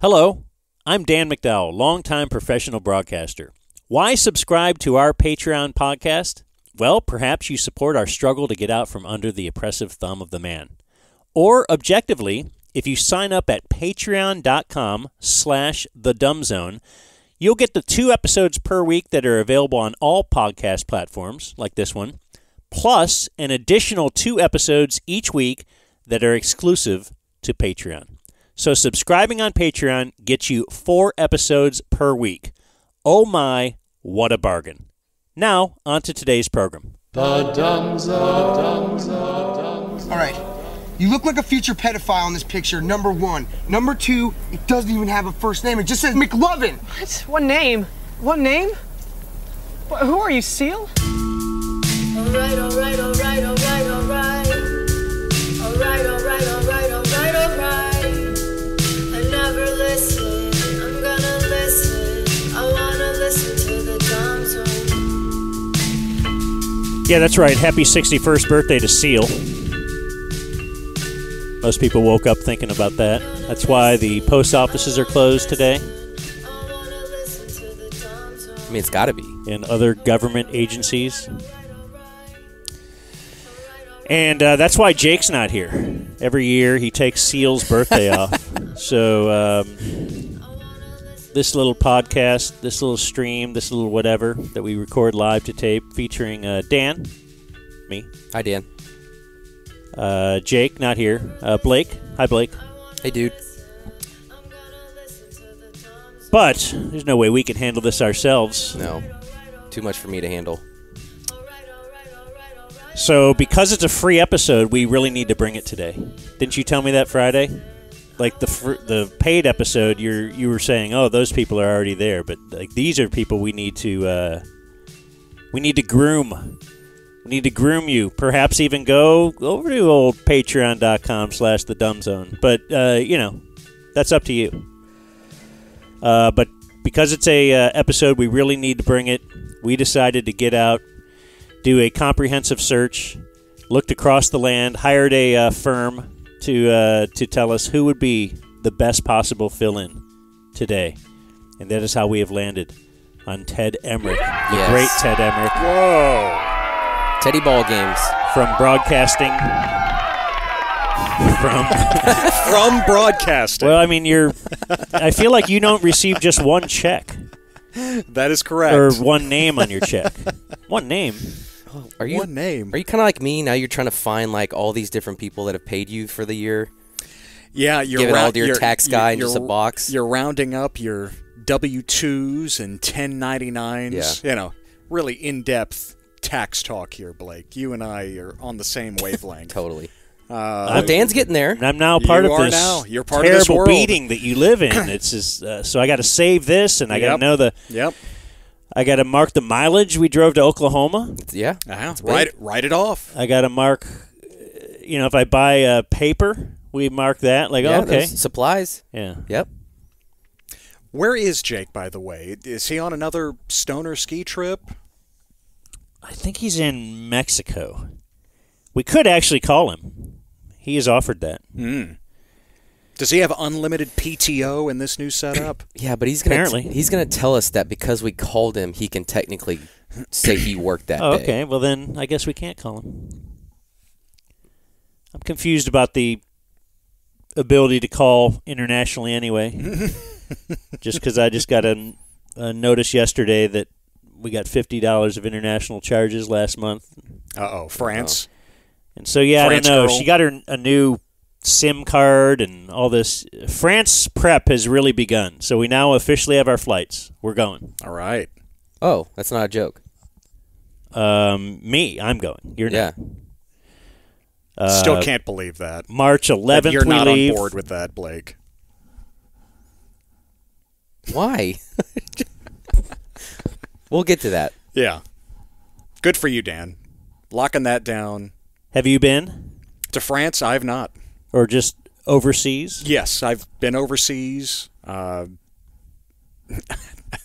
Hello, I'm Dan McDowell, longtime professional broadcaster. Why subscribe to our Patreon podcast? Well, perhaps you support our struggle to get out from under the oppressive thumb of the man. Or, objectively, if you sign up at patreon.com/thedumbzone, you'll get the 2 episodes per week that are available on all podcast platforms, like this one, plus an additional 2 episodes each week that are exclusive to Patreon. So subscribing on Patreon gets you 4 episodes per week. Oh my, what a bargain. Now, on to today's program. The Dumb Zone. All right. You look like a future pedophile in this picture, number 1. Number 2, it doesn't even have a first name. It just says McLovin. What? What name? What name? Who are you, Seal? Alright, alright, alright, alright, alright. Alright, alright, alright, alright, alright. I never listen, I'm gonna listen. I wanna listen to the Dumb Zone. Yeah, that's right. Happy 61st birthday to Seal. Most people woke up thinking about that. That's why the post offices are closed today. I wanna listen to the Dumb Zone. I mean, it's got to be. And other government agencies. And that's why Jake's not here. Every year he takes Seal's birthday off. So this little podcast, this little stream, this little whatever that we record live to tape featuring Dan, me. Hi, Dan. Jake, not here. Blake. Hi, Blake. Hey, dude. But there's no way we can handle this ourselves. No. Too much for me to handle. So because it's a free episode, we really need to bring it today. Didn't you tell me that Friday? Like the paid episode, you were saying, oh, those people are already there, but like these are people we need to groom. We need to groom you. Perhaps even go over to old patreon.com/thedumbzone. But that's up to you. But because it's a episode, we really need to bring it. We decided to get out, do a comprehensive search, looked across the land, hired a firm to tell us who would be the best possible fill-in today. And that is how we have landed on Ted Emrich, the great Ted Emrich. Whoa. Teddy ball games. From broadcasting. From broadcasting. Well, I mean, I feel like you don't receive just one check. That is correct. Or one name on your check. One name. One name. Are you kind of like me? Now you're trying to find like all these different people that have paid you for the year? Yeah, you're give it all to your tax guy in just a box. You're rounding up your W-2s and 1099s. Yeah. Really in-depth tax talk here, Blake. You and I are on the same wavelength. Totally. Dan's getting there. I'm now part of this You're part terrible of this world. beating that you live in. It's just, so I got to save this, and I got to know the. Yep. I got to mark the mileage we drove to Oklahoma. Yeah. Write it off. I got to mark. If I buy paper, we mark that. Like, okay, supplies. Yeah. Yep. Where is Jake, by the way? Is he on another stoner ski trip? I think he's in Mexico. We could actually call him. He has offered that. Does he have unlimited PTO in this new setup? Yeah, but he's gonna tell us that because we called him, he can technically say he worked that day. Okay. Well, then I guess we can't call him. I'm confused about the ability to call internationally anyway. Just because I just got a notice yesterday that we got $50 of international charges last month. France. And so, yeah, France I don't know. girl. She got a new SIM card and all this. France prep has really begun. So we now officially have our flights. We're going. All right. Oh, that's not a joke. I'm going. You're not. Still can't believe that. March 11th, You're not we leave. on board with that, Blake. Why? We'll get to that. Yeah. Good for you, Dan. Locking that down. Have you been? To France, I have not. Or just overseas? Yes, I've been overseas.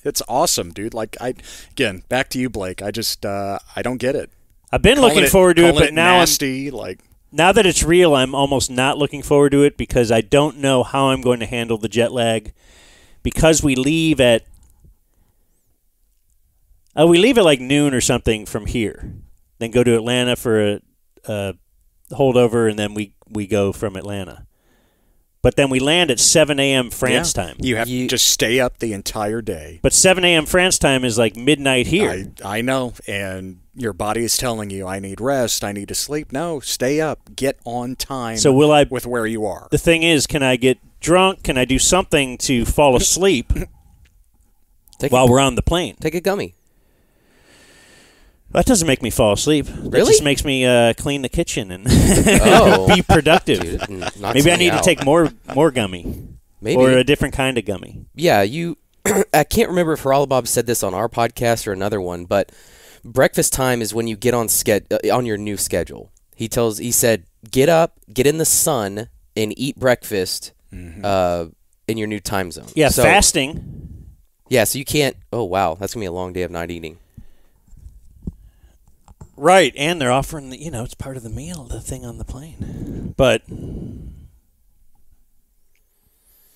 It's awesome, dude. Again, back to you, Blake. I just, I don't get it. I've been looking forward to it, but now nasty, now that it's real, I'm almost not looking forward to it because I don't know how I'm going to handle the jet lag. Because we leave at like noon or something from here, then go to Atlanta for a holdover, and then we go from Atlanta. But then we land at 7 a.m. France time. You have to just stay up the entire day. But 7 a.m. France time is like midnight here. I know, and your body is telling you, I need rest, I need to sleep. No, stay up. Get on time with where you are. The thing is, can I get drunk? Can I do something to fall asleep while we're on the plane? Take a gummy. That doesn't make me fall asleep. That Really? just makes me clean the kitchen and Oh. be productive. Dude, it knocks Maybe I me need out. to take more gummy. Maybe. Or a different kind of gummy. Yeah, you. I can't remember if Bob said this on our podcast or another one, but breakfast time is when you get on your new schedule. He said, get up, get in the sun, and eat breakfast in your new time zone. Yeah, so, fasting. Yeah, so you can't. Oh wow, that's gonna be a long day of not eating. Right, and they're offering it's part of the meal, the thing on the plane. But And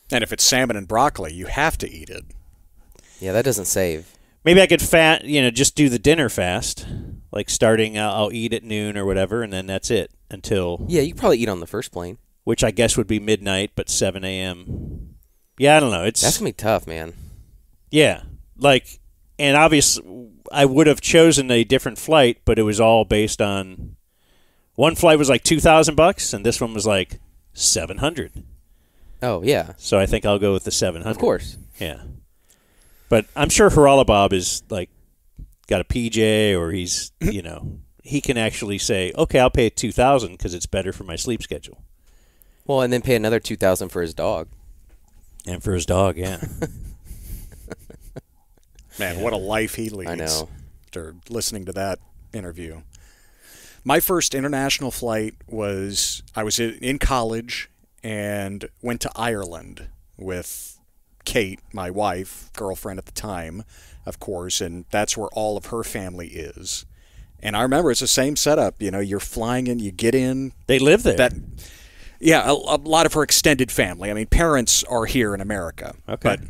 if it's salmon and broccoli, you have to eat it. Yeah, that doesn't save. maybe I could just do the dinner fast, like starting. I'll eat at noon or whatever, and then that's it until. Yeah, you could probably eat on the first plane. Which I guess would be midnight, but 7 a.m. Yeah, I don't know. That's gonna be tough, man. Yeah, and obviously I would have chosen a different flight, but it was all based on. One flight was like $2,000, and this one was like $700. Oh yeah. So I think I'll go with the $700. Of course. Yeah. But I'm sure Bob is got a PJ, or he's he can actually say, okay, I'll pay $2,000 because it's better for my sleep schedule. Well, and then pay another $2,000 for his dog. And for his dog, yeah. Man, what a life he leads. I know. After listening to that interview. My first international flight was, I was in college and went to Ireland with Kate, my wife, girlfriend at the time, of course, and that's where all of her family is. And I remember it's the same setup. You're flying in, you get in. They live there. Yeah, a lot of her extended family. I mean, parents are here in America. Okay. But,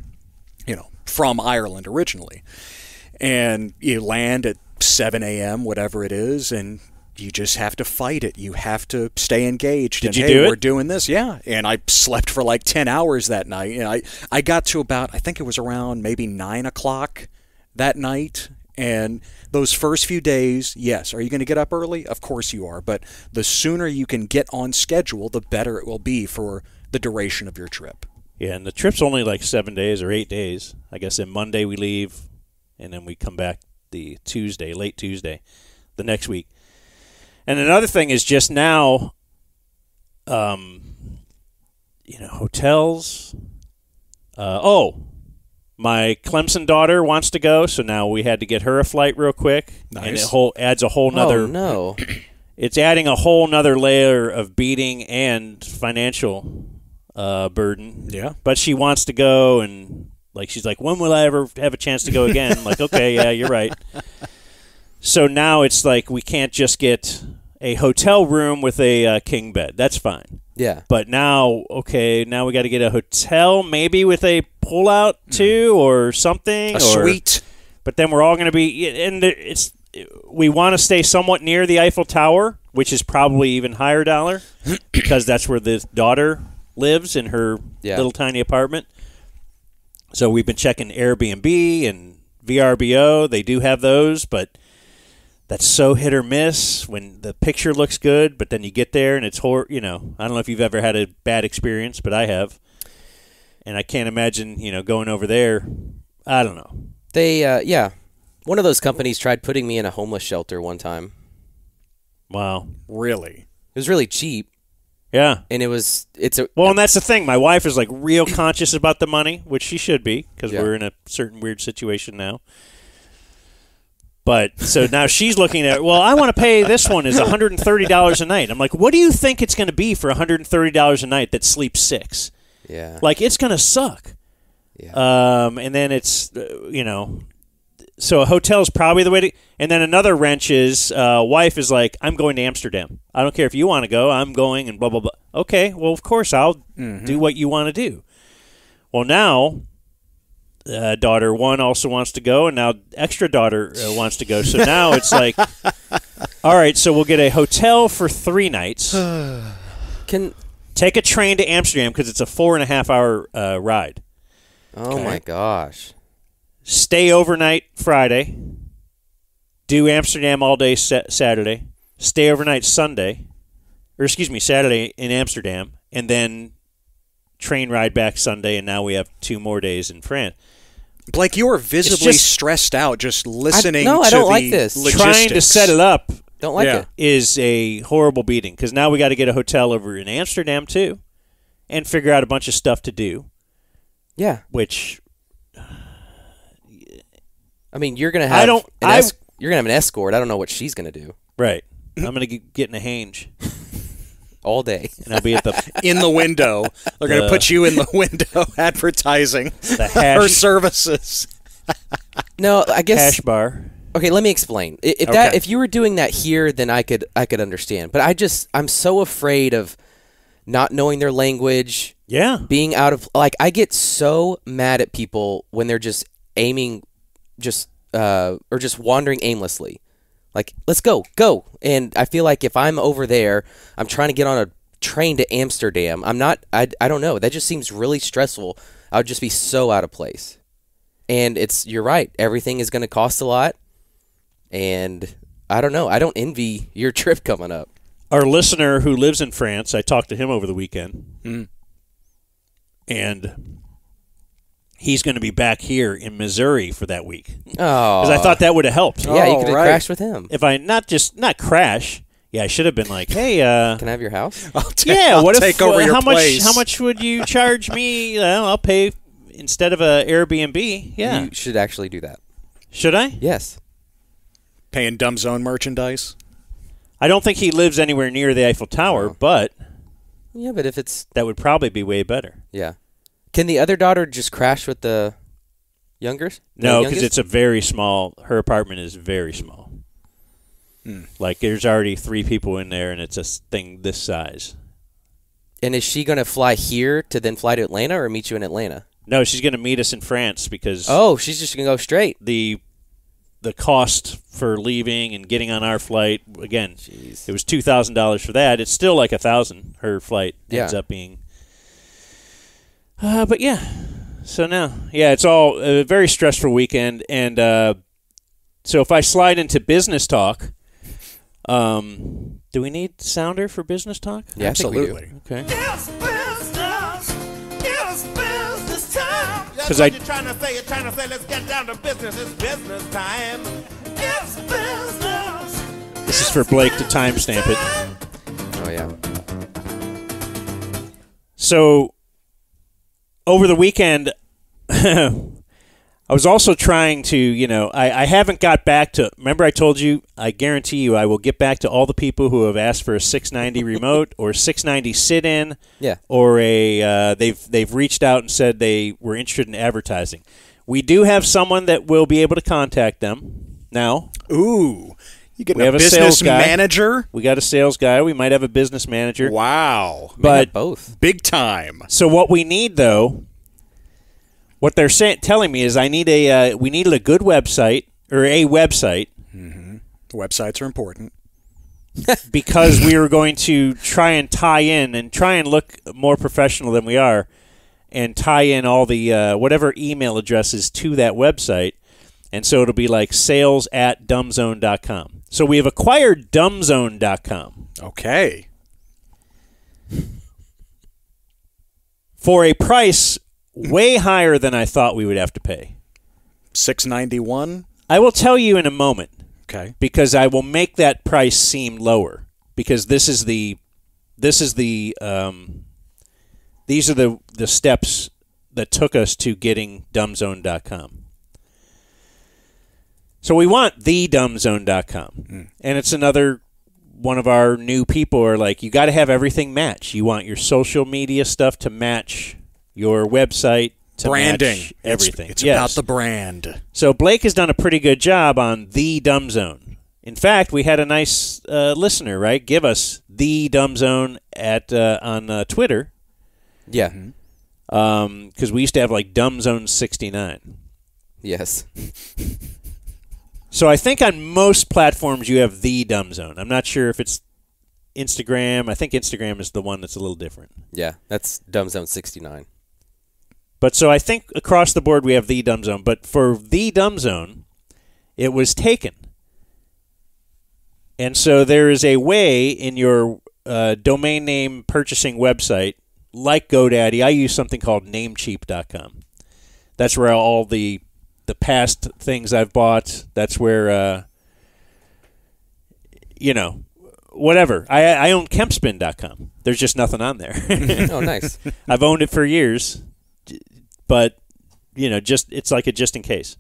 from Ireland originally. And you land at 7 a.m., whatever it is, and you just have to fight it. You have to stay engaged. Did and, you do it? We're doing this. Yeah. And I slept for like 10 hours that night. And I got to about, I think it was around maybe 9 o'clock that night. And those first few days, yes. Are you going to get up early? Of course you are. But the sooner you can get on schedule, the better it will be for the duration of your trip. Yeah, and the trip's only like 7 days or 8 days. I guess then Monday we leave, and then we come back the late Tuesday, the next week. And another thing is just now, hotels. My Clemson daughter wants to go, so now we had to get her a flight real quick. Nice. And it adds a whole nother. Oh no. It's adding a whole nother layer of beating and financial burden. Yeah. But she wants to go, and she's like, when will I ever have a chance to go again? I'm like, okay, yeah, you're right. So now it's like we can't just get a hotel room with a king bed. That's fine. Yeah. But now we got to get a hotel, maybe with a pull-out too, or something. A suite. But then we're all going to be, and we want to stay somewhat near the Eiffel Tower, which is probably even higher dollar, because that's where the daughter lives in her little tiny apartment. So we've been checking Airbnb and VRBO. They do have those, but that's so hit or miss when the picture looks good, but then you get there and it's I don't know if you've ever had a bad experience, but I have. And I can't imagine, going over there. I don't know. They, one of those companies tried putting me in a homeless shelter one time. Wow. Really? It was really cheap. Yeah. And and that's the thing. My wife is real conscious about the money, which she should be, because we're in a certain weird situation now. But so now she's looking at, I want to pay this one is $130 a night. I'm like, what do you think it's going to be for $130 a night that sleeps 6? Yeah. It's going to suck. Yeah. And then it's, So a hotel is probably the way to. And then another wrench is wife is like, I'm going to Amsterdam. I don't care if you want to go. I'm going and blah, blah, blah. Okay, well, of course, I'll do what you want to do. Well, now daughter one also wants to go, and now extra daughter wants to go. So now it's like, all right, so we'll get a hotel for 3 nights. Take a train to Amsterdam because it's a 4.5-hour ride. Oh, my gosh. Stay overnight Friday. Do Amsterdam all day Saturday. Stay overnight Saturday in Amsterdam, and then train ride back Sunday, and now we have 2 more days in France. Blake, you are visibly stressed out just listening I to don't the like this. logistics. Trying to set it up Don't like it. is a horrible beating because now we got to get a hotel over in Amsterdam too and figure out a bunch of stuff to do. Yeah. Which, I mean, you're going to have you're going to have an escort. I don't know what she's going to do. Right. I'm going to get in a hange. All day. And I'll be at the in the window. They're going to put you in the window advertising her services. No, I guess hash bar. Okay, let me explain. If you were doing that here, then I could understand. But I'm so afraid of not knowing their language. Yeah. Being out of I get so mad at people when they're just aiming or just wandering aimlessly. Like, let's go. And I feel like if I'm over there, I'm trying to get on a train to Amsterdam. I don't know. That just seems really stressful. I would just be so out of place. And you're right. Everything is going to cost a lot. And I don't know. I don't envy your trip coming up. Our listener who lives in France, I talked to him over the weekend. And he's going to be back here in Missouri for that week. Oh. Because I thought that would have helped. Yeah, you could have crashed with him. If I not crash. Yeah, I should have been like, hey. Can I have your house? I'll take over your place. How much would you charge me? I'll pay instead of a Airbnb. Yeah. You should actually do that. Should I? Yes. Paying Dumb Zone merchandise? I don't think he lives anywhere near the Eiffel Tower, but yeah, but if that would probably be way better. Yeah. Can the other daughter just crash with the youngers? No, because it's a very small. Her apartment is very small. Like there's already 3 people in there, and it's a thing this size. And is she going to fly here to then fly to Atlanta, or meet you in Atlanta? No, she's going to meet us in France because she's just going to go straight. The cost for leaving and getting on our flight again. Jeez. It was $2,000 for that. It's still like $1,000. Her flight ends up being. But yeah, so now, it's all a very stressful weekend, and so if I slide into business talk, do we need sounder for business talk? Yeah, absolutely. Okay. It's business time. Because You're trying to say, let's get down to business. It's business time. It's business. This is for Blake to timestamp it. Oh yeah. So over the weekend, I was also trying to, I haven't got back to, remember I told you, I guarantee you I will get back to all the people who have asked for a 690 remote or 690 sit-in. Yeah. Or they've reached out and said they were interested in advertising. We do have someone that will be able to contact them now. Ooh. You get We have a a sales business guy. manager? We got a sales guy. We might have a business manager. Wow. But both. Big time. So what we need, though, what they're telling me is we needed a good website or a website. Mm-hmm. Websites are important. Because we were going to try and tie in and try and look more professional than we are and tie in all the whatever email addresses to that website. And so it'll be like sales@dumbzone.com. So we have acquired dumbzone.com. Okay. For a price way higher than I thought we would have to pay. $691. I will tell you in a moment. Okay. Because I will make that price seem lower. Because these are the steps that took us to getting dumbzone.com. So we want thedumbzone.com. And it's another one of our new people are like, you got to have everything match. You want your social media stuff to match your website to branding, match everything. It's Yes. about the brand. So Blake has done a pretty good job on the Dumb Zone. In fact, we had a nice listener, right, give us the Dumb Zone on Twitter. Yeah. Because we used to have like Dumb Zone 69. Yes. So I think on most platforms you have the Dumb Zone. I'm not sure if it's Instagram. I think Instagram is the one that's a little different. Yeah, that's Dumb Zone 69. But so I think across the board we have the Dumb Zone. But for the Dumb Zone, it was taken. And so there is a way in your domain name purchasing website, like GoDaddy, I use something called Namecheap.com. That's where all the past things I've bought, that's where, whatever. I own Kempspin.com. There's just nothing on there. Oh, nice. I've owned it for years, but, it's like a just in case.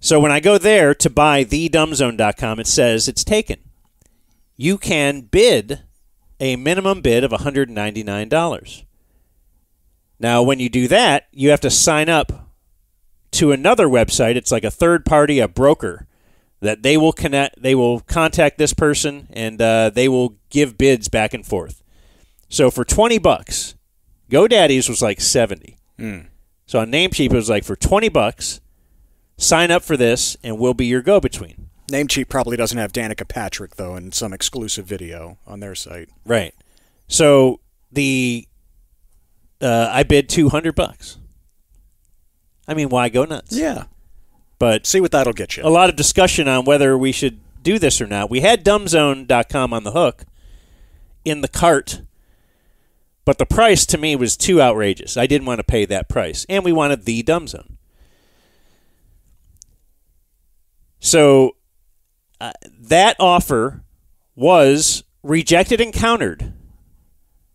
So when I go there to buy thedumbzone.com, it says it's taken. You can bid a minimum bid of $199. Now, when you do that, you have to sign up to another website. It's like a third party, a broker, that they will connect. They will contact this person, and they will give bids back and forth. So for $20, GoDaddy's was like $70. So on Namecheap, it was like for $20. Sign up for this, and we'll be your go-between. Namecheap probably doesn't have Danica Patrick, though, in some exclusive video on their site. Right. So I bid $200. I mean, why go nuts? Yeah. But see what that'll get you. A lot of discussion on whether we should do this or not. We had dumbzone.com on the hook in the cart, but the price to me was too outrageous. I didn't want to pay that price, and we wanted the Dumb Zone. So that offer was rejected and countered.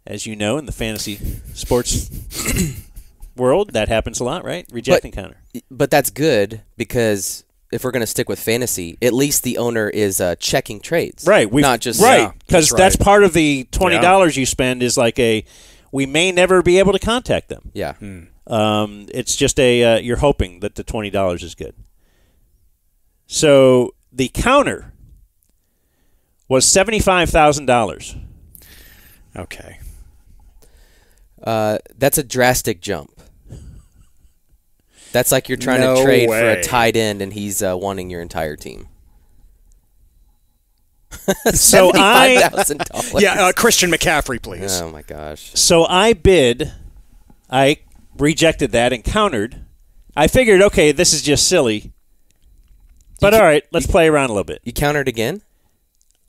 As you know, in the fantasy sports world, that happens a lot, right? Reject and counter. But that's good because if we're going to stick with fantasy, at least the owner is checking trades. Right. Not just... Right, because that's part of the $20 Yeah. you spend is like we may never be able to contact them. Yeah. It's just you're hoping that the $20 is good. So the counter was $75,000. Okay. That's a drastic jump. That's like you're trying No to trade way. for a tight end and he's wanting your entire team. So $75,000. Yeah, Christian McCaffrey, please. Oh my gosh. So I rejected that and countered. I figured, okay, this is just silly. But all right, let's play around a little bit. You countered again?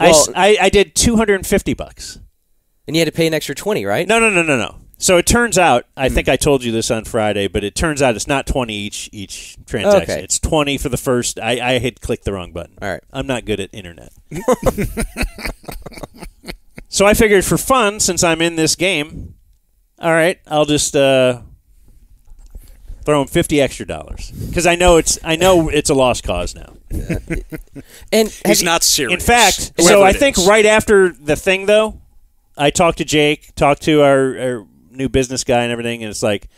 I did $250. And you had to pay an extra $20, right? No. So it turns out, I think I told you this on Friday, but it turns out it's not $20 each transaction. Okay. It's $20 for the first. I had clicked the wrong button. All right. I'm not good at internet. So I figured for fun, since I'm in this game, all right, I'll just throw him $50 extra because I know it's a lost cause now. And he's not serious. In fact, Whoever so I it think is. right after the thing, though, I talked to Jake, talked to our new business guy and everything, and it's like,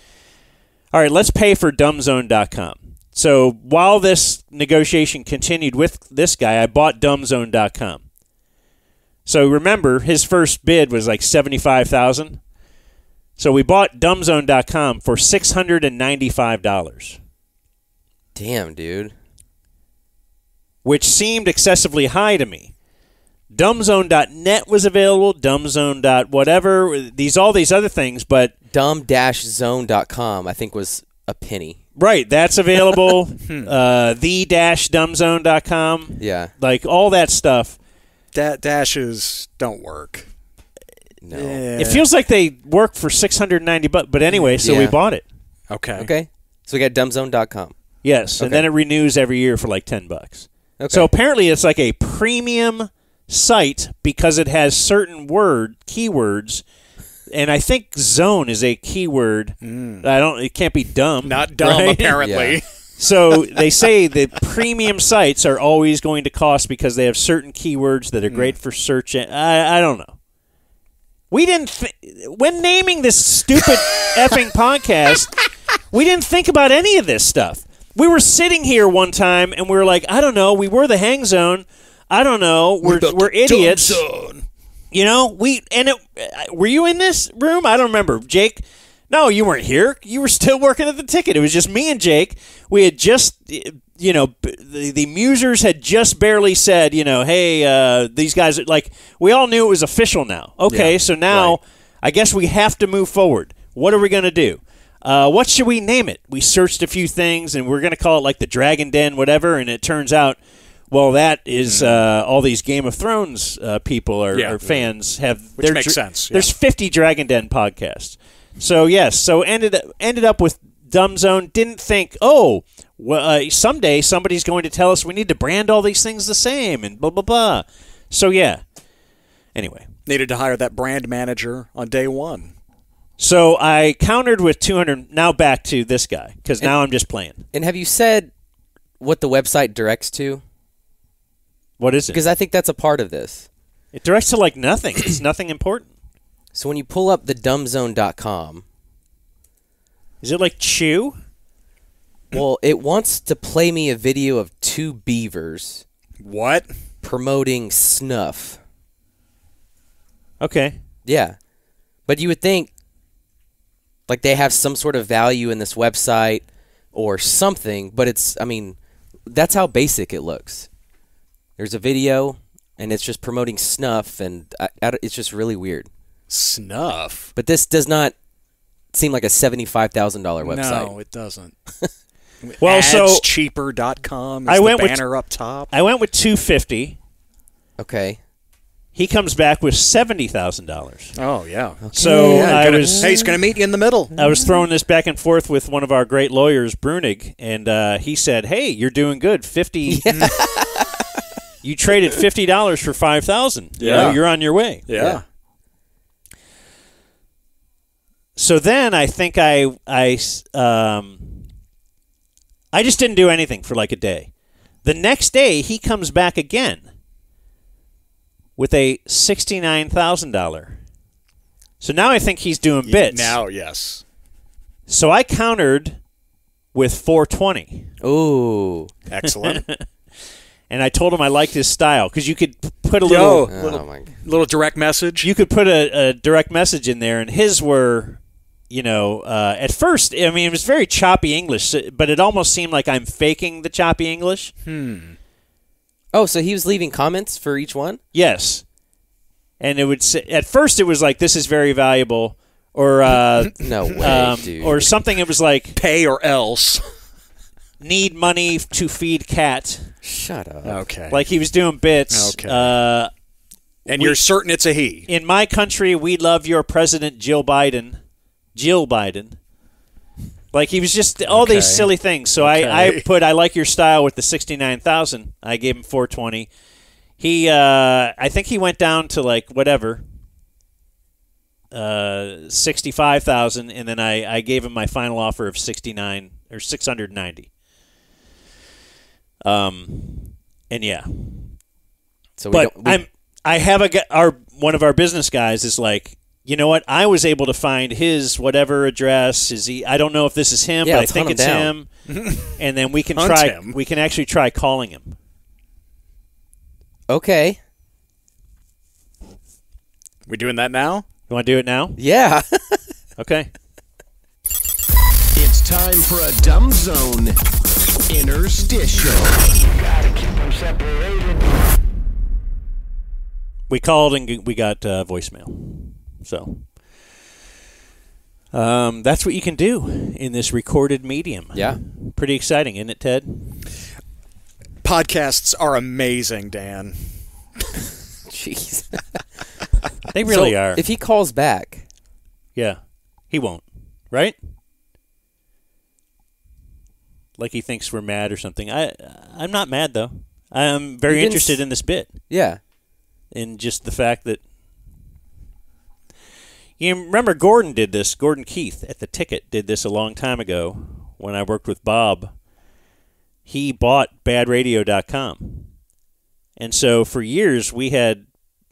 all right, let's pay for dumbzone.com. So while this negotiation continued with this guy, I bought dumbzone.com. So remember, his first bid was like $75,000. So we bought dumbzone.com for $695. Damn, dude. Which seemed excessively high to me. Dumbzone.net was available, dumbzone.whatever, all these other things, but dumb-zone.com I think was a penny. Right, that's available. The-dumbzone.com. Yeah. Like all that stuff. Dashes don't work. No. It feels like they work for $690, but anyway, so we bought it. Okay. So we got dumbzone.com. Yes, and then it renews every year for like $10. Okay. So apparently it's like a premium site because it has certain keywords, and I think zone is a keyword. It can't be dumb. Not dumb, right? apparently. Yeah. So they say that premium sites are always going to cost because they have certain keywords that are great for search. I don't know. We didn't when naming this stupid effing podcast, we didn't think about any of this stuff. We were sitting here one time and we were like, I don't know, we were the Hang Zone. I don't know, we're idiots. You know, were you in this room? I don't remember. Jake? No, you weren't here. You were still working at the ticket. It was just me and Jake. We had just, you know, the Musers had just barely said, you know, hey, these guys, like, we all knew it was official now. Okay, so now I guess we have to move forward. What are we going to do? What should we name it? We searched a few things, and we're going to call it, like, the Dragon Den, whatever, and it turns out, well, that is all these Game of Thrones people or fans have. Which makes sense. Yeah. There's 50 Dragon Den podcasts. So, yes, ended up with Dumb Zone. Didn't think, someday somebody's going to tell us we need to brand all these things the same and blah, blah, blah. So, yeah. Anyway. Needed to hire that brand manager on day one. So I countered with 200. Now back to this guy, because now I'm just playing. And have you said what the website directs to? What is it? Because I think that's a part of this. It directs to, like, nothing. It's nothing important. So when you pull up the dumbzone.com. Is it like Chew? Well, it wants to play me a video of two beavers. What? Promoting snuff. Okay. Yeah. But you would think, like, they have some sort of value in this website or something, but that's how basic it looks. There's a video, and it's just promoting snuff, and it's just really weird. Snuff? But this does not seem like a $75,000 website. No, it doesn't. Well, AdsCheaper.com is the banner up top. I went with $250. Okay. He comes back with $70,000. Oh, yeah. Okay. So he's going to meet you in the middle. I was throwing this back and forth with one of our great lawyers, Brunig, and he said, hey, you're doing good. 50. Yeah. You traded $50 for $5,000. Yeah. You know, you're on your way. Yeah. So then I think I just didn't do anything for like a day. The next day he comes back again with a $69,000. So now I think he's doing bits. Now, yes. So I countered with $420. Ooh, excellent. And I told him I liked his style because you could put a little direct message. You could put a direct message in there, and his were, at first, I mean, it was very choppy English, but it almost seemed like I'm faking the choppy English. Oh, so he was leaving comments for each one? Yes. And it would say, at first it was like, this is very valuable, or no way, dude. Or something. It was like, pay or else. Need money to feed cat. Shut up. Okay. Like he was doing bits. Okay. And you're certain it's a he. In my country, we love your president, Jill Biden. Jill Biden. Like he was just all these silly things. So I put, I like your style with the $69,000. I gave him $420. He, I think he went down to like whatever, $65,000, and then I gave him my final offer of $69 or $690. And yeah. So I have one of our business guys is like, you know what? I was able to find his whatever address. I don't know if this is him, but I think it's him. And then we can we can actually try calling him. Okay. We doing that now? You want to do it now? Yeah. Okay. It's time for a Dumb Zone interstitial. Gotta keep them separated. We called and we got voicemail. So that's what you can do in this recorded medium. Yeah. Pretty exciting, isn't it, Ted? Podcasts are amazing, Dan. Jeez. They really are. If he calls back. Yeah. He won't. Right? Like he thinks we're mad or something. I'm not mad, though. I'm very interested in this bit. Yeah. In just the fact that... You remember Gordon did this. Gordon Keith at the Ticket did this a long time ago when I worked with Bob. He bought badradio.com. And so for years we had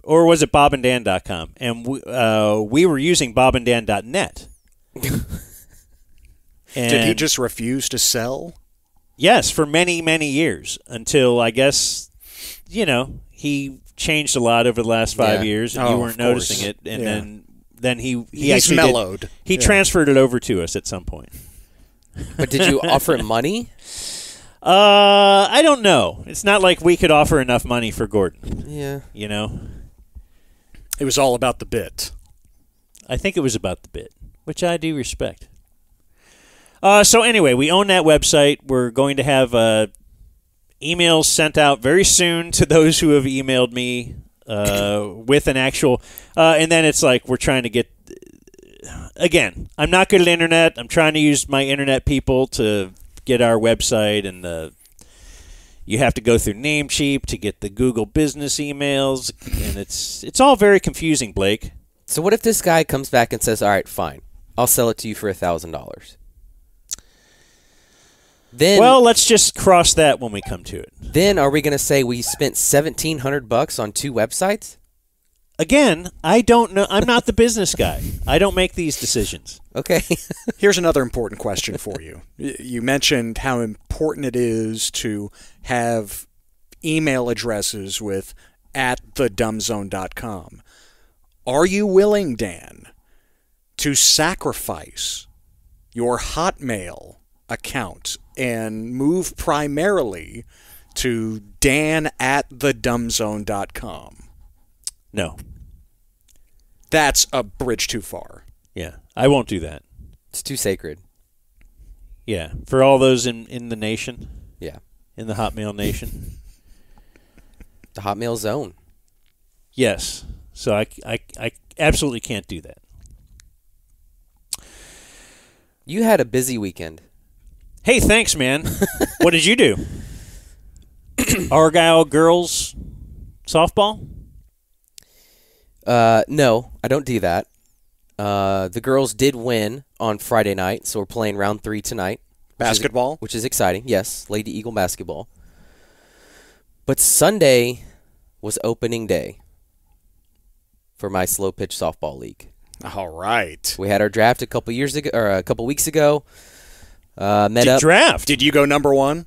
or was it bobanddan.com? And we were using bobanddan.net. Did he just refuse to sell? Yes, for many, many years until I guess, he changed a lot over the last 5 years, and you weren't noticing it. And then he He's mellowed. He transferred it over to us at some point. But did you offer him money? I don't know. It's not like we could offer enough money for Gordon. Yeah. It was all about the bit. I think it was about the bit, which I do respect. So anyway, we own that website. We're going to have emails sent out very soon to those who have emailed me with an actual. And then it's like we're trying to get. Again, I'm not good at internet. I'm trying to use my internet people to get our website, and you have to go through Namecheap to get the Google business emails, and it's all very confusing, Blake. So what if this guy comes back and says, all right, fine, I'll sell it to you for $1,000? Then, well, let's just cross that when we come to it. Then are we going to say we spent $1,700 on 2 websites? Again, I don't know. I'm not the business guy. I don't make these decisions. Okay. Here's another important question for you. You mentioned how important it is to have email addresses with @thedumbzone.com. Are you willing, Dan, to sacrifice your Hotmail account and move primarily to dan@thedumbzone.com? No. That's a bridge too far. Yeah, I won't do that. It's too sacred. Yeah, for all those in the nation. Yeah. In the Hotmail nation. The Hotmail zone. Yes. So I absolutely can't do that. You had a busy weekend. Hey, thanks, man. What did you do? Argyle girls softball? No, I don't do that. The girls did win on Friday night, so we're playing round 3 tonight. Basketball? Which is exciting. Yes, Lady Eagle basketball. But Sunday was opening day for my slow pitch softball league. All right. We had our draft a couple weeks ago. Draft? Did you go number 1?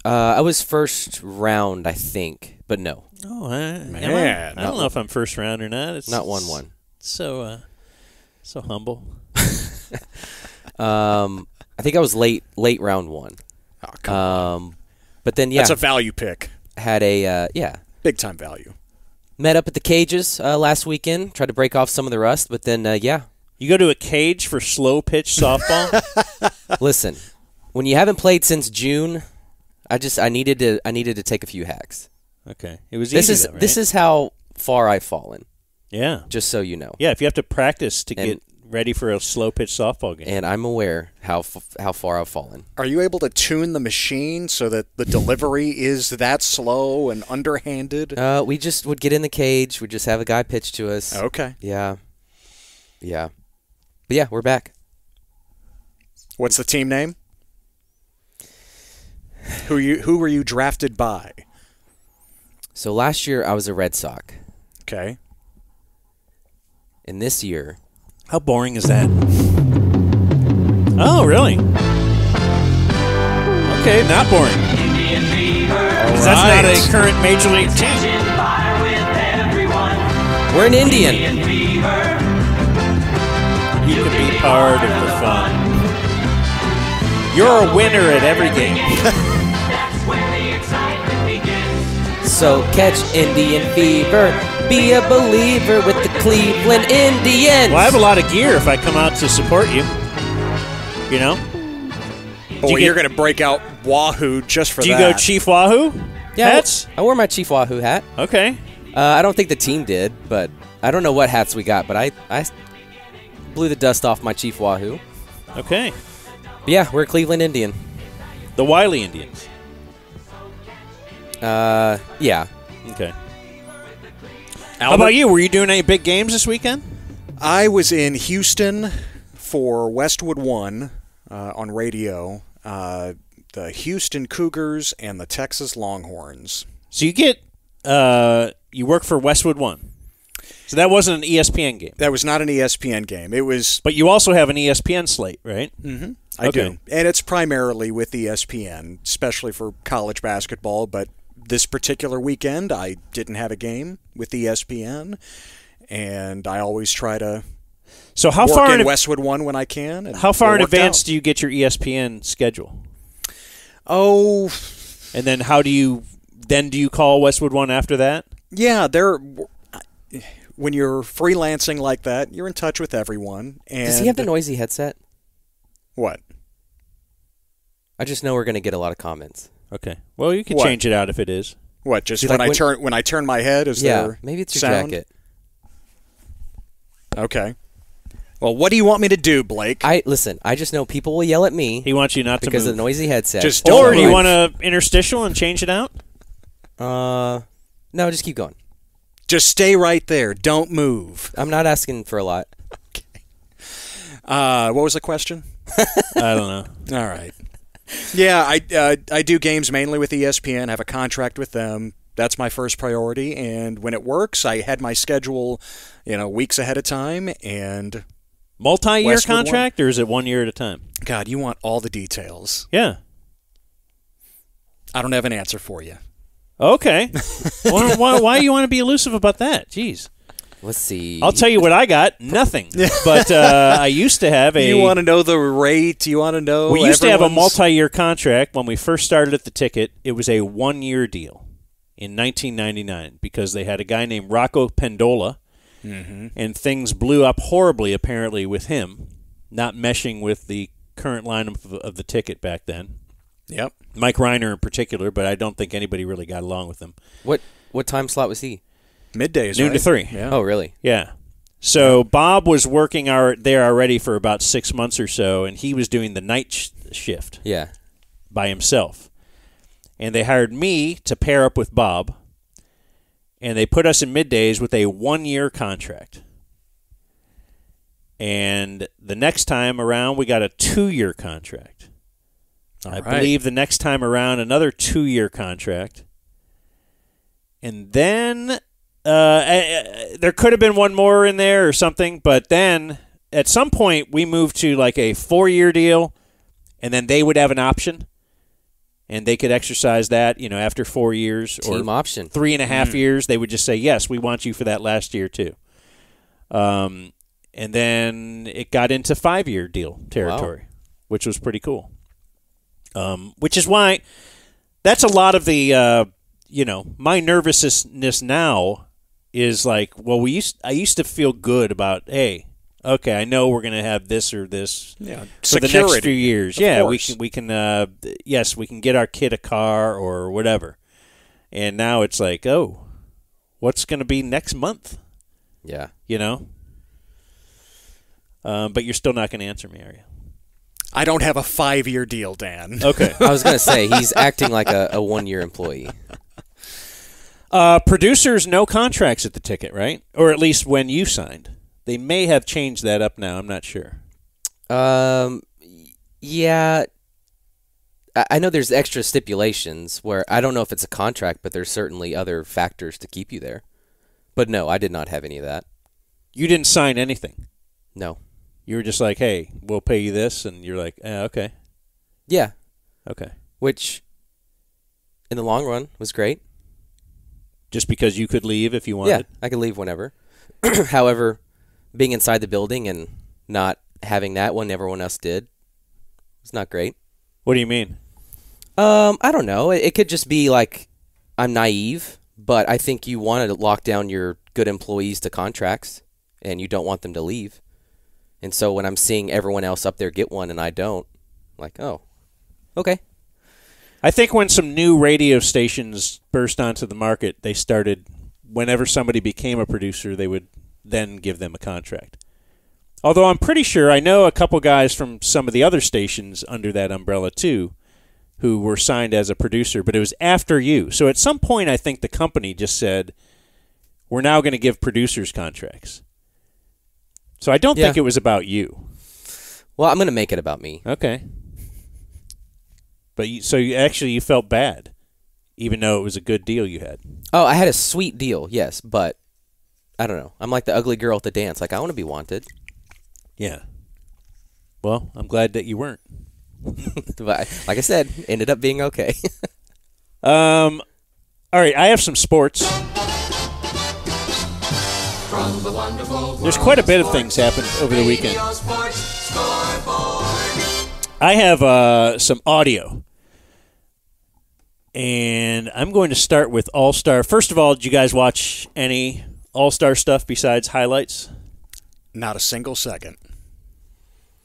I was first round, I think, but no. Oh, man. I don't know if I'm first round or not. It's not 1-1. So humble. I think I was late round 1. Oh, come on. But then, That's a value pick. Had a, Big time value. Met up at the cages last weekend. Tried to break off some of the rust, but then, You go to a cage for slow pitch softball? Listen, when you haven't played since June, I needed to take a few hacks. Okay. It was easy, though, right? This is how far I've fallen. Yeah. Just so you know. Yeah, if you have to practice to get ready for a slow pitch softball game. And I'm aware how far I've fallen. Are you able to tune the machine so that the delivery is that slow and underhanded? We just would get in the cage. We'd just have a guy pitch to us. Okay. Yeah. Yeah. But yeah, we're back. What's the team name? Who were you drafted by? So last year I was a Red Sox. Okay. And this year... How boring is that? Oh, really? Okay, not boring. Because that's not a current Major League team. We're an Indian. You can be part of the fun. You're a winner at every game. So catch Indian fever. Be a believer with the Cleveland Indians. Well, I have a lot of gear if I come out to support you. You know? Boy, you're going to break out Wahoo just for that. Do you go Chief Wahoo? Yeah, hats? I wore my Chief Wahoo hat. Okay. I don't think the team did, but I don't know what hats we got, but I blew the dust off my Chief Wahoo. Okay. But yeah, we're a Cleveland Indian. The Wiley Indians. Yeah. Okay. How about you? Were you doing any big games this weekend? I was in Houston for Westwood One on radio. The Houston Cougars and the Texas Longhorns. So you get you work for Westwood One. So that wasn't an ESPN game. That was not an ESPN game. It was. But you also have an ESPN slate, right? Mm-hmm. I do. And it's primarily with ESPN, especially for college basketball. But this particular weekend, I didn't have a game with ESPN. And I always try to how work far in Westwood One when I can. And how far in it worked advance out. do you get your ESPN schedule? Oh. And then how do you call Westwood One after that? Yeah, when you're freelancing like that, you're in touch with everyone. And Does he have the noisy headset? What? I just know we're going to get a lot of comments. Okay. Well, you can What? change it out if it is. What? Just See, when like I turn my head, is there maybe it's your sound? jacket. Okay. Well, what do you want me to do, Blake? I just know people will yell at me He wants you not to because move. of the noisy headset. Just don't Or do you move. want to interstitial and change it out? No, just keep going. Just stay right there. Don't move. I'm not asking for a lot. What was the question? I don't know. All right. Yeah, I do games mainly with ESPN. Have a contract with them. That's my first priority. And when it works, I had my schedule, weeks ahead of time. And Multi-year Westwood contract, or is it 1 year at a time? God, you want all the details. Yeah. I don't have an answer for you. Okay. Why do you want to be elusive about that? Jeez. Let's see. I'll tell you what I got. Nothing. But I used to have a... You want to know the rate? You want to know We used to have a everyone's- multi-year contract. When we first started at the ticket, it was a 1-year deal in 1999 because they had a guy named Rocco Pendola, and things blew up horribly, apparently, with him, not meshing with the current lineup of the ticket back then. Yep. Mike Reiner in particular, but I don't think anybody really got along with him. What time slot was he? Middays, Noon right? to 3. Yeah. Oh, really? Yeah. So Bob was working there already for about 6 months or so, and he was doing the night shift Yeah. by himself. And they hired me to pair up with Bob, and they put us in middays with a 1-year contract. And the next time around, we got a 2-year contract. I believe the next time around, another 2-year contract. And then there could have been one more in there or something, but then at some point we moved to like a 4-year deal, and then they would have an option, and they could exercise that, after 4 years Team or option. 3.5 years. They would just say, yes, we want you for that last year too. And then it got into 5-year deal territory, which was pretty cool. Which is why that's a lot of the, my nervousness now is like, well, I used to feel good about, hey, okay, I know we're going to have this or this for the next few years. Yeah, we can, yes, we can get our kid a car or whatever. And now it's like, oh, what's going to be next month? Yeah. But you're still not going to answer me, are you? I don't have a 5-year deal, Dan. Okay. I was going to say, he's acting like a 1-year employee. Producers, no contracts at the ticket, right? Or at least when you signed. They may have changed that up now. I'm not sure. Yeah. I know there's extra stipulations where I don't know if it's a contract, but there's certainly other factors to keep you there. But no, I did not have any of that. You didn't sign anything. No. You were just like, hey, we'll pay you this. And you're like, okay. Yeah. Okay. Which, in the long run, was great. Just because you could leave if you wanted? Yeah, I could leave whenever. However, being inside the building and not having that when everyone else did was not great. What do you mean? I don't know. It could just be like I'm naive, but I think you want to lock down your good employees to contracts, and you don't want them to leave. And so when I'm seeing everyone else up there get one and I don't, I'm like, oh, okay. I think when some new radio stations burst onto the market, they started, whenever somebody became a producer, they would then give them a contract. Although I'm pretty sure I know a couple guys from some of the other stations under that umbrella too who were signed as a producer, but it was after you. So at some point I think the company just said, we're now going to give producers contracts. So I don't think it was about you. Well, I'm going to make it about me. Okay. But you felt bad, even though it was a good deal you had. Oh, I had a sweet deal, yes, but I don't know. I'm like the ugly girl at the dance. Like, I want to be wanted. Yeah. Well, I'm glad that you weren't. But like I said, ended up being okay. All right, I have some sports. There's quite a bit of things happened over the weekend. I have some audio. And I'm going to start with All-Star. First of all, did you guys watch any All-Star stuff besides highlights? Not a single second.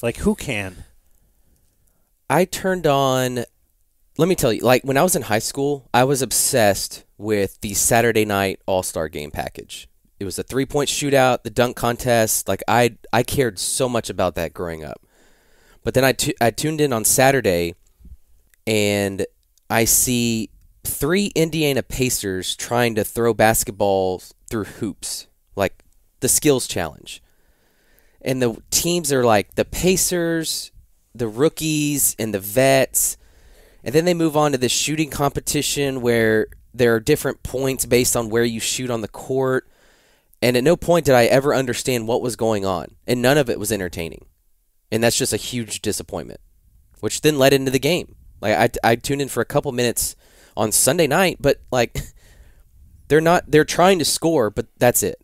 Like, who can? I turned on, let me tell you, like when I was in high school, I was obsessed with the Saturday night All-Star game package. It was a 3-point shootout, the dunk contest. Like I cared so much about that growing up. But then I tuned in on Saturday, and I see 3 Indiana Pacers trying to throw basketballs through hoops, like the skills challenge. And the teams are like the Pacers, the rookies, and the vets. And then they move on to this shooting competition where there are different points based on where you shoot on the court. And at no point did I ever understand what was going on. And none of it was entertaining. And that's just a huge disappointment, which then led into the game. Like I tuned in for a couple minutes on Sunday night, but like they're trying to score, but that's it.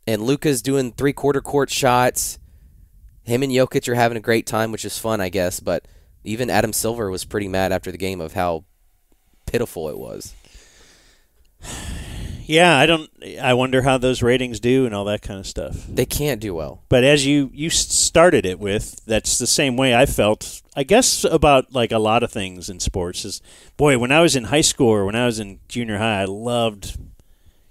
And Luka's doing 3/4 court shots. Him and Jokic are having a great time, which is fun, I guess. But even Adam Silver was pretty mad after the game of how pitiful it was. Yeah, I wonder how those ratings do and all that kind of stuff. They can't do well. But as you started it with, that's the same way I felt, I guess, about like a lot of things in sports. Is, boy, when I was in high school or when I was in junior high, I loved,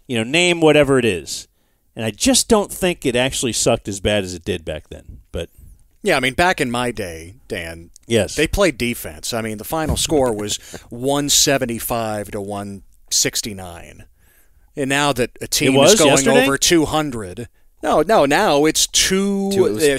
name whatever it is. And I just don't think it actually sucked as bad as it did back then. But yeah, I mean, back in my day, Dan, yes, they played defense. I mean, the final score was 175 to 169. And now that a team is going yesterday? over 200, no, now it's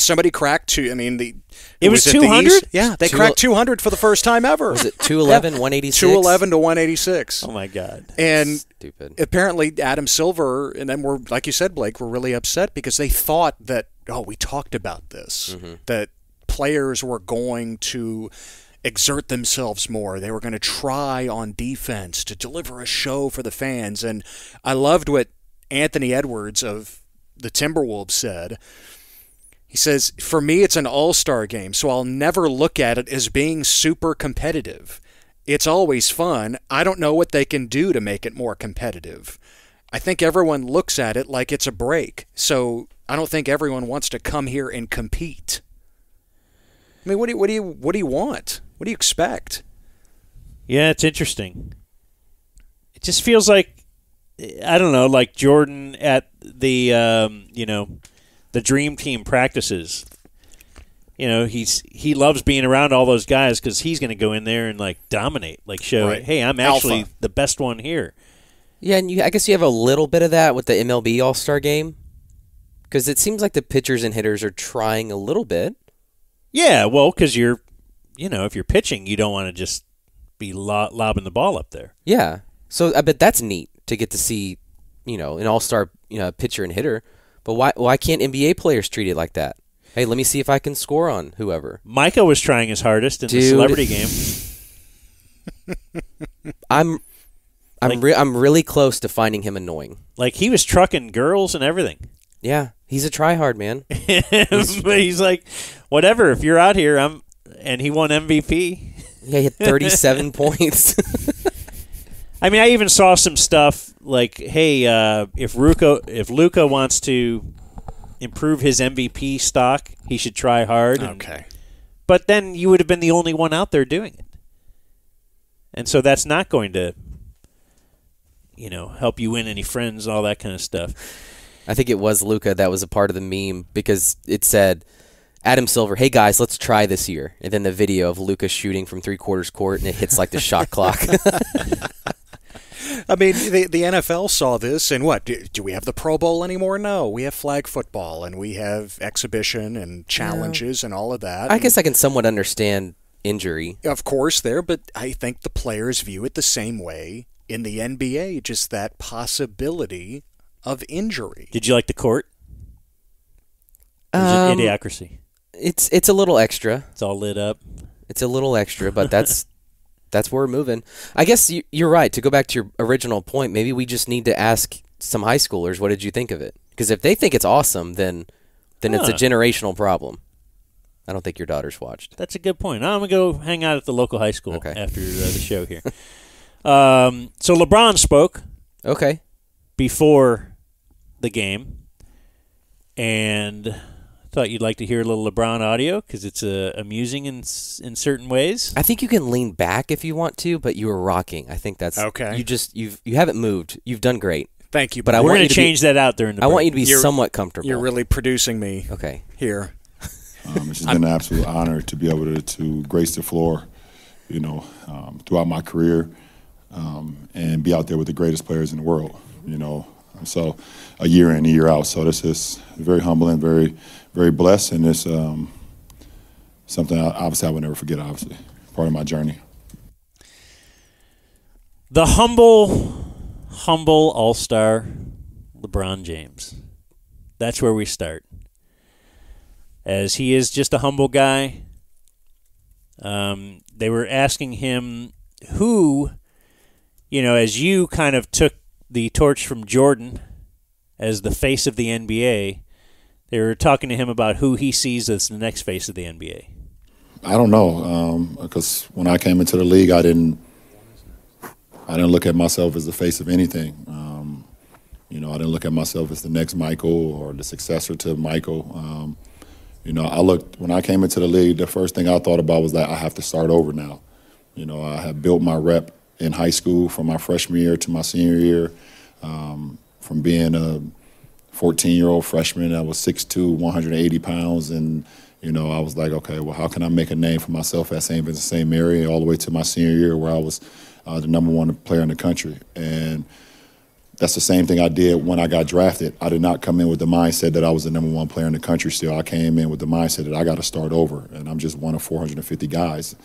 somebody cracked two. I mean, it was 200. Yeah, they cracked 200 for the first time ever. Was it 211, 186? 211 to 186. Oh my God! And stupid. Apparently, Adam Silver and them were, like you said, Blake, were really upset because they thought that we talked about this, that players were going to exert themselves more. They were going to try on defense to deliver a show for the fans. And I loved what Anthony Edwards of the Timberwolves said. He says, for me, it's an all-star game, so I'll never look at it as being super competitive. It's always fun. I don't know what they can do to make it more competitive. I think everyone looks at it like it's a break, so I don't think everyone wants to come here and compete. I mean, what do you want? What do you expect? Yeah, it's interesting. It just feels like, I don't know, like Jordan at the the dream team practices. He loves being around all those guys because he's going to go in there and like dominate, like show, right. Hey, I'm actually Alpha. the best one here. Yeah, and I guess you have a little bit of that with the MLB All-Star Game because it seems like the pitchers and hitters are trying a little bit. Yeah, well, because if you're pitching, you don't want to just be lobbing the ball up there. Yeah, so I bet that's neat to get to see, an all-star pitcher and hitter. But why can't NBA players treat it like that? Hey, let me see if I can score on whoever. Micah was trying his hardest in the celebrity game. I'm really close to finding him annoying. Like he was trucking girls and everything. Yeah, he's a try-hard man. But he's like, whatever. If you're out here, and he won MVP. Yeah, he had 37 points. I mean, I even saw some stuff like, hey, if Luka wants to improve his MVP stock, he should try hard. Okay. But then you would have been the only one out there doing it. And so that's not going to, help you win any friends, all that kind of stuff. I think it was Luka that was a part of the meme because it said, Adam Silver, hey guys, let's try this year. And then the video of Luka shooting from 3/4 court and it hits like the shot clock. I mean, the NFL saw this, and what? Do we have the Pro Bowl anymore? No. We have flag football, and we have exhibition and challenges and all of that. I guess I can somewhat understand injury. Of course, but I think the players view it the same way in the NBA, just that possibility of injury. Did you like the court? Or is it Idiocracy? It's a little extra. It's all lit up. It's a little extra, but that's where we're moving. I guess you're right. To go back to your original point, maybe we just need to ask some high schoolers, what did you think of it? Because if they think it's awesome, then it's a generational problem. I don't think your daughter's watched. That's a good point. I'm going to go hang out at the local high school after the show here. So LeBron spoke before the game, and I thought you'd like to hear a little LeBron audio because it's amusing in certain ways. I think you can lean back if you want to, but you were rocking. I think that's okay. You haven't moved. You've done great. Thank you. But we're going to change that out during the break. I want you to be somewhat comfortable. You're really producing me here. It's just been an absolute honor to be able to grace the floor, throughout my career, and be out there with the greatest players in the world, So a year in, a year out. So this is very humbling, very, very blessed, and it's something obviously I will never forget, obviously, part of my journey. The humble all-star LeBron James. That's where we start. As he is just a humble guy. They were asking him who, as you kind of took the torch from Jordan as the face of the NBA, they were talking to him about who he sees as the next face of the NBA. I don't know, because when I came into the league, I didn't look at myself as the face of anything. I didn't look at myself as the next Michael or the successor to Michael. When I came into the league, the first thing I thought about was that I have to start over now. I had built my rep in high school from my freshman year to my senior year, from being a 14-year-old freshman that was 6'2", 180 pounds, and I was like, okay, well, how can I make a name for myself at St. Vincent St. Mary all the way to my senior year where I was the number one player in the country. And that's the same thing I did when I got drafted. I did not come in with the mindset that I was the number one player in the country still. I came in with the mindset that I got to start over, and I'm just one of 450 guys.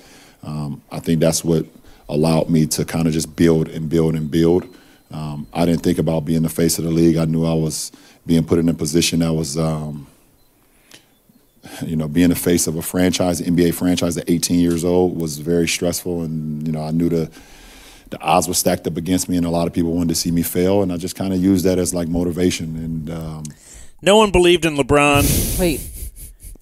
I think that's what allowed me to kind of just build and build and build. I didn't think about being the face of the league. I knew I was being put in a position that was, being the face of a franchise, an NBA franchise at 18 years old was very stressful, and, I knew the odds were stacked up against me, and a lot of people wanted to see me fail, and I just kind of used that as, motivation. And no one believed in LeBron. Wait,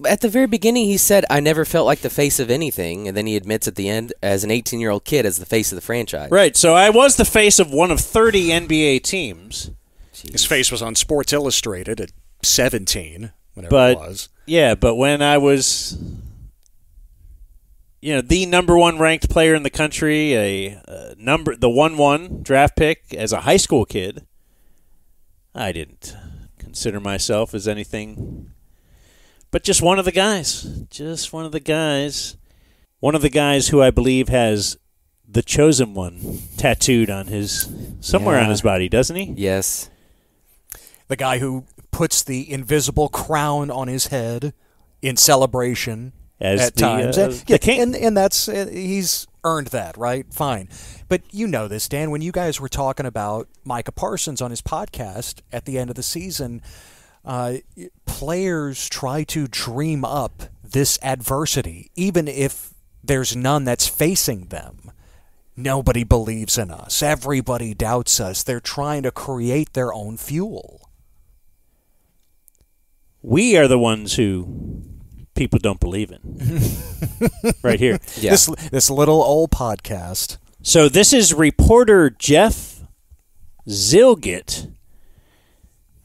at the very beginning he said, I never felt like the face of anything, and then he admits at the end, as an 18-year-old kid, as the face of the franchise. Right, so I was the face of one of 30 NBA teams. Jeez. His face was on Sports Illustrated at 17, whenever it was. Yeah, but when I was... the number one ranked player in the country, the 1-1 draft pick as a high school kid, I didn't consider myself as anything but just one of the guys. Just one of the guys. One of the guys who I believe has the chosen one tattooed on somewhere on his body, doesn't he? Yes. The guy who puts the invisible crown on his head in celebration. At times. The king. And that's he's earned that, right? Fine. But you know this, Dan, when you guys were talking about Micah Parsons on his podcast at the end of the season, players try to dream up this adversity, even if there's none that's facing them. Nobody believes in us. Everybody doubts us. They're trying to create their own fuel. We are the ones who people don't believe in. Right here. Yeah. This little old podcast. So this is reporter Jeff Zilgett.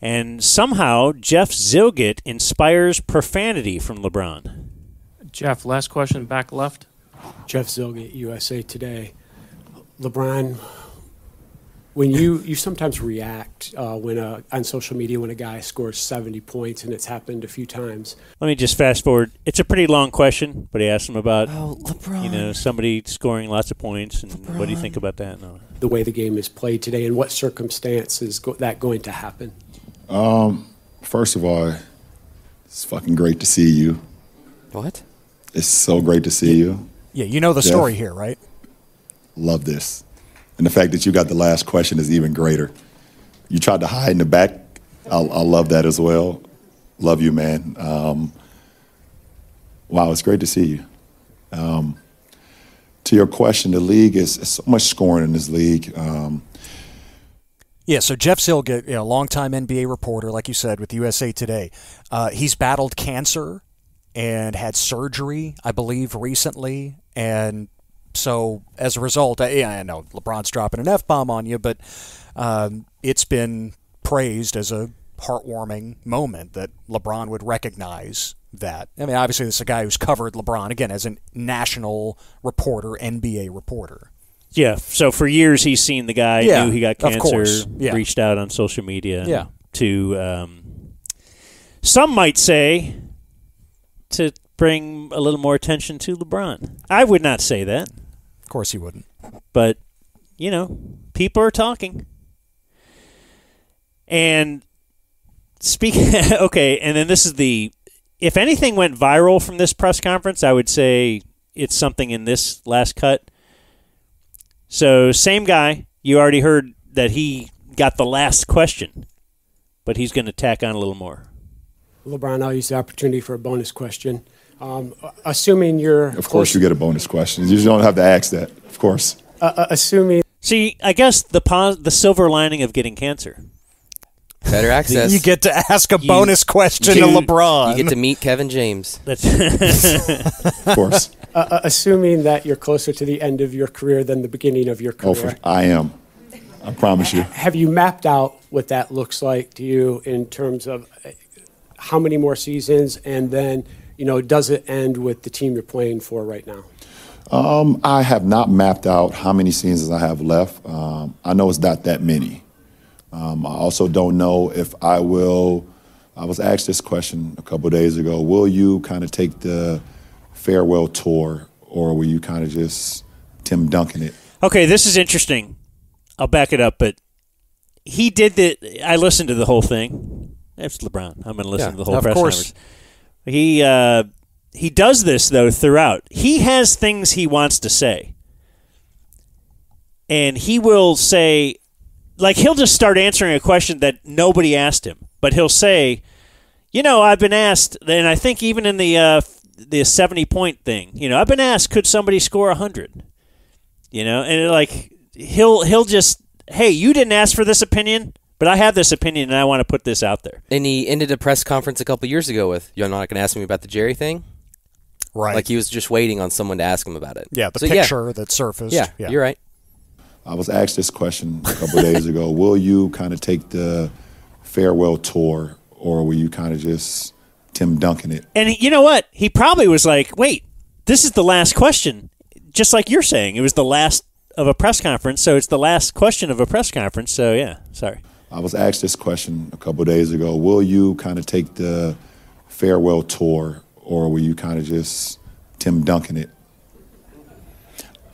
And somehow Jeff Zilgett inspires profanity from LeBron. Jeff, last question, back left. Jeff Zilgett, USA Today. LeBron, when you sometimes react on social media when a guy scores 70 points, and it's happened a few times. Let me just fast forward. It's a pretty long question, but he asked him about LeBron. Somebody scoring lots of points, and LeBron. what do you think about that? No. The way the game is played today, and what circumstances that going to happen? First of all, it's fucking great to see you. What? It's so great to see you. Yeah, you know the Jeff, story here, right? Love this. And the fact that you got the last question is even greater. You tried to hide in the back I love that as well. Love you, man. Wow, it's great to see you. To your question, the league is so much scoring in this league. Yeah, so Jeff Zillgitt, longtime NBA reporter, like you said, with USA Today. He's battled cancer and had surgery, I believe, recently. And so as a result, I know LeBron's dropping an F-bomb on you, but it's been praised as a heartwarming moment that LeBron would recognize that. I mean, obviously, this is a guy who's covered LeBron, again, as a national reporter, NBA reporter. Yeah, so for years he's seen the guy, knew he got cancer, reached out on social media to, some might say, to bring a little more attention to LeBron. I would not say that. Of course he wouldn't. But, people are talking. And okay, and then this is if anything went viral from this press conference, I would say it's something in this last cut. So, same guy. You already heard that he got the last question, but he's going to tack on a little more. LeBron, I'll use the opportunity for a bonus question. Assuming you're... Of course you get a bonus question. You just don't have to ask that, of course. Assuming... See, I guess the silver lining of getting cancer. Better access. You get to ask a bonus question to LeBron. You get to meet Kevin James. Of course. Assuming that you're closer to the end of your career than the beginning of your career. I am. I promise you. Have you mapped out what that looks like to you in terms of how many more seasons, and then, does it end with the team you're playing for right now? I have not mapped out how many seasons I have left. I know it's not that many. I also don't know if I will. I was asked this question a couple of days ago. Will you kind of take the farewell tour, or will you kind of just Tim Duncan it? Okay, this is interesting. I'll back it up, but he did I listened to the whole thing. It's LeBron. I'm going to listen to the whole press conference. He does this, though, throughout. He has things he wants to say. And he will say, he'll just start answering a question that nobody asked him. But he'll say, I've been asked, and I think even in the 70-point thing, I've been asked, could somebody score 100? And he'll just, hey, you didn't ask for this opinion, but I have this opinion, and I want to put this out there. And he ended a press conference a couple years ago with, you're not going to ask me about the Jerry thing? Right. Like he was just waiting on someone to ask him about it. Yeah, picture that surfaced. Yeah, you're right. I was asked this question a couple of days ago. Will you kind of take the farewell tour, or will you kind of just Tim Duncan it? And you know what? He probably was like, wait, this is the last question. Just like you're saying. It was the last of a press conference, so it's the last question of a press conference. So, yeah, sorry. I was asked this question a couple of days ago. Will you kind of take the farewell tour, or will you kind of just Tim Duncan it?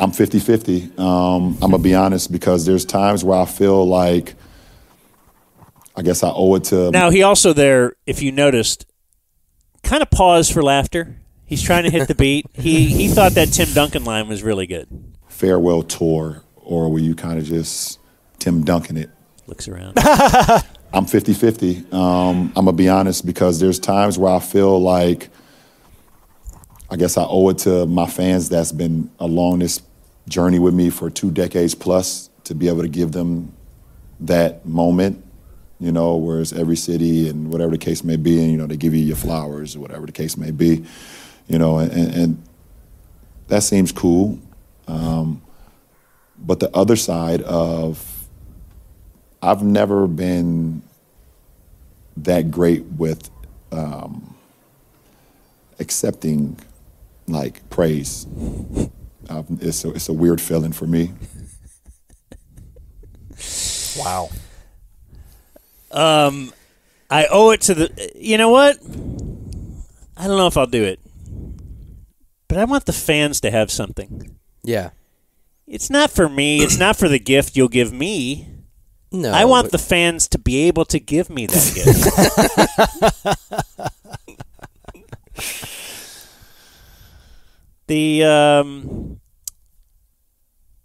I'm 50-50. I'm going to be honest, because there's times where I feel like I guess I owe it to... Now, he also there, if you noticed, kind of paused for laughter. He's trying to hit the beat. He thought that Tim Duncan line was really good. Farewell tour, or will you kind of just Tim Duncan it? Looks around. I'm 50-50. I'm going to be honest, because there's times where I feel like I guess I owe it to my fans that's been along this journey with me for 2 decades plus, to be able to give them that moment, whereas every city and whatever the case may be, and, they give you your flowers or whatever the case may be, and that seems cool. But the other side of, I've never been that great with accepting praise. It's a weird feeling for me. Wow. I owe it to the... You know what? I don't know if I'll do it. But I want the fans to have something. Yeah. It's not for me. It's not for the gift you'll give me. No. I want the fans to be able to give me that gift.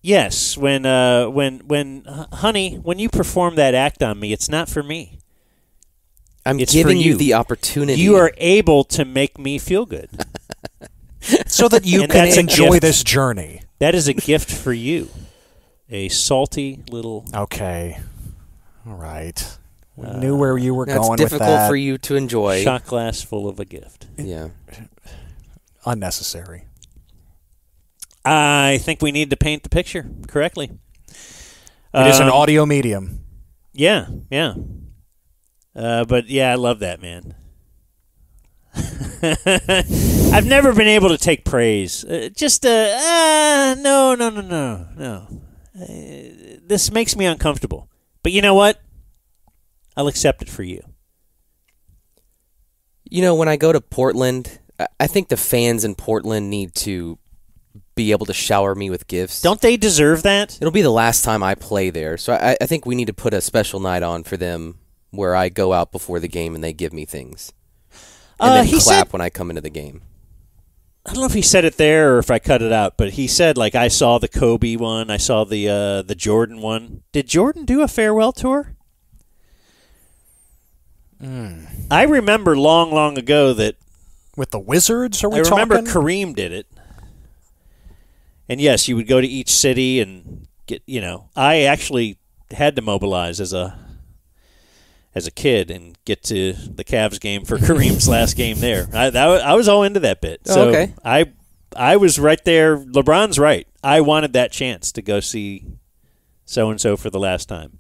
Yes, when honey, when you perform that act on me, it's not for me. I'm It's giving for you the opportunity. You are able to make me feel good. So that you And can that's a enjoy gift. this journey. That is a gift for you. A salty little... Okay. All right. We knew where you were That's going with that. difficult for you to enjoy. shot glass full of a gift. Yeah. Unnecessary. I think we need to paint the picture correctly. It is an audio medium. Yeah, yeah. But yeah, I love that, man. I've never been able to take praise. No. This makes me uncomfortable. But you know what? I'll accept it for you. You know, when I go to Portland, I think the fans in Portland need to be able to shower me with gifts. Don't they deserve that? It'll be the last time I play there. So I think we need to put a special night on for them where I go out before the game and they give me things. And then clap when I come into the game. I don't know if he said it there or if I cut it out, but he said, like, I saw the Kobe one, I saw the Jordan one. Did Jordan do a farewell tour? I remember long ago that... With the Wizards, are we I talking? remember Kareem did it. And yes, you would go to each city and get, I actually had to mobilize as a kid and get to the Cavs game for Kareem's last game there. I was all into that bit. So okay. I was right there. LeBron's right. I wanted that chance to go see so-and-so for the last time.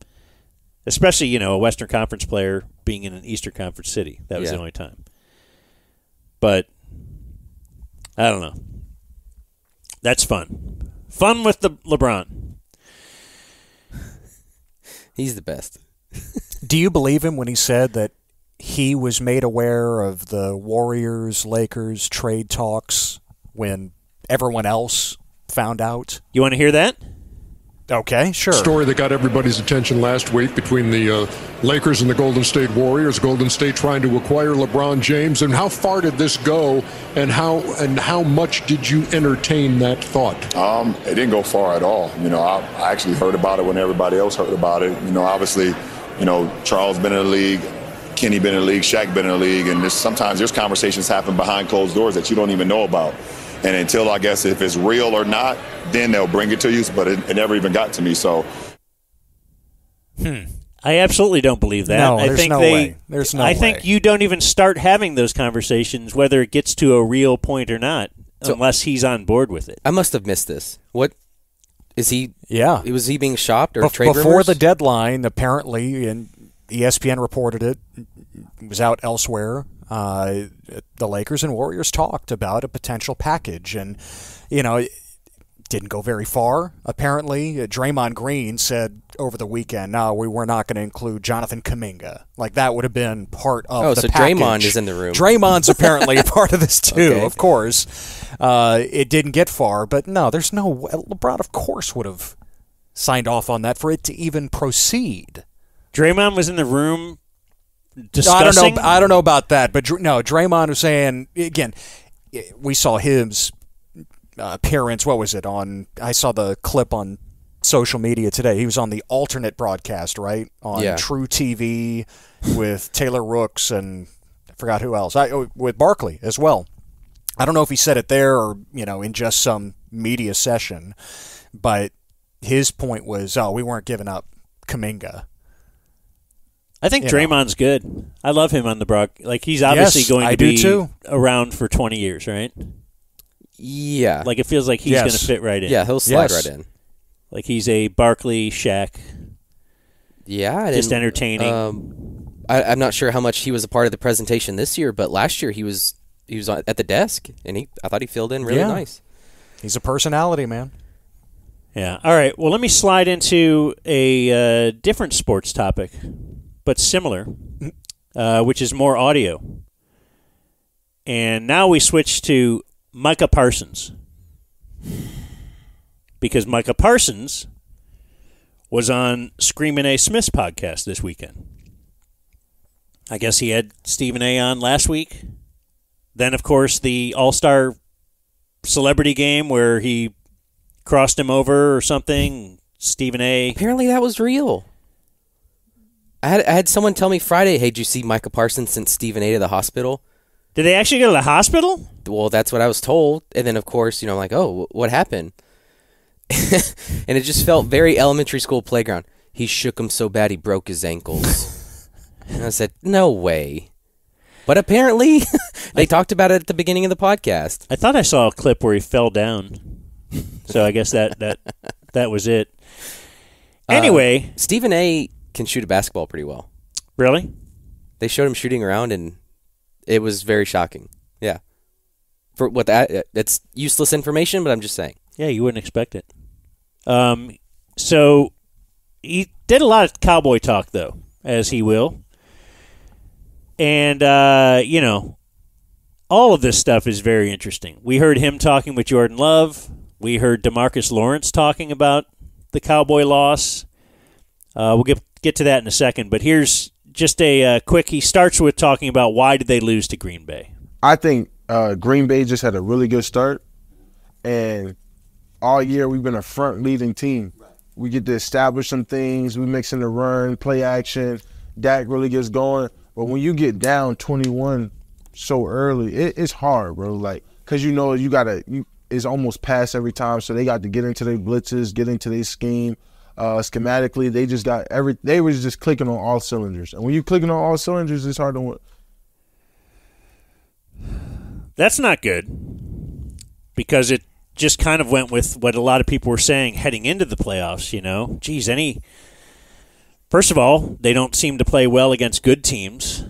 Especially, a Western Conference player being in an Eastern Conference city. That was the only time. But, I don't know. That's fun. Fun with the LeBron. He's the best. Do you believe him when he said that he was made aware of the Warriors-Lakers trade talks when everyone else found out? You want to hear that? Okay, sure. Story that got everybody's attention last week between the Lakers and the Golden State Warriors. Golden State trying to acquire LeBron James. And how far did this go? And how much did you entertain that thought? It didn't go far at all. I actually heard about it when everybody else heard about it. Obviously, Charles been in the league, Kenny been in the league, Shaq been in the league, and sometimes there's conversations happen behind closed doors that you don't even know about. And until, I guess, if it's real or not, then they'll bring it to you. But it never even got to me. So, I absolutely don't believe that. No, I there's think no way. There's no way. I think you don't even start having those conversations, whether it gets to a real point or not, unless he's on board with it. I must have missed this. What is he? Yeah, was he being shopped or trade before rumors? the deadline? Apparently, and ESPN reported it. It was out elsewhere. The Lakers and Warriors talked about a potential package, and it didn't go very far. Apparently, Draymond Green said over the weekend, "No, we were not going to include Jonathan Kuminga. Like that would have been part of the package." Draymond is in the room. Draymond's apparently a part of this too, Okay. of course. It didn't get far, but no, there's no way. LeBron, of course, would have signed off on that for it to even proceed. Draymond was in the room discussing. I don't know about that, but no, Draymond was saying again. We saw his appearance. What was it on? I saw the clip on social media today. He was on the alternate broadcast, right, on True TV with Taylor Rooks and I forgot who else. With Barkley as well. I don't know if he said it there or in just some media session, but his point was, we weren't giving up Kuminga. I think Draymond's good. I love him on the broadcast. Like he's obviously going to be around for 20 years, right? Yeah. Like it feels like he's going to fit right in. Yeah, he'll slide right in. Like he's a Barkley, Shaq. Yeah, just entertaining. I'm not sure how much he was a part of the presentation this year, but last year he was at the desk, and I thought he filled in really nice. He's a personality, man. Yeah. All right. Well, let me slide into a different sports topic, but similar, which is more audio. And now we switch to Micah Parsons. Because Micah Parsons was on Screamin' A. Smith's podcast this weekend. I guess he had Stephen A. on last week. Then, of course, the All-Star Celebrity Game where he crossed him over or something. Stephen A. Apparently that was real. I had someone tell me Friday, hey, did you see Micah Parsons sent Stephen A to the hospital? Did they actually go to the hospital? Well, that's what I was told. And then, of course, I'm like, oh, what happened? And it just felt very elementary school playground. He shook him so bad he broke his ankles. And I said, no way. But apparently, they talked about it at the beginning of the podcast. I thought I saw a clip where he fell down. So I guess that was it. Anyway. Stephen A can shoot a basketball pretty well. Really? They showed him shooting around, and it was very shocking. Yeah. For what it's useless information, but I'm just saying. Yeah, you wouldn't expect it. So he did a lot of cowboy talk, though, as he will. And, all of this stuff is very interesting. We heard him talking with Jordan Love. We heard DeMarcus Lawrence talking about the Cowboy loss. We'll get to that in a second. But here's just a quick. He starts with talking about why did they lose to Green Bay. I think Green Bay just had a really good start. And all year we've been a front-leading team. We get to establish some things. We mix in the run, play action. Dak really gets going. But when you get down 21 so early, it's hard, bro. Like, because it's almost pass every time. So they got to get into their blitzes, get into their scheme. Schematically, they was just clicking on all cylinders. And when you're clicking on all cylinders, it's hard to win. That's not good because it just kind of went with what a lot of people were saying heading into the playoffs, First of all, they don't seem to play well against good teams.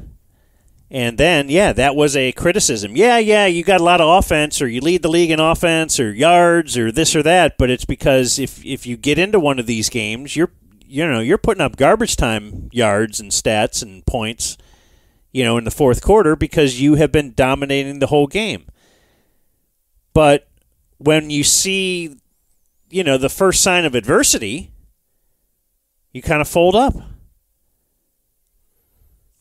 And then, that was a criticism. You got a lot of offense, or you lead the league in offense, or yards, or this or that. But it's because if you get into one of these games, you're putting up garbage time yards and stats and points, in the fourth quarter because you have been dominating the whole game. But when you see, the first sign of adversity, you kind of fold up.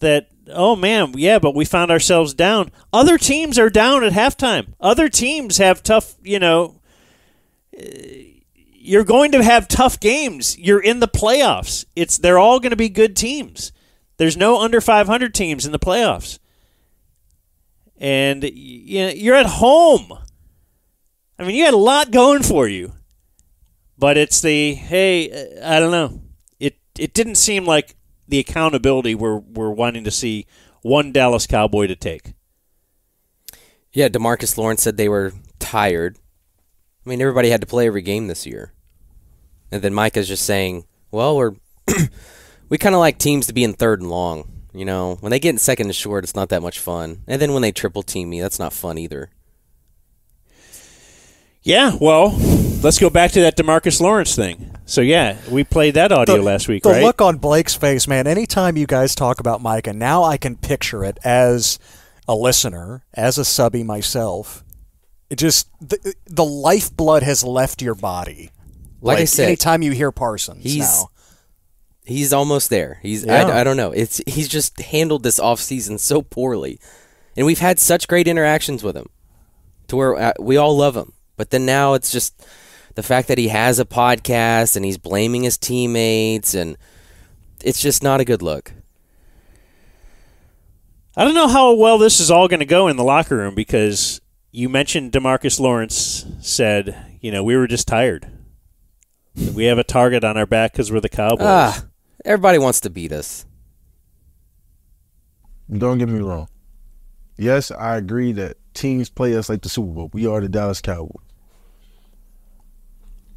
That, oh man, but we found ourselves down. Other teams are down at halftime. Other teams have tough, you're going to have tough games. You're in the playoffs. They're all going to be good teams. There's no under 500 teams in the playoffs. And you're at home. I mean, you had a lot going for you. But it's I don't know. It didn't seem like the accountability we're wanting to see one Dallas Cowboy to take. Yeah, DeMarcus Lawrence said they were tired. I mean, everybody had to play every game this year. And then Micah's just saying, well, we kind of like teams to be in third and long. When they get in second and short, it's not that much fun. And then when they triple team me, that's not fun either. Yeah, well, let's go back to that DeMarcus Lawrence thing. So, we played that audio last week, right? The look on Blake's face, man, anytime you guys talk about Micah, now I can picture it as a listener, as a subby myself. It just, the lifeblood has left your body. Like I said, anytime you hear Parsons now. He's almost there. I don't know. He's just handled this offseason so poorly. And we've had such great interactions with him to where we all love him. But then now it's just the fact that he has a podcast and he's blaming his teammates, and it's just not a good look. I don't know how well this is all going to go in the locker room because you mentioned DeMarcus Lawrence said, we were just tired. We have a target on our back because we're the Cowboys. Everybody wants to beat us. Don't get me wrong. Yes, I agree that teams play us like the Super Bowl. We are the Dallas Cowboys.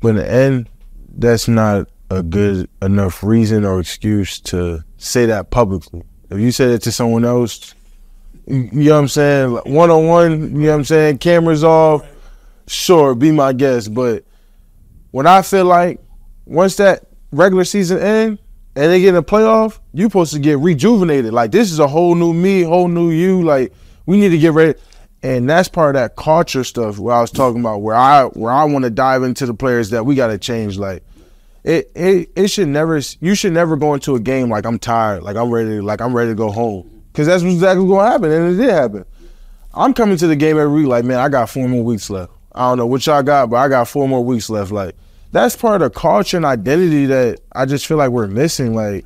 But in the end, that's not a good enough reason or excuse to say that publicly. If you say that to someone else, you know what I'm saying, like one-on-one, you know what I'm saying, cameras off, sure, be my guest. But when I feel like once that regular season ends and they get in a playoff, you're supposed to get rejuvenated. Like, this is a whole new me, whole new you. Like, we need to get ready. And that's part of that culture stuff where I was talking about, where I want to dive into the players that we got to change. Like, it should never, you should never go into a game like I'm tired, like I'm ready to go home, because that's exactly what's going to happen, and it did happen. I'm coming to the game every week like, man, I got 4 more weeks left. I don't know what y'all got, but I got 4 more weeks left. Like, that's part of the culture and identity that I just feel like we're missing. Like,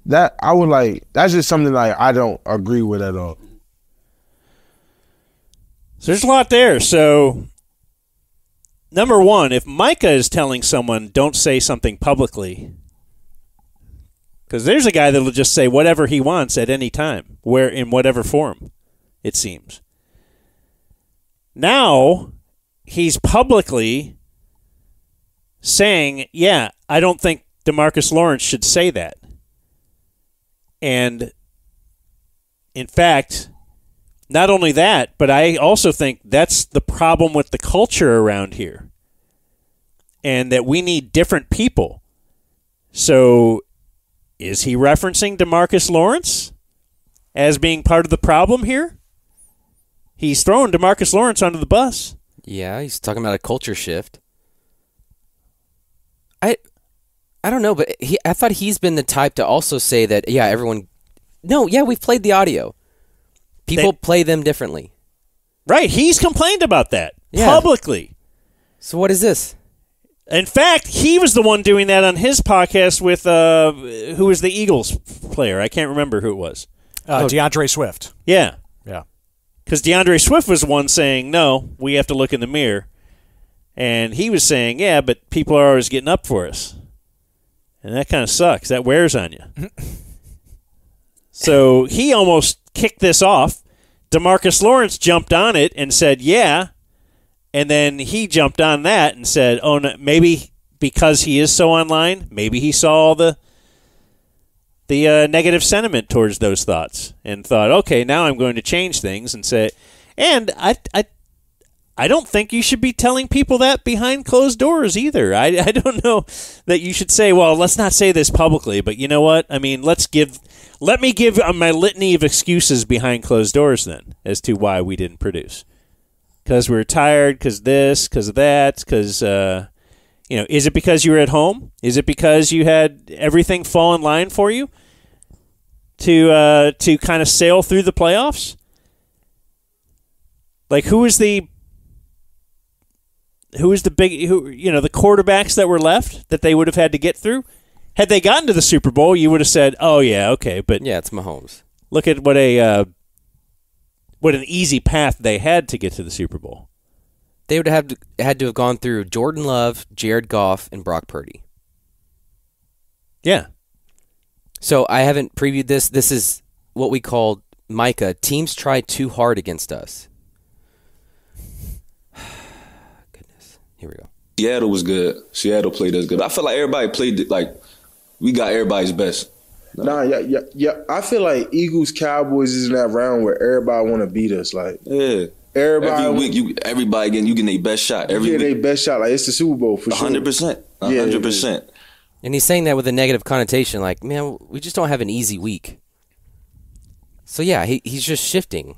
that I would like. That's just something like I don't agree with at all. So there's a lot there. So, number one, if Micah is telling someone don't say something publicly, because there's a guy that'll just say whatever he wants at any time, where in whatever form, it seems. Now, he's publicly saying, yeah, I don't think DeMarcus Lawrence should say that. And, in fact, not only that, but I also think that's the problem with the culture around here. And that we need different people. So, is he referencing DeMarcus Lawrence as being part of the problem here? He's throwing DeMarcus Lawrence under the bus. Yeah, he's talking about a culture shift. I don't know, but I thought he's been the type to also say that, yeah, everyone... No, yeah, we've played the audio. People play them differently. Right, he's complained about that publicly. So what is this? In fact, he was the one doing that on his podcast with, who was the Eagles player? I can't remember who it was. DeAndre Swift. Yeah. Yeah. Because DeAndre Swift was the one saying, no, we have to look in the mirror. And he was saying, yeah, but people are always getting up for us. And that kind of sucks. That wears on you. So he almost kicked this off. DeMarcus Lawrence jumped on it and said, yeah. And then he jumped on that and said, oh, no, maybe because he is so online, maybe he saw all the negative sentiment towards those thoughts and thought, okay, now I'm going to change things and say, and I don't think you should be telling people that behind closed doors either. I don't know that you should say, well, let's not say this publicly, but you know what? I mean, let me give my litany of excuses behind closed doors then as to why we didn't produce. Because we were tired, because this, because of that, because, is it because you were at home? Is it because you had everything fall in line for you to kind of sail through the playoffs? Like, the quarterbacks that were left that they would have had to get through? Had they gotten to the Super Bowl, you would have said, oh, yeah, okay. But yeah, it's Mahomes. Look at what an easy path they had to get to the Super Bowl. They would have had to have gone through Jordan Love, Jared Goff, and Brock Purdy. Yeah. So I haven't previewed this. This is what we call Micah. Teams try too hard against us. Goodness. Here we go. Seattle was good. Seattle played us good. I feel like everybody played like we got everybody's best. Yeah. I feel like Eagles Cowboys is in that round where everybody want to beat us. Like, yeah, everybody every week everybody getting their best shot. Every week their best shot. Like it's the Super Bowl for 100%. 100%. And he's saying that with a negative connotation. Like, man, we just don't have an easy week. So yeah, he's just shifting.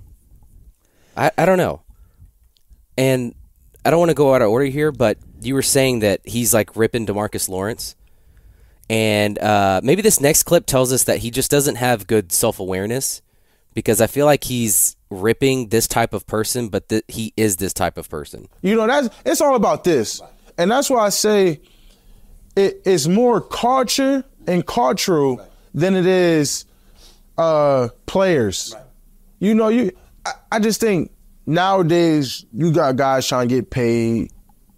I don't know. And I don't want to go out of order here, but you were saying that he's like ripping DeMarcus Lawrence. And maybe this next clip tells us that he just doesn't have good self-awareness because I feel like he's ripping this type of person, but he is this type of person. It's all about this. And that's why I say it's more culture and cultural than it is players. I just think nowadays you got guys trying to get paid,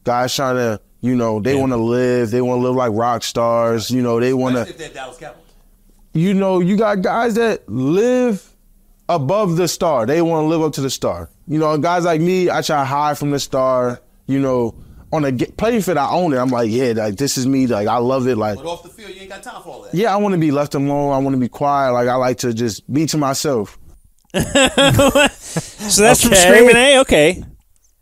guys trying to, they want to live. They want to live like rock stars. They want to. You got guys that live above the star. They want to live up to the star. Guys like me, I try to hide from the star. On a playing field, I own it. I'm like, yeah, like this is me. Like I love it. Like, but off the field, you ain't got time for all that. Yeah, I want to be left alone. I want to be quiet. Like I like to just be to myself. So that's from Screaming A. Okay.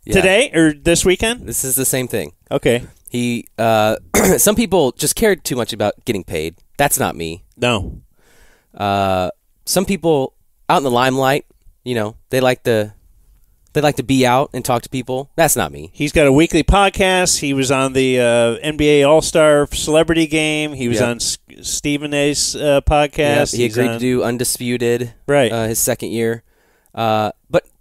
Yeah. Today or this weekend? This is the same thing. Okay. He, some people just cared too much about getting paid. That's not me. No. Some people out in the limelight, they like to be out and talk to people. That's not me. He's got a weekly podcast. He was on the NBA All-Star Celebrity Game. He was on Stephen A's podcast. Yep, he agreed to do Undisputed. Right. His second year. And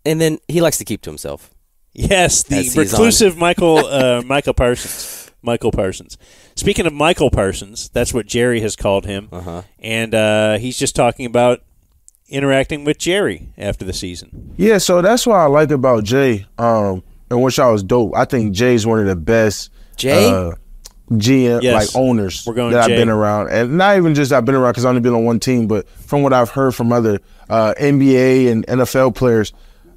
then he likes to keep to himself. Yes, the reclusive Michael Parsons. Michael Parsons. Speaking of Michael Parsons, that's what Jerry has called him. And he's just talking about interacting with Jerry after the season. Yeah, so that's what I like about Jay, and which I was dope. I think Jay's one of the best GM like owners We're going that Jay. I've been around, and not even just I've been around because I've only been on one team, but from what I've heard from other NBA and NFL players,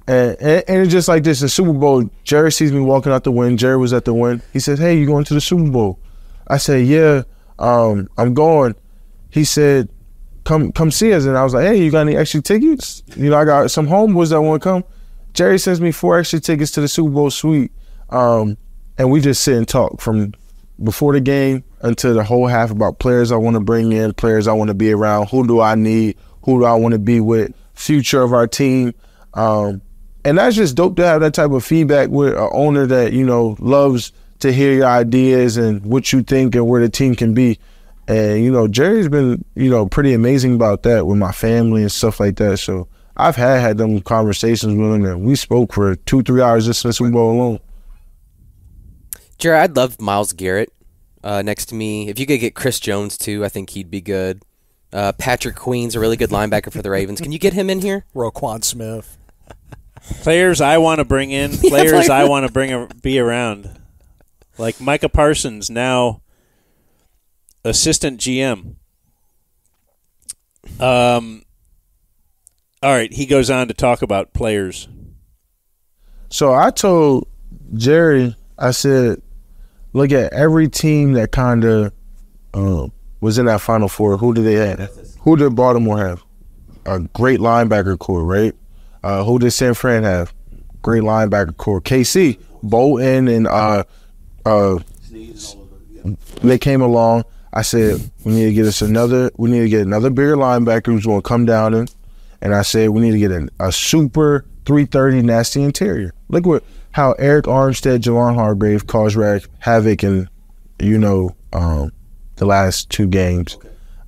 and it's just like this. In Super Bowl, Jerry sees me walking out the win. Jerry was at the win. He said, "Hey, you going to the Super Bowl?" I said, "Yeah, I'm going." He said, Come see us. And I was like, hey, you got any extra tickets? You know, I got some homeboys that want to come. Jerry sends me 4 extra tickets to the Super Bowl suite. And we just sit and talk from before the game until the whole half about players I want to bring in, players I want to be around, who do I need, who do I want to be with, future of our team. And that's just dope to have that type of feedback with an owner that, you know, loves to hear your ideas and what you think and where the team can be. And, you know, Jerry's been, you know, pretty amazing about that with my family and stuff like that. So I've had them conversations with him, and we spoke for 2-3 hours just in the Super Bowl alone. Jerry, I'd love Myles Garrett next to me. If you could get Chris Jones, too, I think he'd be good. Patrick Queen's a really good linebacker for the Ravens. Can you get him in here? Roquan Smith. Players I want to bring in, players I want to be around. Like Micah Parsons, now assistant GM. All right, he goes on to talk about players. So I told Jerry, I said, look at every team that kind of was in that Final Four. Who did they have? Who did Baltimore have? A great linebacker core, right? Who did San Fran have? Great linebacker core. KC, Bolton, and they came along. I said, we need to get another bigger linebacker who's going to come down and I said, we need to get a super 330 nasty interior. Look how Eric Armstead, Javon Hargrave caused havoc in, you know, the last 2 games.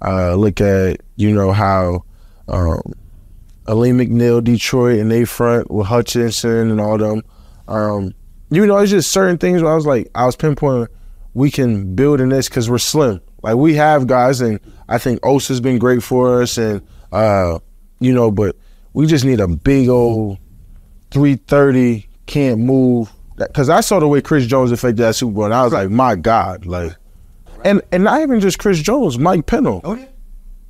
Look at, you know, how Ali McNeil, Detroit, and they front with Hutchinson and all them. You know, it's just certain things where I was pinpointing we can build in this because we're slim. Like, we have guys, and I think Osa's been great for us, and, you know, but we just need a big old 330, can't move. Because I saw the way Chris Jones affected that Super Bowl, and I was like, my God. Like, and not even just Chris Jones, Mike Pennell. Oh, yeah.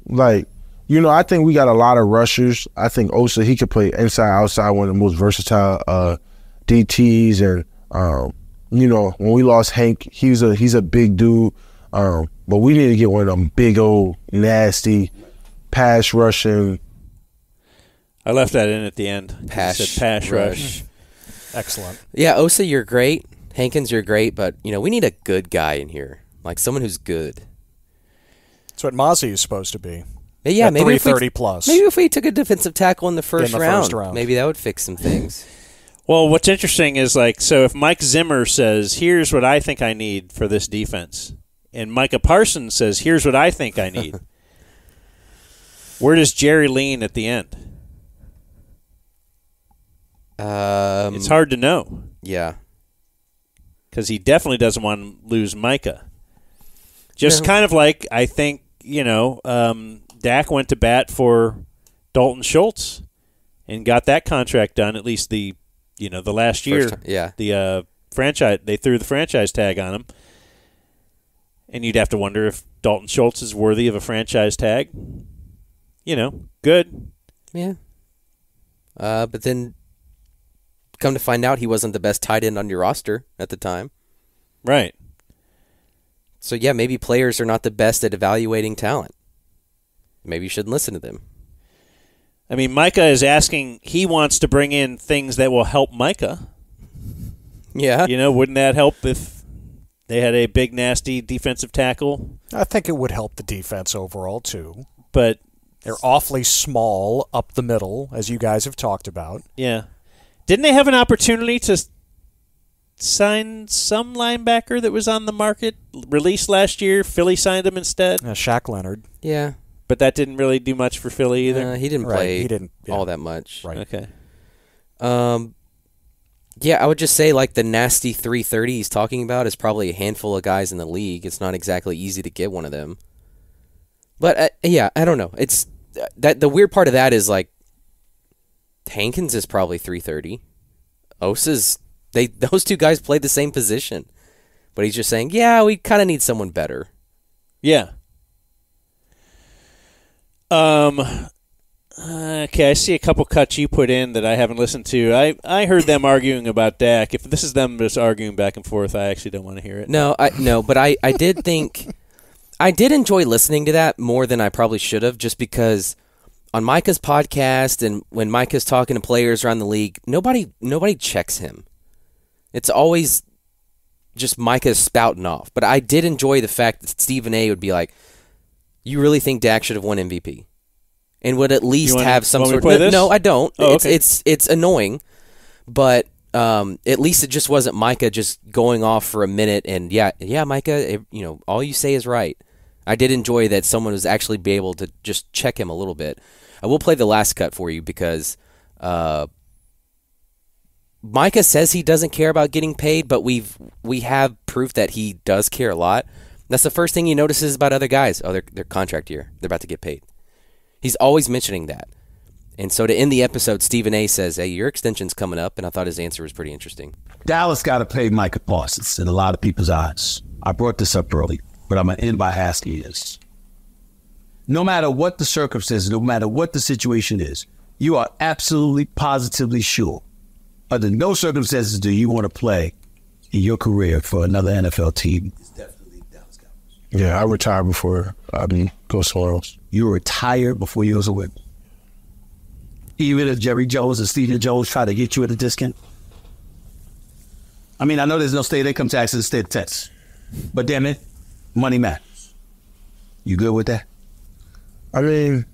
Like, you know, I think we got a lot of rushers. I think Osa, he could play inside, outside, one of the most versatile DTs. And, you know, when we lost Hank, he's a big dude. But we need to get one of them big old nasty pass rushing. I left that in at the end. Pass rush. Excellent. Yeah, Osa, you're great. Hankins, you're great. But, you know, we need a good guy in here. Like someone who's good. That's what Mozzie is supposed to be. Yeah, at maybe 330 plus. Maybe if we took a defensive tackle in the first round, maybe that would fix some things. Well, what's interesting is, like, so if Mike Zimmer says, here's what I think I need for this defense, and Micah Parsons says, here's what I think I need, where does Jerry lean at the end? It's hard to know. Yeah. Because he definitely doesn't want to lose Micah. Just kind of like, I think, you know, Dak went to bat for Dalton Schultz and got that contract done, at least the last year. The franchise, they threw the franchise tag on him. And you'd have to wonder if Dalton Schultz is worthy of a franchise tag. You know, good. Yeah. But then come to find out he wasn't the best tight end on your roster at the time. Right. So, yeah, maybe players are not the best at evaluating talent. Maybe you shouldn't listen to them. I mean, Micah is asking, he wants to bring in things that will help Micah. Yeah. You know, wouldn't that help if they had a big, nasty defensive tackle? I think it would help the defense overall, too. But they're awfully small up the middle, as you guys have talked about. Yeah. Didn't they have an opportunity to sign some linebacker that was on the market, released last year? Philly signed him instead. Shaq Leonard. Yeah. But that didn't really do much for Philly either. He didn't play He didn't all that much. Right. Okay. Yeah, I would just say like the nasty 330 he's talking about is probably a handful of guys in the league. It's not exactly easy to get one of them. But yeah, I don't know. It's that the weird part of that is like Hankins is probably 330. Osa's those two guys played the same position. But he's just saying, "Yeah, we kind of need someone better." Yeah. Okay, I see a couple cuts you put in that I haven't listened to. I heard them arguing about Dak. If this is them just arguing back and forth, I actually don't want to hear it. No, but I did think I did enjoy listening to that more than I probably should have, just because on Micah's podcast and when Micah's talking to players around the league, nobody checks him. It's always just Micah spouting off. But I did enjoy the fact that Stephen A. would be like, "You really think Dak should have won MVP?" And would at least have some sort of... No, I don't. Oh, okay. It's annoying, but at least it just wasn't Micah just going off for a minute and, yeah, Micah, all you say is right. I did enjoy that someone was actually be able to just check him a little bit. I will play the last cut for you because Micah says he doesn't care about getting paid, but we have proof that he does care a lot. That's the first thing he notices about other guys. Oh, their contract year. They're about to get paid. He's always mentioning that. And so to end the episode, Stephen A. says, "Hey, your extension's coming up," and I thought his answer was pretty interesting. Dallas got to pay Micah Parsons in a lot of people's eyes. I brought this up early, but I'm going to end by asking you this. No matter what the circumstances, no matter what the situation is, you are absolutely, positively sure, under no circumstances do you want to play in your career for another NFL team. Yeah, I retired before I go somewhere else. You retire before you go somewhere. Even if Jerry Jones and Stephen Jones try to get you at a discount? I mean, I know there's no state income tax in the state of Texas, but damn it, money matters. You good with that? I mean,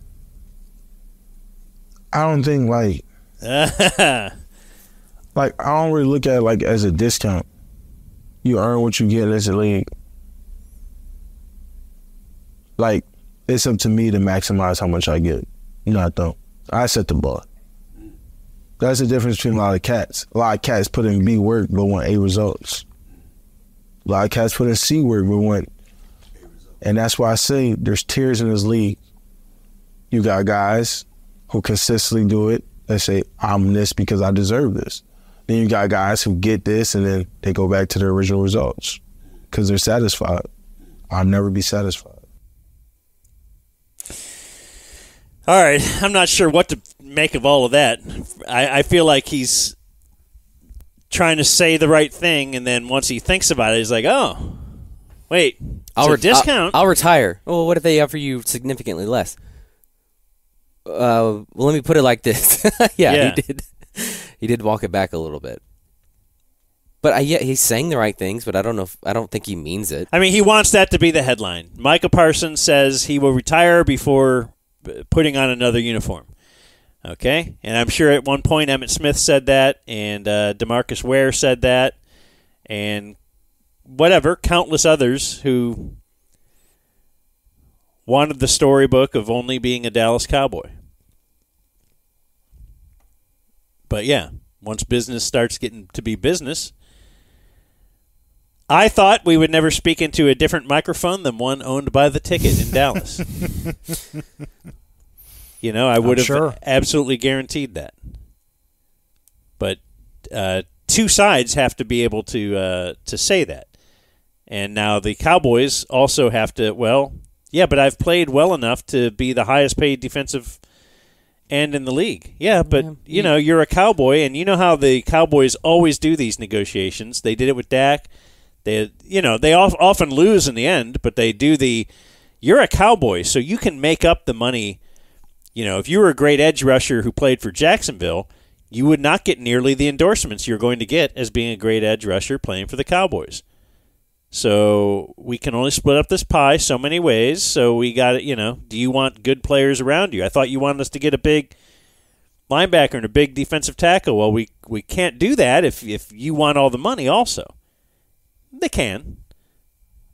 I don't think like I don't really look at it like as a discount. You earn what you get as a league. Like, it's up to me to maximize how much I get. I don't. I set the bar. That's the difference between a lot of cats. A lot of cats put in B work but want A results. A lot of cats put in C work but want... And that's why I say there's tiers in this league. You got guys who consistently do it and say, "I'm this because I deserve this." Then you got guys who get this and then they go back to their original results because they're satisfied. I'll never be satisfied. All right, I'm not sure what to make of all of that. I feel like he's trying to say the right thing, and then once he thinks about it, he's like, "Oh, wait, it's a discount." I'll retire. Well, what if they offer you significantly less? Well, let me put it like this. Yeah, he did walk it back a little bit. But he's saying the right things, but I don't think he means it. I mean, he wants that to be the headline. Micah Parsons says he will retire before putting on another uniform. Okay? And I'm sure at one point Emmitt Smith said that, and DeMarcus Ware said that, and countless others who wanted the storybook of only being a Dallas Cowboy. But yeah, once business starts getting to be business, I thought we would never speak into a different microphone than one owned by the Ticket in Dallas. I would have absolutely guaranteed that. But two sides have to be able to say that. And now the Cowboys also have to, but I've played well enough to be the highest paid defensive end in the league. Yeah, but, you're a Cowboy, and you know how the Cowboys always do these negotiations. They did it with Dak. They often lose in the end, but they do you're a Cowboy, so you can make up the money. If you were a great edge rusher who played for Jacksonville, you would not get nearly the endorsements you're going to get as being a great edge rusher playing for the Cowboys. So we can only split up this pie so many ways, so we got it, do you want good players around you? I thought you wanted us to get a big linebacker and a big defensive tackle. Well, we can't do that if you want all the money also. They can,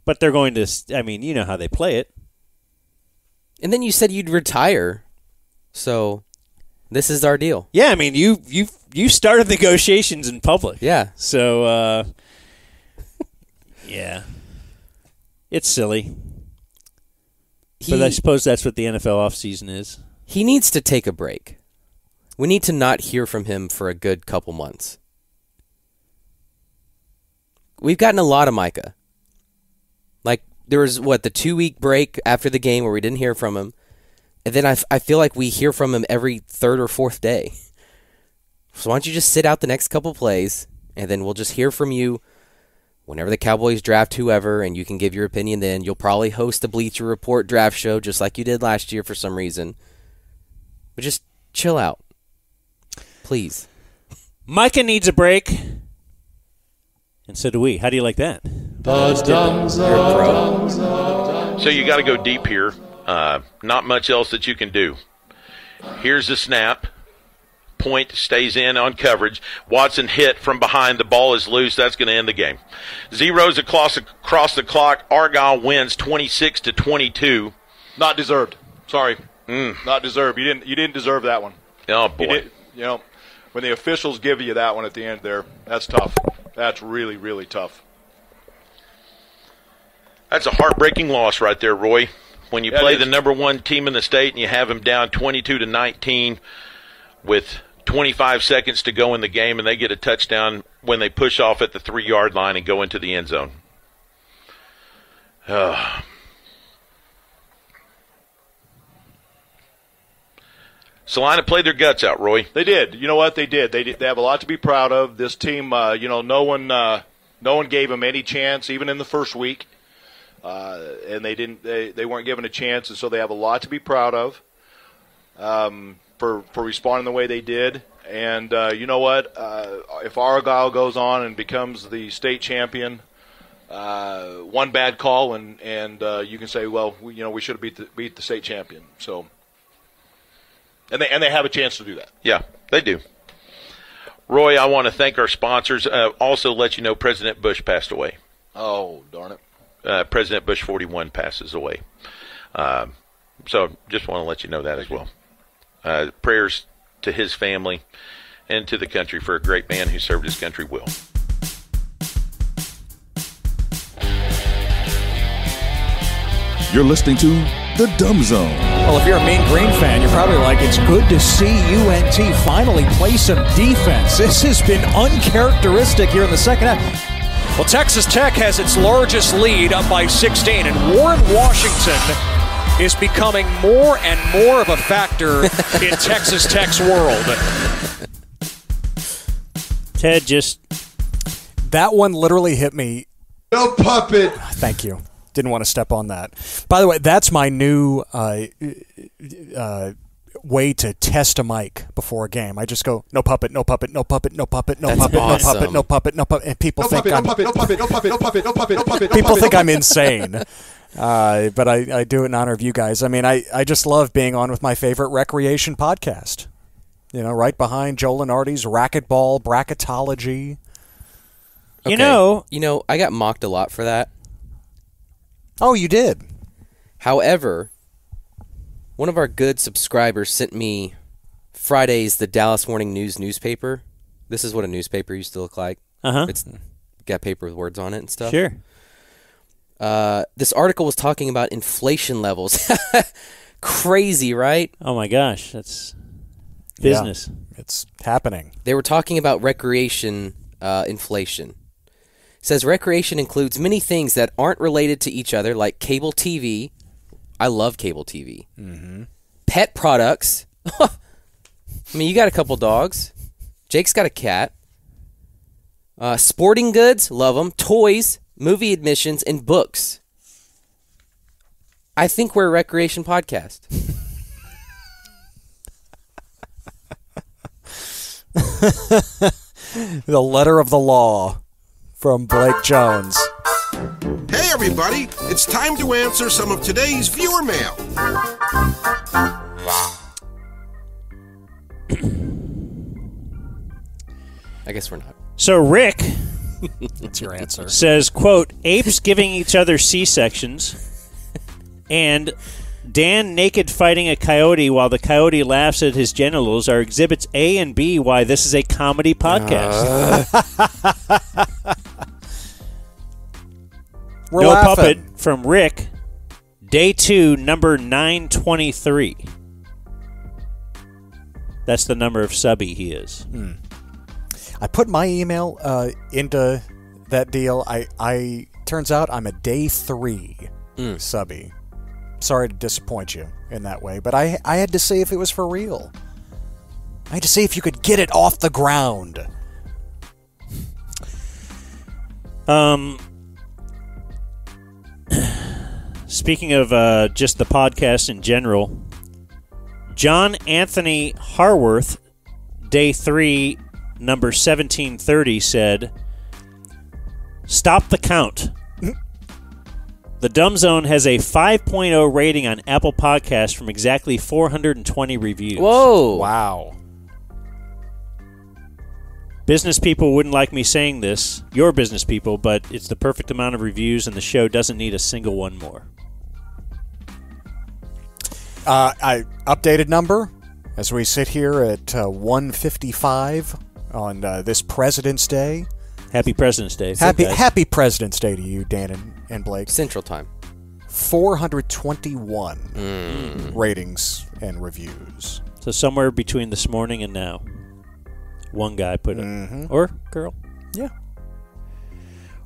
but they're going to, you know how they play it. And then you said you'd retire, so... This is our deal. Yeah, I mean, you started negotiations in public. Yeah. So, yeah. It's silly. But I suppose that's what the NFL offseason is. He needs to take a break. We need to not hear from him for a good couple months. We've gotten a lot of Micah. Like, there was, the 2-week break after the game where we didn't hear from him. And then I feel like we hear from him every third or fourth day. So why don't you just sit out the next couple plays, and then we'll just hear from you whenever the Cowboys draft whoever, and you can give your opinion then. You'll probably host the Bleacher Report draft show just like you did last year for some reason. But just chill out. Please. Micah needs a break. And so do we. How do you like that? So you got to go deep here. Not much else that you can do. Here's the snap. Point stays in on coverage. Watson hit from behind. The ball is loose. That's going to end the game. Zeros across the clock. Argyle wins 26-22. Not deserved. Sorry. Not deserved. You didn't deserve that one. Oh, boy. When the officials give you that one at the end there, that's tough. That's really, really tough. That's a heartbreaking loss right there, Roy. When you play the number one team in the state and you have them down 22-19 with 25 seconds to go in the game, and they get a touchdown when they push off at the 3-yard line and go into the end zone. Salina played their guts out, Roy. They did. You know what? They did. They have a lot to be proud of. This team, no one gave them any chance, even in the first week. And they didn't. They weren't given a chance, and so they have a lot to be proud of for responding the way they did. And you know what? If Argyle goes on and becomes the state champion, one bad call, and you can say, well, we should have beat the state champion. So, and they have a chance to do that. Yeah, they do. Roy, I want to thank our sponsors. Also, let you know President Bush passed away. Oh, darn it. President Bush 41 passes away. So just want to let you know that as well. Prayers to his family and to the country for a great man who served his country well. You're listening to The Dumb Zone. Well, if you're a Mean Green fan, you're probably like, it's good to see UNT finally play some defense. This has been uncharacteristic here in the second half. Well, Texas Tech has its largest lead, up by 16, and Warren Washington is becoming more and more of a factor in Texas Tech's world. Ted, that one literally hit me. No puppet. Thank you. Didn't want to step on that. By the way, that's my new way to test a mic before a game. I just go, no puppet, no puppet, no puppet, no puppet, no puppet, no puppet, no puppet, no puppet, and people think I'm people think I'm insane. But I do it in honor of you guys. I mean, I just love being on with my favorite recreation podcast. Right behind Joel and Artie's Racquetball Bracketology. Okay. I got mocked a lot for that. Oh, you did? However, one of our good subscribers sent me Friday's The Dallas Morning News newspaper. This is what a newspaper used to look like. Uh-huh. It's got paper with words on it and stuff. Sure. This article was talking about inflation levels. Crazy, right? Oh, my gosh. That's business. Yeah, it's happening. They were talking about recreation inflation. It says recreation includes many things that aren't related to each other, like cable TV. I love cable TV. Mm-hmm. Pet products. I mean, you got a couple dogs. Jake's got a cat. Sporting goods, love them. Toys, movie admissions, and books. I think we're a recreation podcast. The letter of the law from Blake Jones. Hey everybody, it's time to answer some of today's viewer mail. I guess we're not. So Rick That's your answer. says, quote, apes giving each other C-sections and Dan naked fighting a coyote while the coyote laughs at his genitals are exhibits A and B why this is a comedy podcast. We're no laughing. puppet from Rick. Day 2, number 923. That's the number of subby he is. I put my email into that deal. I turns out I'm a day 3 subby. Sorry to disappoint you in that way, but I had to see if it was for real. I had to see if you could get it off the ground. Speaking of just the podcast in general, John Anthony Harworth, day 3, number 1730, said, "Stop the count. The Dumb Zone has a 5.0 rating on Apple Podcasts from exactly 420 reviews." Whoa. Wow. Business people wouldn't like me saying this, your business people, but it's the perfect amount of reviews and the show doesn't need a single one more. I updated number as we sit here at 1:55 on this President's Day. Happy President's Day. Happy President's Day to you, Dan and Blake. Central Time. 421 ratings and reviews. So somewhere between this morning and now. One guy put it. Or girl. Yeah.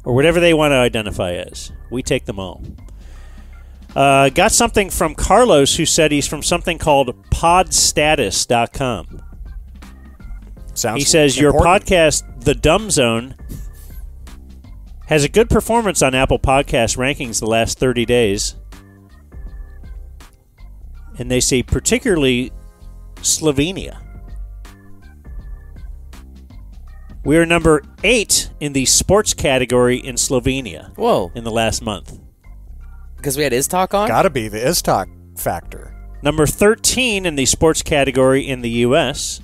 Or whatever they want to identify as. We take them all. Got something from Carlos, who said he's from something called podstatus.com. Sounds He says, important. your podcast, The Dumb Zone, has a good performance on Apple Podcast rankings the last 30 days. And they say particularly Slovenia. We are number 8 in the sports category in Slovenia. Whoa. In the last month. Because we had Iztalk on? Gotta be the Iztalk factor. Number 13 in the sports category in the U.S.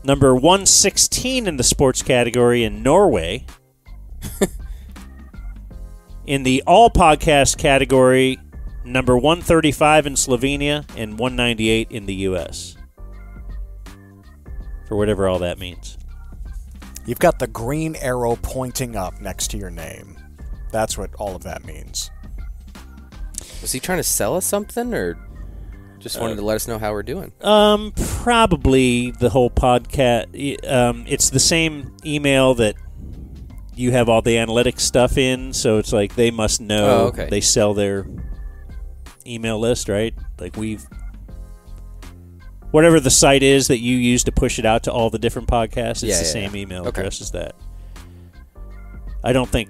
Number 116 in the sports category in Norway. In the all podcast category, number 135 in Slovenia and 198 in the U.S. For whatever all that means. You've got the green arrow pointing up next to your name. That's what all of that means. Was he trying to sell us something, or just wanted to let us know how we're doing? Probably the whole podcast. It's the same email that you have all the analytics stuff in, so it's like they must know. Oh, okay. They sell their email list, right? Like whatever the site is that you use to push it out to all the different podcasts, it's the same email address as that. I don't think,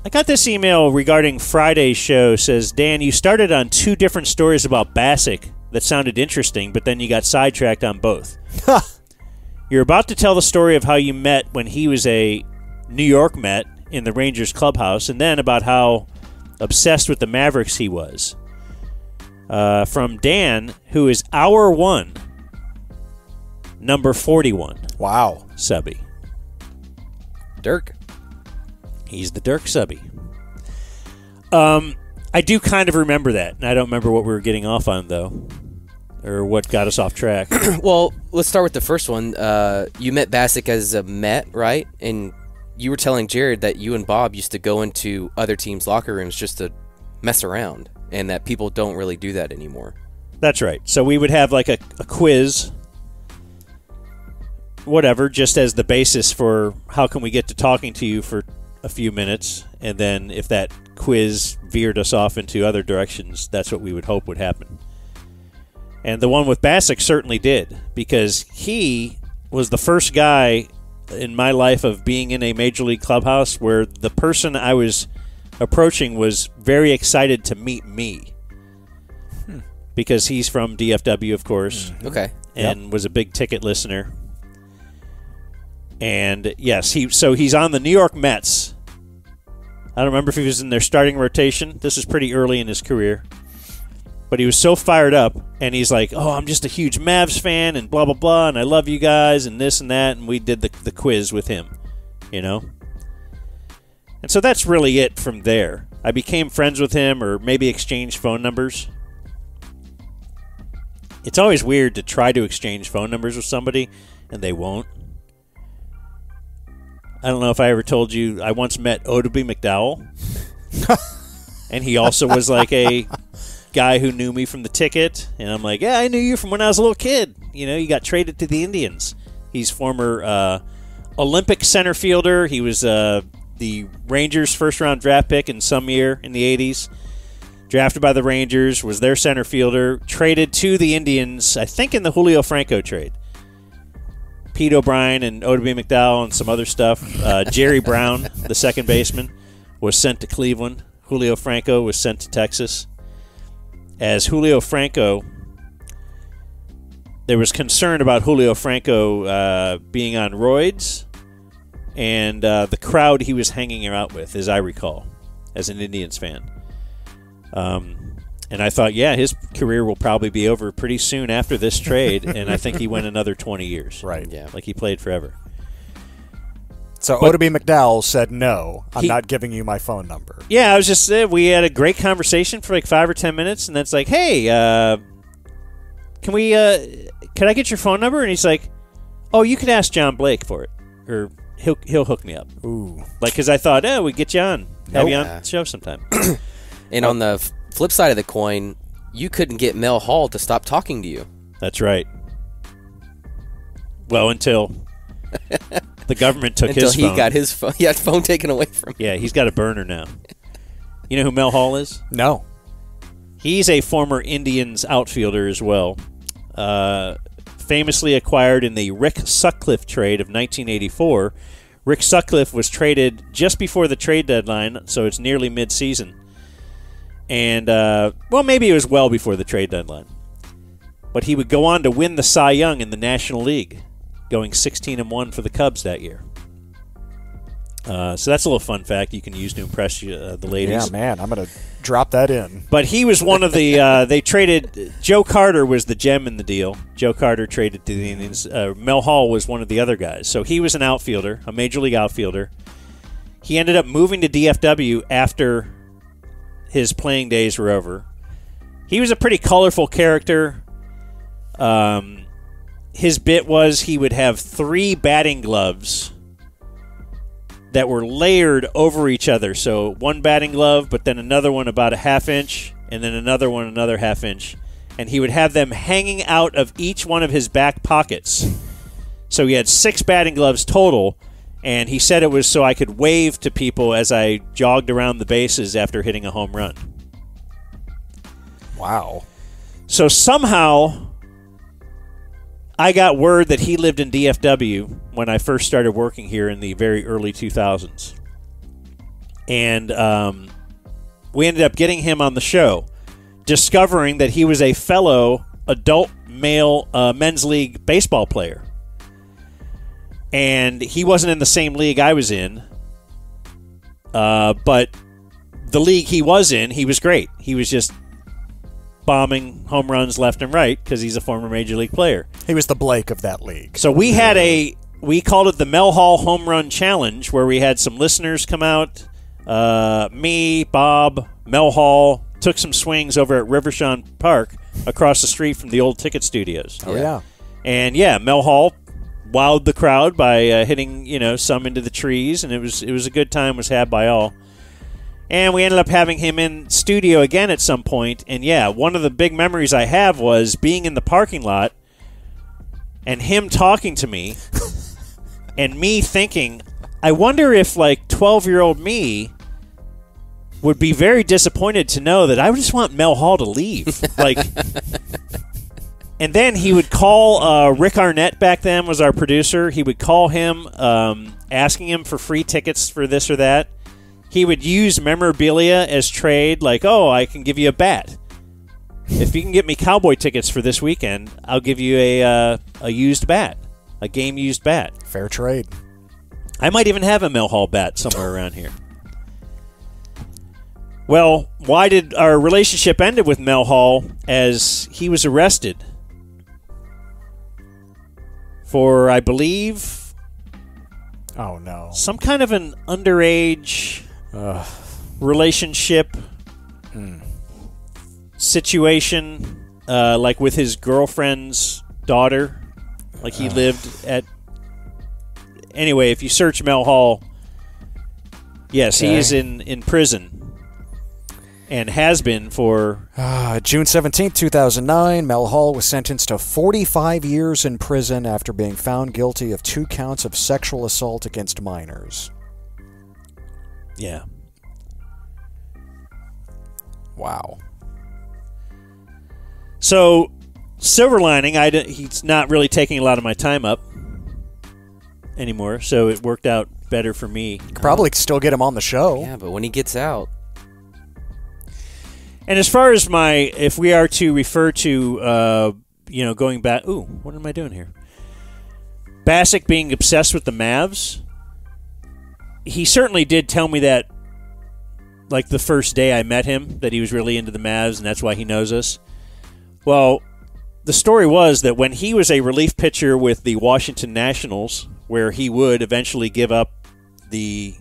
I got this email regarding Friday's show. Says, Dan, you started on 2 different stories about Bassick that sounded interesting, but then you got sidetracked on both. You're about to tell the story of how you met when he was a New York Met in the Rangers clubhouse, and then about how obsessed with the Mavericks he was. From Dan, who is hour 1, number 41. Wow. Subby. Dirk. He's the Dirk subby. I do kind of remember that, and I don't remember what we were getting off on, though, or what got us off track. Well, let's start with the first one. You met Bassick as a Met, right? And you were telling Jared that you and Bob used to go into other teams' locker rooms just to mess around, and that people don't really do that anymore. That's right. So we would have like a quiz, whatever, just as the basis for how can we get to talking to you for a few minutes, and then if that quiz veered us off into other directions, that's what we would hope would happen. And the one with Bassick certainly did, because he was the first guy in my life of being in a major league clubhouse where the person I was approaching was very excited to meet me. Because he's from DFW, of course. Okay. And was a big ticket listener. And yes, he's on the New York Mets. I don't remember if he was in their starting rotation. This is pretty early in his career. But he was so fired up, and he's like, oh, I'm just a huge Mavs fan, and blah, blah, blah, and I love you guys, and this and that, and we did the quiz with him, you know? And so that's really it from there. I became friends with him or maybe exchanged phone numbers. It's always weird to try to exchange phone numbers with somebody and they won't. I don't know if I ever told you, I once met Odeby McDowell. And he also was like a guy who knew me from the ticket. And I'm like, yeah, I knew you from when I was a little kid. You know, you got traded to the Indians. He's former Olympic center fielder. He was the Rangers' first-round draft pick in some year in the 80s. Drafted by the Rangers, was their center fielder. Traded to the Indians, I think in the Julio Franco trade. Pete O'Brien and Odeby McDowell and some other stuff. Jerry Brown, the second baseman, was sent to Cleveland. Julio Franco was sent to Texas. As Julio Franco, there was concern about Julio Franco being on roids and the crowd he was hanging out with, as I recall, as an Indians fan. And I thought, yeah, his career will probably be over pretty soon after this trade, and I think he went another 20 years. Right. Yeah. Like he played forever. So Odeby McDowell said, no, I'm not giving you my phone number. Yeah, I was just we had a great conversation for like 5 or 10 minutes, and then it's like, hey, can I get your phone number? And he's like, oh, you could ask John Blake for it, or he'll hook me up. Ooh. Like, because I thought, we'd get you on, have you on the show sometime. And on the flip side of the coin, you couldn't get Mel Hall to stop talking to you. That's right. Well, until the government took his phone. Until he got his phone. He had phone taken away from him. Yeah, he's got a burner now. You know who Mel Hall is? No. He's a former Indians outfielder as well. Famously acquired in the Rick Sutcliffe trade of 1984. Rick Sutcliffe was traded just before the trade deadline, so it's nearly mid-season. And, maybe it was well before the trade deadline. But he would go on to win the Cy Young in the National League, going 16-1 for the Cubs that year. So that's a little fun fact you can use to impress the ladies. Yeah, man, I'm going to drop that in. But he was one of the they traded. Joe Carter was the gem in the deal. Joe Carter traded to the Indians. Mel Hall was one of the other guys. So he was an outfielder, a major league outfielder. He ended up moving to DFW after his playing days were over. He was a pretty colorful character. His bit was he would have 3 batting gloves that were layered over each other. So one batting glove, but then another one about a ½ inch, and then another one another ½ inch. And he would have them hanging out of each one of his back pockets. So he had 6 batting gloves total, and he said it was so I could wave to people as I jogged around the bases after hitting a home run. Wow. So somehow I got word that he lived in DFW when I first started working here in the very early 2000s. And we ended up getting him on the show, discovering that he was a fellow adult male men's league baseball player. And he wasn't in the same league I was in, but the league he was in, he was great. He was just bombing home runs left and right because he's a former major league player. He was the Blake of that league. So we had we called it the Mel Hall Home Run Challenge, where we had some listeners come out. Me, Bob, Mel Hall took some swings over at Rivershawn Park across the street from the old ticket studios. Oh, yeah. And yeah, Mel Hall wowed the crowd by hitting some into the trees, and it was a good time was had by all. And we ended up having him in studio again at some point. And yeah, one of the big memories I have was being in the parking lot and him talking to me and me thinking, I wonder if like 12-year-old me would be very disappointed to know that I just want Mel Hall to leave. And then he would call Rick Arnett, back then was our producer. He would call him asking him for free tickets for this or that. He would use memorabilia as trade, like, oh, I can give you a bat. If you can get me Cowboy tickets for this weekend, I'll give you a used bat, a game-used bat. Fair trade. I might even have a Mel Hall bat somewhere around here. Well, why did our relationship end with Mel Hall? As he was arrested for, I believe, oh no, some kind of an underage relationship situation, like with his girlfriend's daughter. Like he lived at... Anyway, if you search Mel Hall, yes, he is in prison. And has been for... June 17, 2009, Mel Hall was sentenced to 45 years in prison after being found guilty of 2 counts of sexual assault against minors. Yeah. Wow. So, silver lining, he's not really taking a lot of my time up anymore, so it worked out better for me. Could probably still get him on the show. Yeah, but when he gets out... And as far as if we are to refer to, going back... Ooh, what am I doing here? Bassick being obsessed with the Mavs, he certainly did tell me that, like, the first day I met him, that he was really into the Mavs, and that's why he knows us. Well, the story was that when he was a relief pitcher with the Washington Nationals, where he would eventually give up the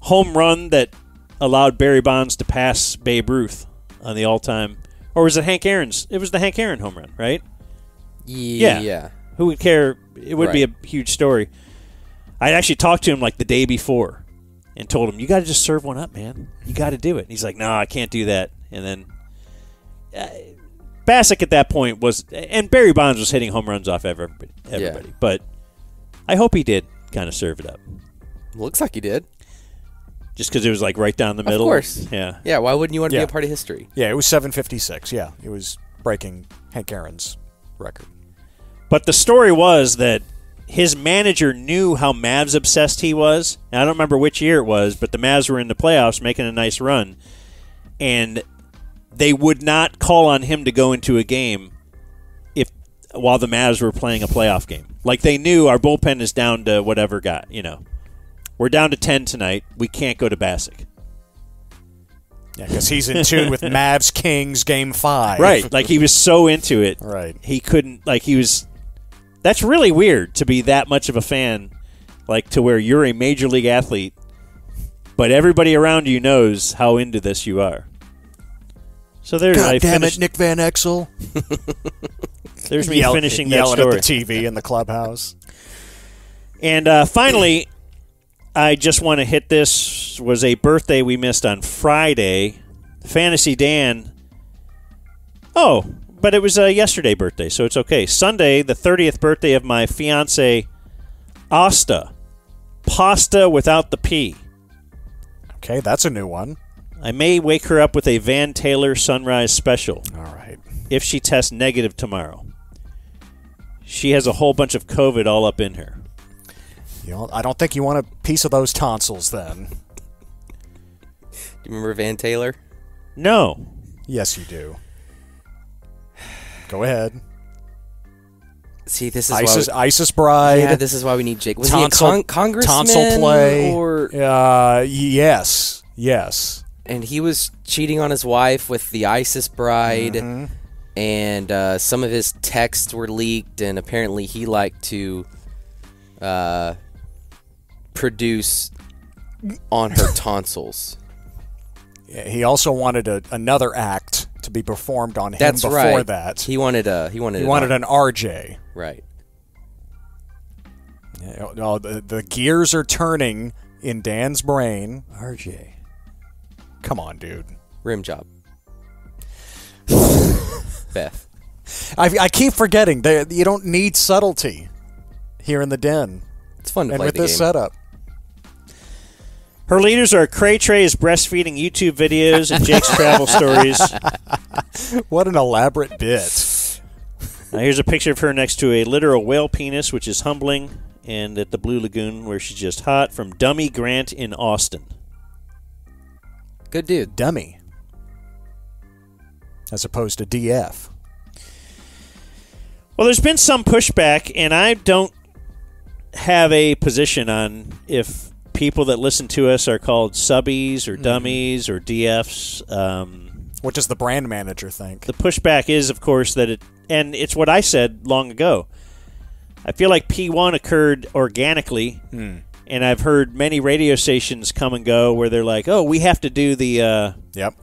home run that allowed Barry Bonds to pass Babe Ruth on the all-time... Or was it Hank Aaron's? It was the Hank Aaron home run, right? Yeah. Who would care? It would be a huge story. I actually talked to him like the day before and told him, you got to just serve one up, man. You got to do it. And he's like, no, I can't do that. And then Bassick at that point was... And Barry Bonds was hitting home runs off everybody. Yeah. But I hope he did kind of serve it up. Looks like he did. Just because it was like right down the middle. Of course. Yeah. Yeah, why wouldn't you want to be a part of history? Yeah, it was 7:56. Yeah, it was breaking Hank Aaron's record. But the story was that his manager knew how Mavs obsessed he was. And I don't remember which year it was, but the Mavs were in the playoffs making a nice run. And they would not call on him to go into a game while the Mavs were playing a playoff game. Like they knew our bullpen is down to whatever guy, We're down to 10 tonight. We can't go to Bassick. Yeah, because he's in tune with Mavs Kings Game 5. Right. Like he was so into it. Right. He couldn't, that's really weird to be that much of a fan, like to where you're a major league athlete, but everybody around you knows how into this you are. So there's God damn it, Nick Van Exel. There's me finishing that yelling story. at the TV in the clubhouse. And finally, I just want to hit this. Was a birthday we missed on Friday. Fantasy Dan. Oh, but it was yesterday birthday, so it's okay. Sunday, the 30th birthday of my fiance, Asta. Pasta without the P. Okay, that's a new one. I may wake her up with a Van Taylor sunrise special. All right. If she tests negative tomorrow. She has a whole bunch of COVID all up in her. I don't think you want a piece of those tonsils then. Do you remember Van Taylor? No. Yes, you do. Go ahead. See, this is Isis Bride. Yeah, this is why we need Jake. Was tonsil, he a congressman? Tonsil play. Or yes. And he was cheating on his wife with the Isis Bride. Mm-hmm. And some of his texts were leaked, and apparently he liked to produce on her tonsils. Yeah, he also wanted another act to be performed on him. That's before right. that. He wanted an RJ. Right. Yeah, the gears are turning in Dan's brain. RJ. Come on, dude. Rim job. Beth. I keep forgetting you don't need subtlety here in the den. It's fun to play with the game. This setup. Her leaders are Cray Trey's breastfeeding YouTube videos and Jake's travel stories. What an elaborate bit. Now here's a picture of her next to a literal whale penis, which is humbling, and at the Blue Lagoon, where she's just hot, from Dummy Grant in Austin. Good dude. Dummy. As opposed to DF. Well, there's been some pushback, and I don't have a position on if people that listen to us are called subbies or dummies or DFs. What does the brand manager think? The pushback is, of course, that and it's what I said long ago. I feel like P1 occurred organically And I've heard many radio stations come and go where they're like, "Oh, we have to do the." Yep.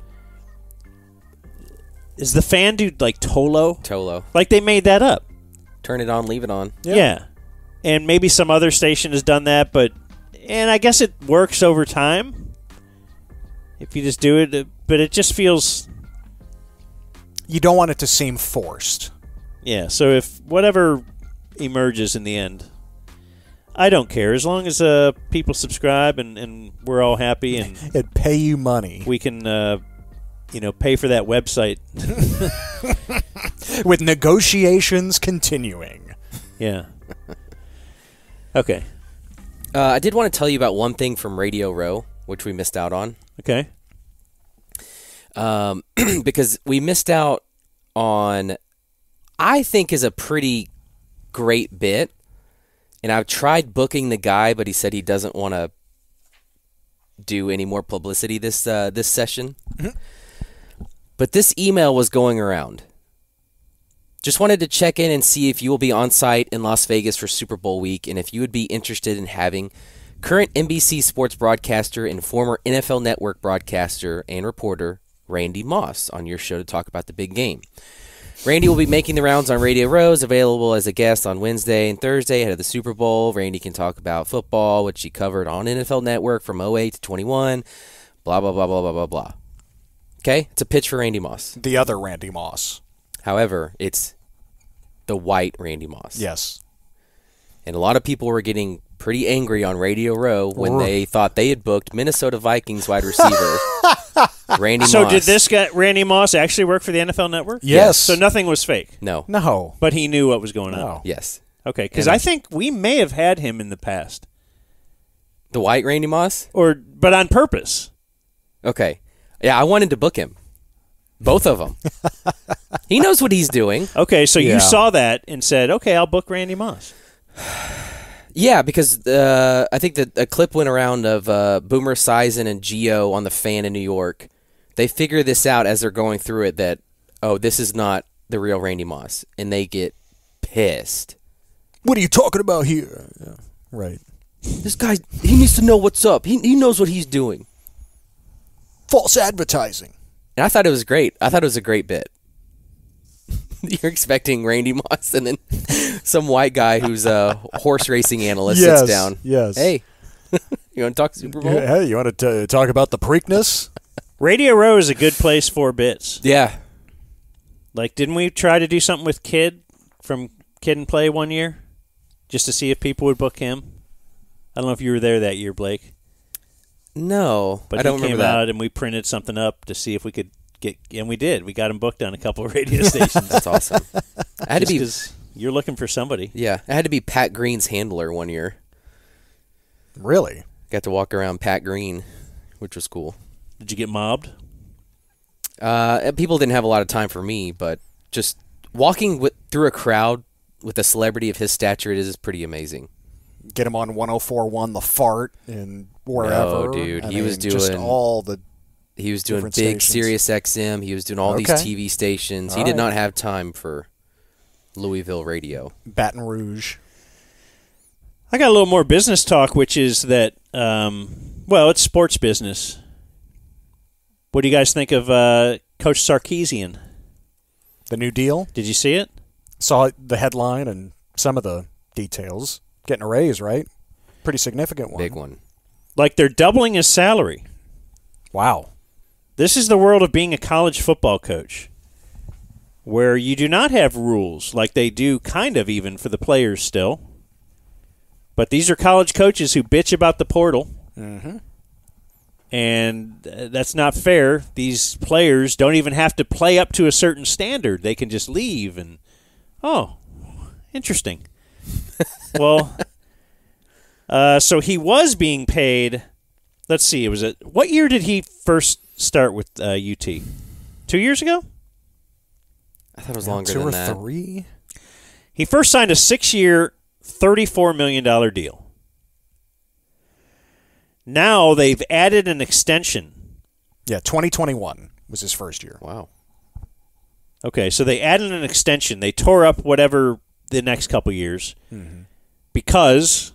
Is the fan dude like Tolo? Tolo. Like they made that up. Turn it on, leave it on. Yeah. And maybe some other station has done that, and I guess it works over time if you just do it. But it just feels. You don't want it to seem forced. Yeah. So if whatever emerges in the end. I don't care as long as people subscribe and we're all happy and it pay you money. We can, pay for that website with negotiations continuing. Yeah. Okay. I did want to tell you about one thing from Radio Row, which we missed out on. Okay. Because we missed out on, I think, is a pretty great bit. And I've tried booking the guy, but he said he doesn't want to do any more publicity this session. Mm-hmm. But this email was going around. Just wanted to check in and see if you will be on site in Las Vegas for Super Bowl week and if you would be interested in having current NBC sports broadcaster and former NFL Network broadcaster and reporter Randy Moss on your show to talk about the big game. Randy will be making the rounds on Radio Rose, available as a guest on Wednesday and Thursday ahead of the Super Bowl. Randy can talk about football, which he covered on NFL Network from 08 to 21, blah, blah, blah, blah, blah, blah, blah. Okay? It's a pitch for Randy Moss. The other Randy Moss. However, it's the white Randy Moss. Yes. And a lot of people were getting pretty angry on Radio Row when they thought they had booked Minnesota Vikings wide receiver Randy Moss. So did this guy, Randy Moss, actually work for the NFL Network? Yes. So nothing was fake? No. No. But he knew what was going on? Yes. Okay, because I think we may have had him in the past. The white Randy Moss? But on purpose. Okay. Yeah, I wanted to book him. Both of them. He knows what he's doing. Okay, so you saw that and said, okay, I'll book Randy Moss. Yeah, because I think that a clip went around of Boomer Esiason and Gio on the Fan in New York. They figure this out as they're going through it that, oh, this is not the real Randy Moss. And they get pissed. What are you talking about here? Yeah, right. This guy, he needs to know what's up. He knows what he's doing. False advertising. And I thought it was great. I thought it was a great bit. You're expecting Randy Moss and then some white guy who's a horse racing analyst sits down. Yes. Hey, you want to talk Super Bowl? Hey, you want to talk about the Preakness? Radio Row is a good place for bits. Yeah. Like, didn't we try to do something with Kid from Kid and Play one year? Just to see if people would book him? I don't know if you were there that year, Blake. No, but I don't he came remember that. out and we printed something up to see if we could get, and we did. We got him booked on a couple of radio stations. That's awesome. I had to be because you're looking for somebody. Yeah, I had to be Pat Green's handler one year. Really? Got to walk around Pat Green, which was cool. Did you get mobbed? People didn't have a lot of time for me, but just walking through a crowd with a celebrity of his stature, it is pretty amazing. Get him on 104.1 The Fart and wherever. No, dude, he was doing just all the. He was doing big stations. Sirius XM. He was doing all these TV stations. He did not have time for Louisville radio. Baton Rouge. I got a little more business talk, which is that, it's sports business. What do you guys think of Coach Sarkisian? The new deal? Did you see it? Saw the headline and some of the details. Getting a raise, right? Pretty significant one. Big one. Like they're doubling his salary. Wow. This is the world of being a college football coach, where you do not have rules like they do kind of even for the players still. But these are college coaches who bitch about the portal. Mm-hmm. And that's not fair. These players don't even have to play up to a certain standard. They can just leave and, interesting. Well, so he was being paid, let's see, what year did he first start with UT? 2 years ago? I thought it was longer than that. 2 or 3? He first signed a 6-year, $34 million deal. Now they've added an extension. Yeah, 2021 was his first year. Wow. Okay, so they added an extension. They tore up whatever the next couple years because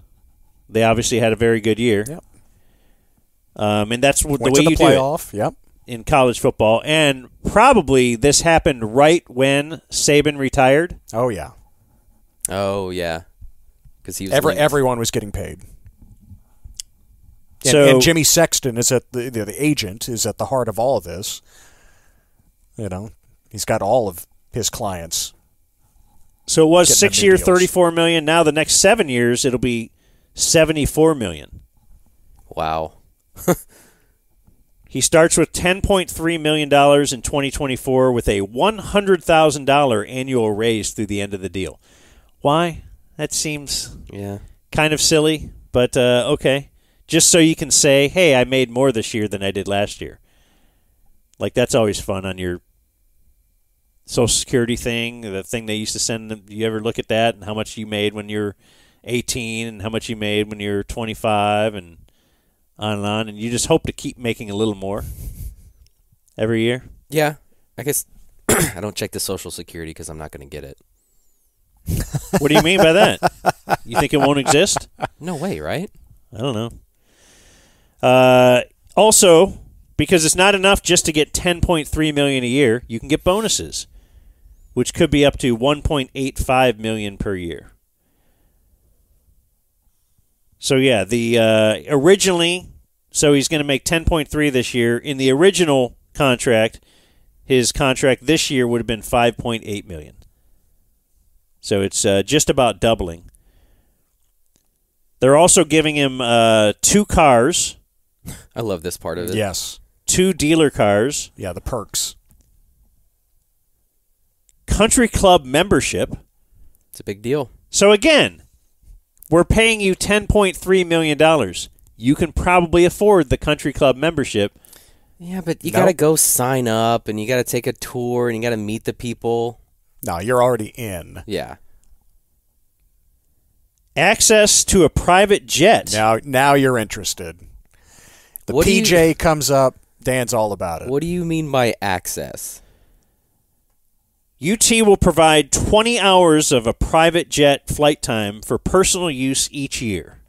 They obviously had a very good year. Yep. And that's the Went way to the you playoff. do it. Yep. In college football. And probably this happened right when Saban retired. Oh, yeah. Oh, yeah. Because he was everyone was getting paid. So and Jimmy Sexton is at the agent is at the heart of all of this. You know, he's got all of his clients. So it was getting 6 them new year, deals. $34 million. Now the next 7 years, it'll be $74 million. Wow. He starts with $10.3 million in 2024 with a $100,000 annual raise through the end of the deal. Why? That seems kind of silly, but okay. Just so you can say, hey, I made more this year than I did last year. Like, that's always fun on your Social Security thing, the thing they used to send them. You ever look at that and how much you made when you're 18 and how much you made when you're 25 and on, and you just hope to keep making a little more every year? Yeah. I guess I don't check the Social Security because I'm not going to get it. What do you mean by that? You think it won't exist? No way, right? I don't know. Also, because it's not enough just to get $10.3 million a year, you can get bonuses, which could be up to $1.85 million per year. So yeah, the originally, so he's going to make $10.3 this year. In the original contract, his contract this year would have been $5.8 million. So it's just about doubling. They're also giving him 2 cars. I love this part of it. Yes. 2 dealer cars. Yeah, the perks. Country club membership. It's a big deal. So again, we're paying you $10.3 million. You can probably afford the country club membership. Yeah, but you got to go sign up, and you got to take a tour, and you got to meet the people. No, you're already in. Yeah. Access to a private jet. Now you're interested. The PJ comes up, Dan's all about it. What do you mean by access? UT will provide 20 hours of a private jet flight time for personal use each year.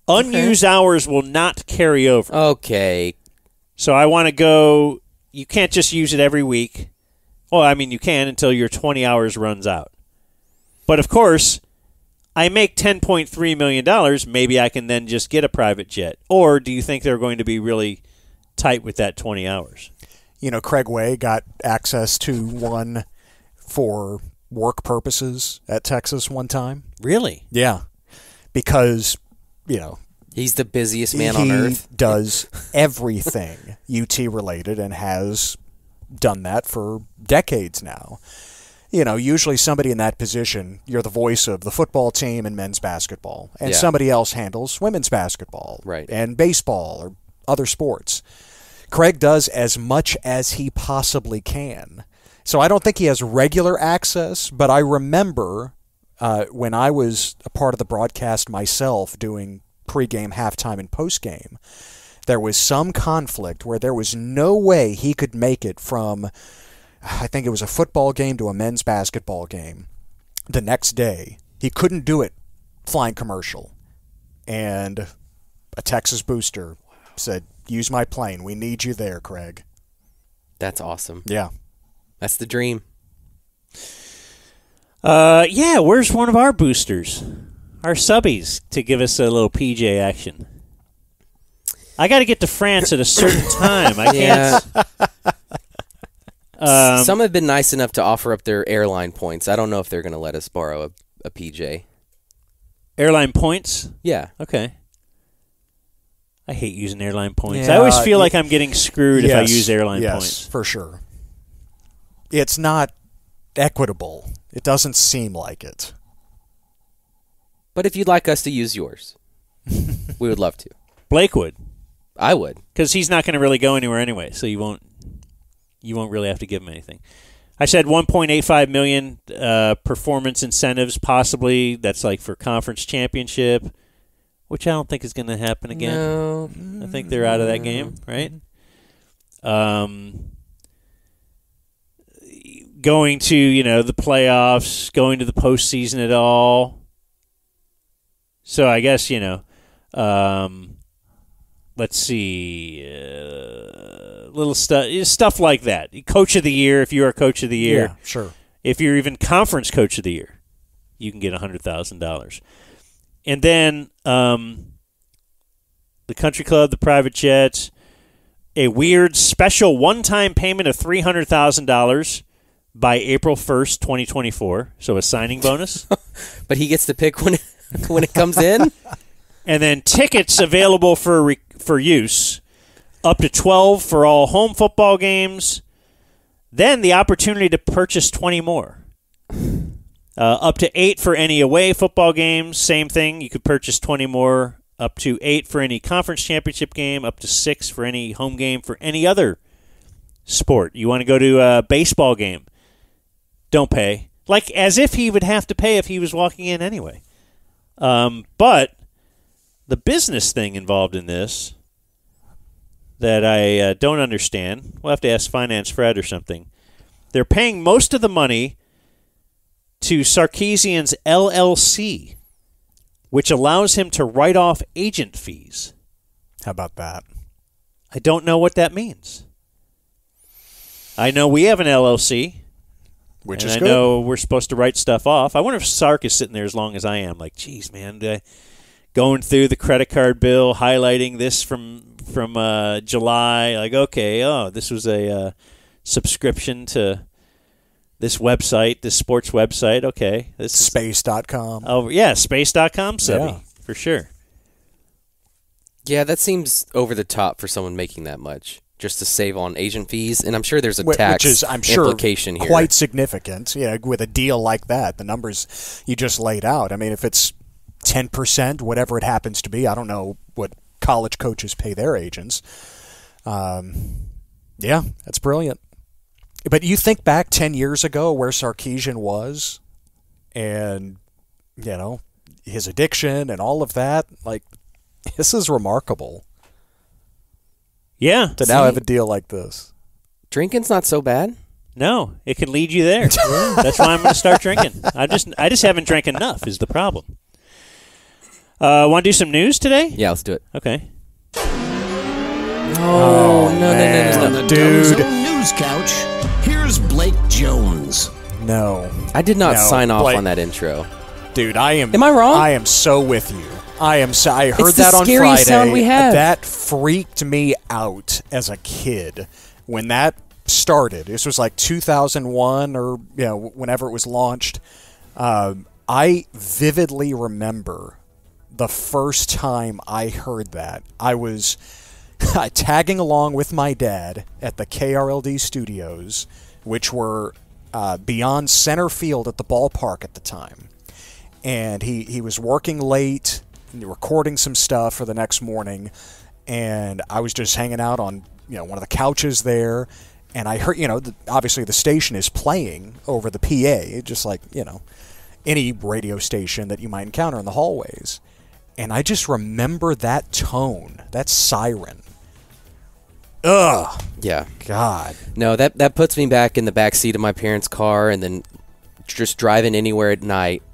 Unused hours will not carry over. Okay. So I want to go. You can't just use it every week. Well, I mean, you can until your 20 hours runs out. But of course, I make $10.3 million. Maybe I can then just get a private jet. Or do you think they're going to be really tight with that 20 hours? You know, Craig Way got access to one for work purposes at Texas one time. Really? Yeah. Because, you know, he's the busiest man on earth. He does everything UT related and has done that for decades now. You know, usually somebody in that position, you're the voice of the football team and men's basketball, and somebody else handles women's basketball and baseball or other sports. Craig does as much as he possibly can. So I don't think he has regular access, but I remember when I was a part of the broadcast myself doing pregame, halftime, and postgame, there was some conflict where there was no way he could make it from, I think it was a football game to a men's basketball game the next day. He couldn't do it flying commercial. And a Texas booster said, use my plane. We need you there, Craig. That's awesome. Yeah. That's the dream. Yeah, where's one of our boosters? Our subbies to give us a little PJ action. I got to get to France at a certain time. I can't. Some have been nice enough to offer up their airline points. I don't know if they're going to let us borrow a PJ. Airline points? Yeah. Okay. I hate using airline points. I always feel like I'm getting screwed if I use airline points. Yes, for sure. It's not equitable. It doesn't seem like it. But if you'd like us to use yours, we would love to. Blake would. I would. Because he's not going to really go anywhere anyway, so you won't really have to give him anything. I said $1.85 million performance incentives, possibly. That's like for conference championship, which I don't think is going to happen again. No. I think they're out of that game, right? Going to, the playoffs, going to the postseason at all. So I guess, let's see, little stuff like that. Coach of the year, if you are Coach of the year. Yeah, sure. If you're even Conference Coach of the Year, you can get $100,000. And then the country club, the private jets, a weird special one-time payment of $300,000 by April 1st, 2024. So a signing bonus. But he gets to pick when it comes in? And then tickets available for use, up to 12 for all home football games. Then the opportunity to purchase 20 more. Up to 8 for any away football games. Same thing. You could purchase 20 more. Up to 8 for any conference championship game. Up to 6 for any home game for any other sport. You want to go to a baseball game. Don't pay. Like as if he would have to pay if he was walking in anyway. But the business thing involved in this that I don't understand, we'll have to ask Finance Fred or something. They're paying most of the money to Sarkisian's LLC, which allows him to write off agent fees. How about that? I don't know what that means. I know we have an LLC. Which and is I good. know we're supposed to write stuff off. I wonder if Sark is sitting there as long as I am. Like, geez, man, going through the credit card bill, highlighting this from July. Like, okay, this was a subscription to this website, this sports website. Okay. This Space.com. Oh, yeah, space.com, Subby, Yeah. for sure. Yeah, that seems over the top for someone making that much. Just to save on agent fees, and I'm sure there's a tax which is, I'm sure, implication here. quite significant. Yeah, with a deal like that, the numbers you just laid out. I mean, if it's 10%, whatever it happens to be, I don't know what college coaches pay their agents. Yeah, that's brilliant. But you think back 10 years ago where Sarkisian was, and his addiction and all of that. Like, this is remarkable. Yeah. To now have a deal like this. Drinking's not so bad. No, it can lead you there. That's why I'm going to start drinking. I just haven't drank enough is the problem. Want to do some news today? Yeah, let's do it. Okay. Oh, no, On the dude. Zone News Couch, here's Blake Jones. No. I did not No, sign off Blake. on that intro. Dude, Am I wrong? I am so with you. I heard It's the that on scariest Friday. sound we have. That freaked me out as a kid when that started. This was like 2001 or whenever it was launched. I vividly remember the first time I heard that. I was tagging along with my dad at the KRLD studios, which were beyond center field at the ballpark at the time. And he was working late, recording some stuff for the next morning, and I was just hanging out on one of the couches there, and I heard obviously the station is playing over the PA, just like any radio station that you might encounter in the hallways, and I just remember that tone, that siren. Ugh. Yeah. God. No, that puts me back in the back seat of my parents' car, and then just driving anywhere at night,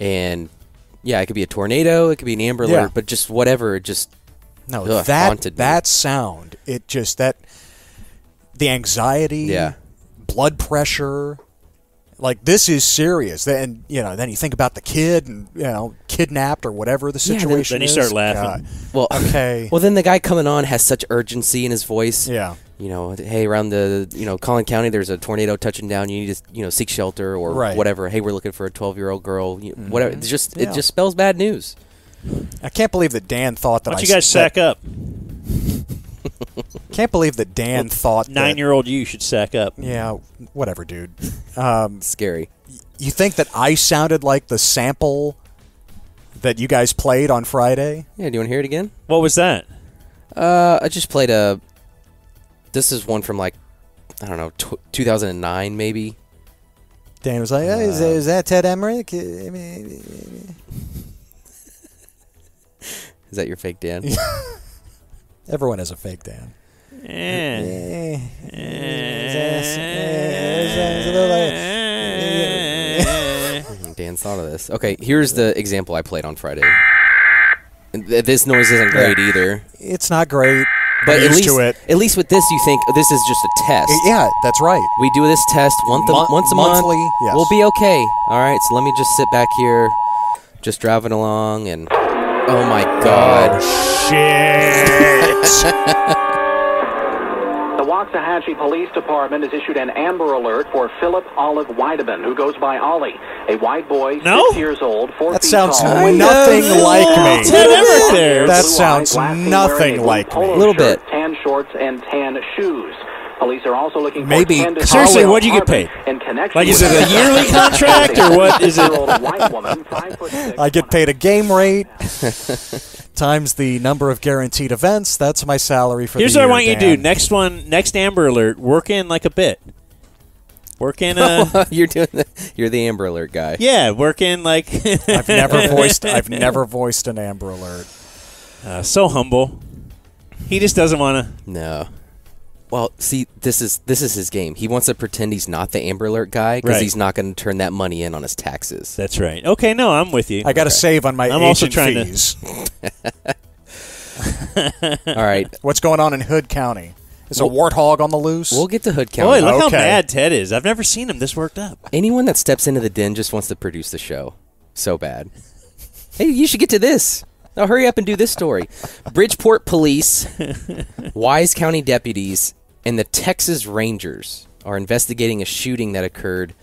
and yeah, it could be a tornado, it could be an Amber Alert, but just whatever, it just haunted me. That sound, it just the anxiety, blood pressure, like this is serious. Then then you think about the kid and kidnapped or whatever the situation then you is. start laughing. God. Well, okay. Well, then the guy coming on has such urgency in his voice. Yeah. Hey, around the Collin County, there's a tornado touching down. You need to seek shelter or whatever. Hey, we're looking for a 12-year-old girl. Whatever. It just spells bad news. I can't believe that Dan thought that. Why don't you guys sack up? Can't believe that Dan thought 9-year-old you should sack up. Yeah, whatever, dude. Scary. You think that I sounded like the sample that you guys played on Friday? Yeah, do you want to hear it again? What was that? I just played this is one from like, I don't know, 2009 maybe. Dan was like, is that Ted Emrich? Is that your fake Dan? Everyone has a fake Dan. Dan thought of this. Okay, here's the example I played on Friday. This noise isn't great either. It's not great. But I'm used to it. at least with this, you think this is just a test. Yeah, that's right. We do this test once a month. Monthly, yes. We'll be okay. All right, so let me just sit back here, just driving along, and oh my God. Shit. The Waxahachie Police Department has issued an Amber Alert for Philip Olive Weideman, who goes by Ollie, a white boy, 6 years old, 4 That feet sounds tall. nothing like me. Ted Emrich there. That Blue sounds eyes, lastly nothing wearing a like blue me. polo Little shirt, bit. Tan shorts and tan shoes. Police are also looking Maybe for Candace Seriously, Howell what'd you get paid? in connection Like, is with it a yearly contract or what is it? white woman, 5'6". I get paid a game rate times the number of guaranteed events. That's my salary for Here's the what year, I want you to Dan. do. Next Amber Alert, work in like a bit. Work in a... You're the Amber Alert guy. Yeah, work in like... I've never voiced an Amber Alert. So humble. He just doesn't want to... No. Well, see, this is his game. He wants to pretend he's not the Amber Alert guy because Right. he's not going to turn that money in on his taxes. That's right. Okay, no, I'm with you. I got to save on my I'm also agent trying fees. All right. What's going on in Hood County? Is a warthog on the loose? We'll get to Hood County. Boy, look how mad Ted is. I've never seen him this worked up. Anyone that steps into the den just wants to produce the show. So bad. Hey, you should get to this. Now hurry up and do this story. Bridgeport Police, Wise County deputies, and the Texas Rangers are investigating a shooting that occurred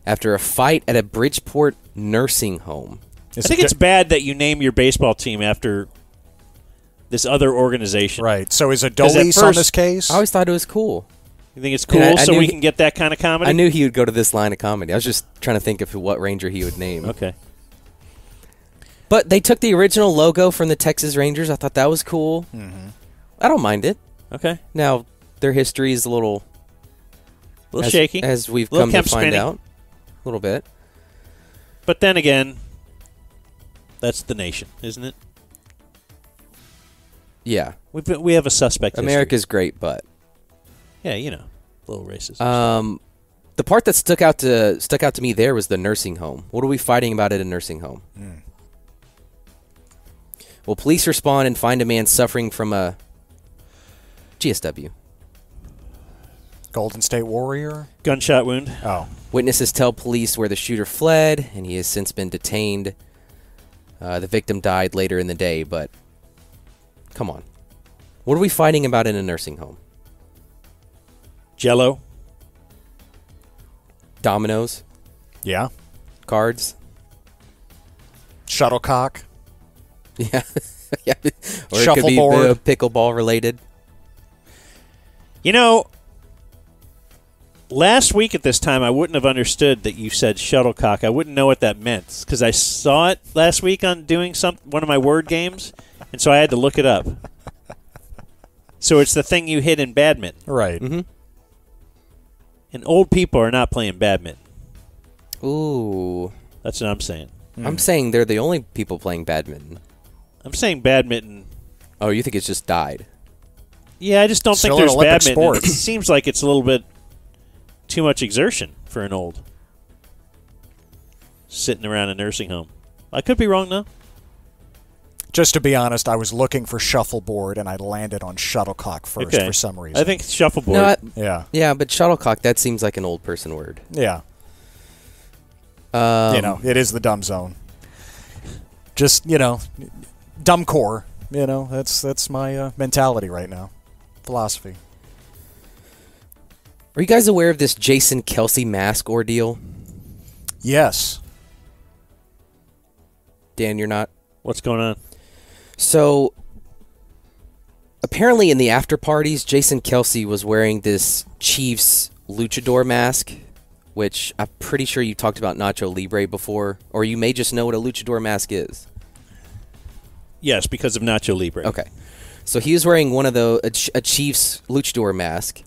after a fight at a Bridgeport nursing home. I think it's bad that you name your baseball team after this other organization. Right. So is 'Cause at Adolis on first- this case? I always thought it was cool. You think it's cool And I so knew we he- can get that kind of comedy? I knew he would go to this line of comedy. I was just trying to think of what Ranger he would name. Okay. But they took the original logo from the Texas Rangers. I thought that was cool. Mm-hmm. I don't mind it. Okay. Now, their history is a little shaky. as we've Little come to Kemp find spinning. out. A little bit. But then again, that's the nation, isn't it? Yeah. We have a suspect history. America's great, but Yeah, you know, a little racist. the part that stuck out to me there was the nursing home. What are we fighting about at a nursing home? Well, police respond and find a man suffering from a GSW. Golden State Warrior? Gunshot wound. Oh. Witnesses tell police where the shooter fled, and he has since been detained. The victim died later in the day, but come on. What are we fighting about in a nursing home? Jell-O. Dominoes. Yeah. Cards. Shuttlecock. Yeah. Yeah. Or it could be Shuffleboard. pickleball related. You know, last week at this time, I wouldn't have understood that you said shuttlecock. I wouldn't know what that meant because I saw it last week on doing one of my word games, and so I had to look it up. So it's the thing you hit in badminton. Right. Mm-hmm. And old people are not playing badminton. Ooh. That's what I'm saying. I'm saying they're the only people playing badminton. I'm saying badminton. Oh, you think it's just died? Yeah, I just don't Still think an there's Olympic badminton. sport. It seems like it's a little bit too much exertion for an old sitting around a nursing home. I could be wrong, though. Just to be honest, I was looking for shuffleboard, and I landed on shuttlecock first Okay. for some reason. I think shuffleboard. No, Yeah. Yeah, but shuttlecock, that seems like an old person word. Yeah. Um, You know, it is the dumb zone. Just, dumb core. That's my mentality right now. Philosophy. Are you guys aware of this Jason Kelsey mask ordeal? Yes. Dan, you're not? What's going on? So, apparently in the after parties, Jason Kelsey was wearing this Chiefs luchador mask, which I'm pretty sure you talked about Nacho Libre before, or you may just know what a luchador mask is. Yes, because of Nacho Libre. Okay. So he was wearing one of a Chiefs luchador mask,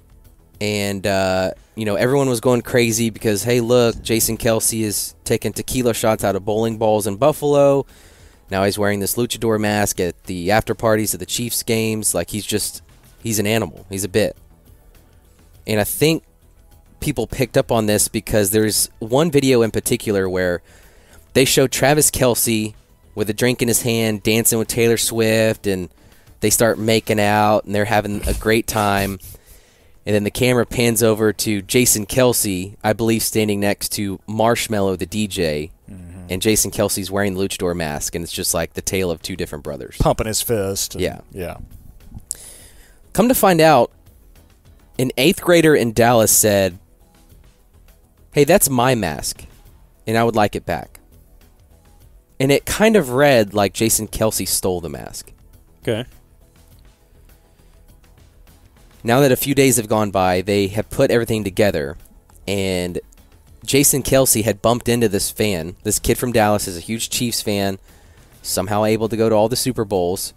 and everyone was going crazy because, hey, look, Jason Kelsey is taking tequila shots out of bowling balls in Buffalo. Now he's wearing this luchador mask at the after parties of the Chiefs games. Like, he's an animal. He's a bit. And I think people picked up on this because there's one video in particular where they show Travis Kelsey with a drink in his hand, dancing with Taylor Swift, and they start making out, and they're having a great time. And then the camera pans over to Jason Kelce, I believe standing next to Marshmello, the DJ, and Jason Kelce's wearing the luchador mask, and it's just like the tale of two different brothers. Pumping his fist. Yeah. Yeah. Come to find out, an 8th grader in Dallas said, "Hey, that's my mask, and I would like it back." And it kind of read like Jason Kelce stole the mask. Okay. Now that a few days have gone by, they have put everything together, and Jason Kelce had bumped into this fan. This kid from Dallas is a huge Chiefs fan, somehow able to go to all the Super Bowls,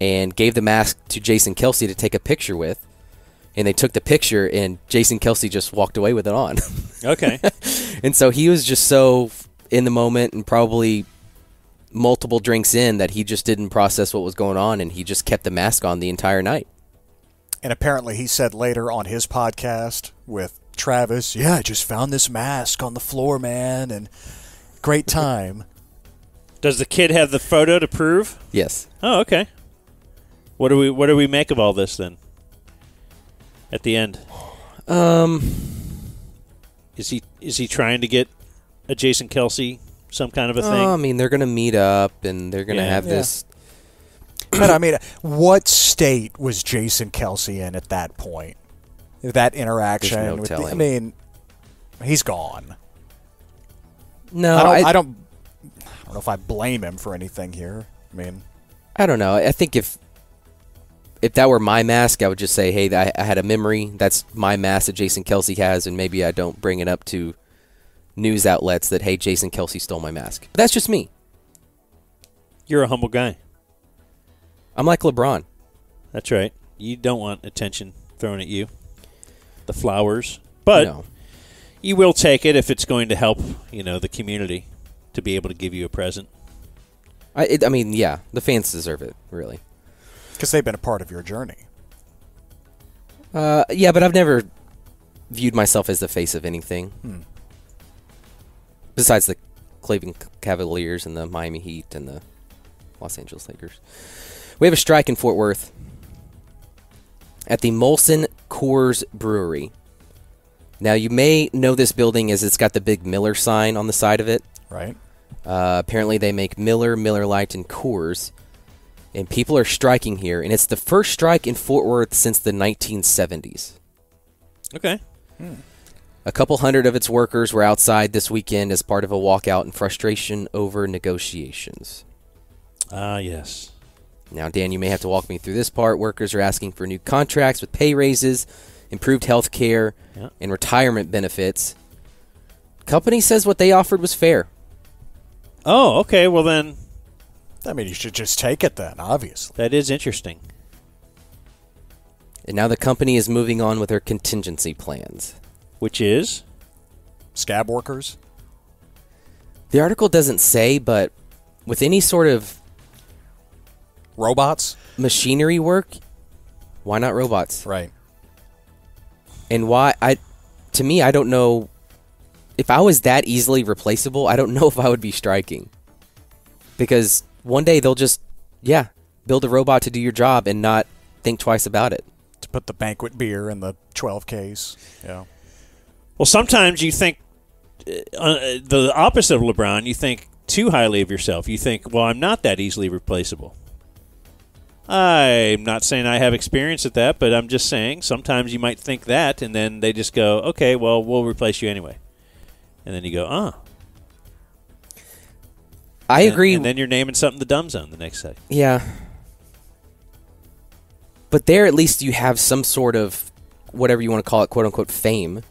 and gave the mask to Jason Kelce to take a picture with. And they took the picture, and Jason Kelce just walked away with it on. Okay. And so he was just so in the moment and probably multiple drinks in that he just didn't process what was going on, and he just kept the mask on the entire night. And apparently he said later on his podcast with Travis, "Yeah, I just found this mask on the floor, man, and great time." Does the kid have the photo to prove? Yes. Oh, okay. What do we make of all this then? At the end, is he trying to get a Jason Kelce some kind of a thing? I mean, they're going to meet up and they're going to have this. But I mean, what state was Jason Kelce in at that point? That interaction. There's no with telling. I mean, he's gone. No, I don't know if I blame him for anything here. I mean, I don't know. I think if that were my mask, I would just say, hey, I had a memory. That's my mask that Jason Kelce has, and maybe I don't bring it up to news outlets that, hey, Jason Kelce stole my mask. But that's just me. You're a humble guy. I'm like LeBron. That's right. You don't want attention thrown at you. The flowers. But No. you will take it if it's going to help, the community to be able to give you a present. I mean, yeah, the fans deserve it, really. because they've been a part of your journey. Yeah, but I've never viewed myself as the face of anything. Besides the Cleveland Cavaliers and the Miami Heat and the Los Angeles Lakers. We have a strike in Fort Worth at the Molson Coors Brewery. Now, you may know this building as it's got the big Miller sign on the side of it. Right. Apparently, they make Miller, Miller Lite, and Coors. And people are striking here. And it's the first strike in Fort Worth since the 1970s. Okay. A couple hundred of its workers were outside this weekend as part of a walkout in frustration over negotiations. Ah, yes. Now, Dan, you may have to walk me through this part. Workers are asking for new contracts with pay raises, improved health care, and retirement benefits. Company says what they offered was fair. Oh, okay. Well, then. I mean, you should just take it then, obviously. That is interesting. And now the company is moving on with their contingency plans. Which is? Scab workers? The article doesn't say, but with any sort of robots? Machinery work, why not robots? Right. And why, to me, I don't know. If I was that easily replaceable, I don't know if I would be striking. Because one day they'll just, build a robot to do your job and not think twice about it. To put the banquet beer in the 12 case. Yeah. Well, sometimes you think the opposite of LeBron. You think too highly of yourself. You think, well, I'm not that easily replaceable. I'm not saying I have experience at that, but I'm just saying sometimes you might think that, and then they just go, okay, well, we'll replace you anyway. And then you go, I agree. And then you're naming something the dumb zone the next second. Yeah. But there, at least you have some sort of, whatever you want to call it, quote-unquote, fame.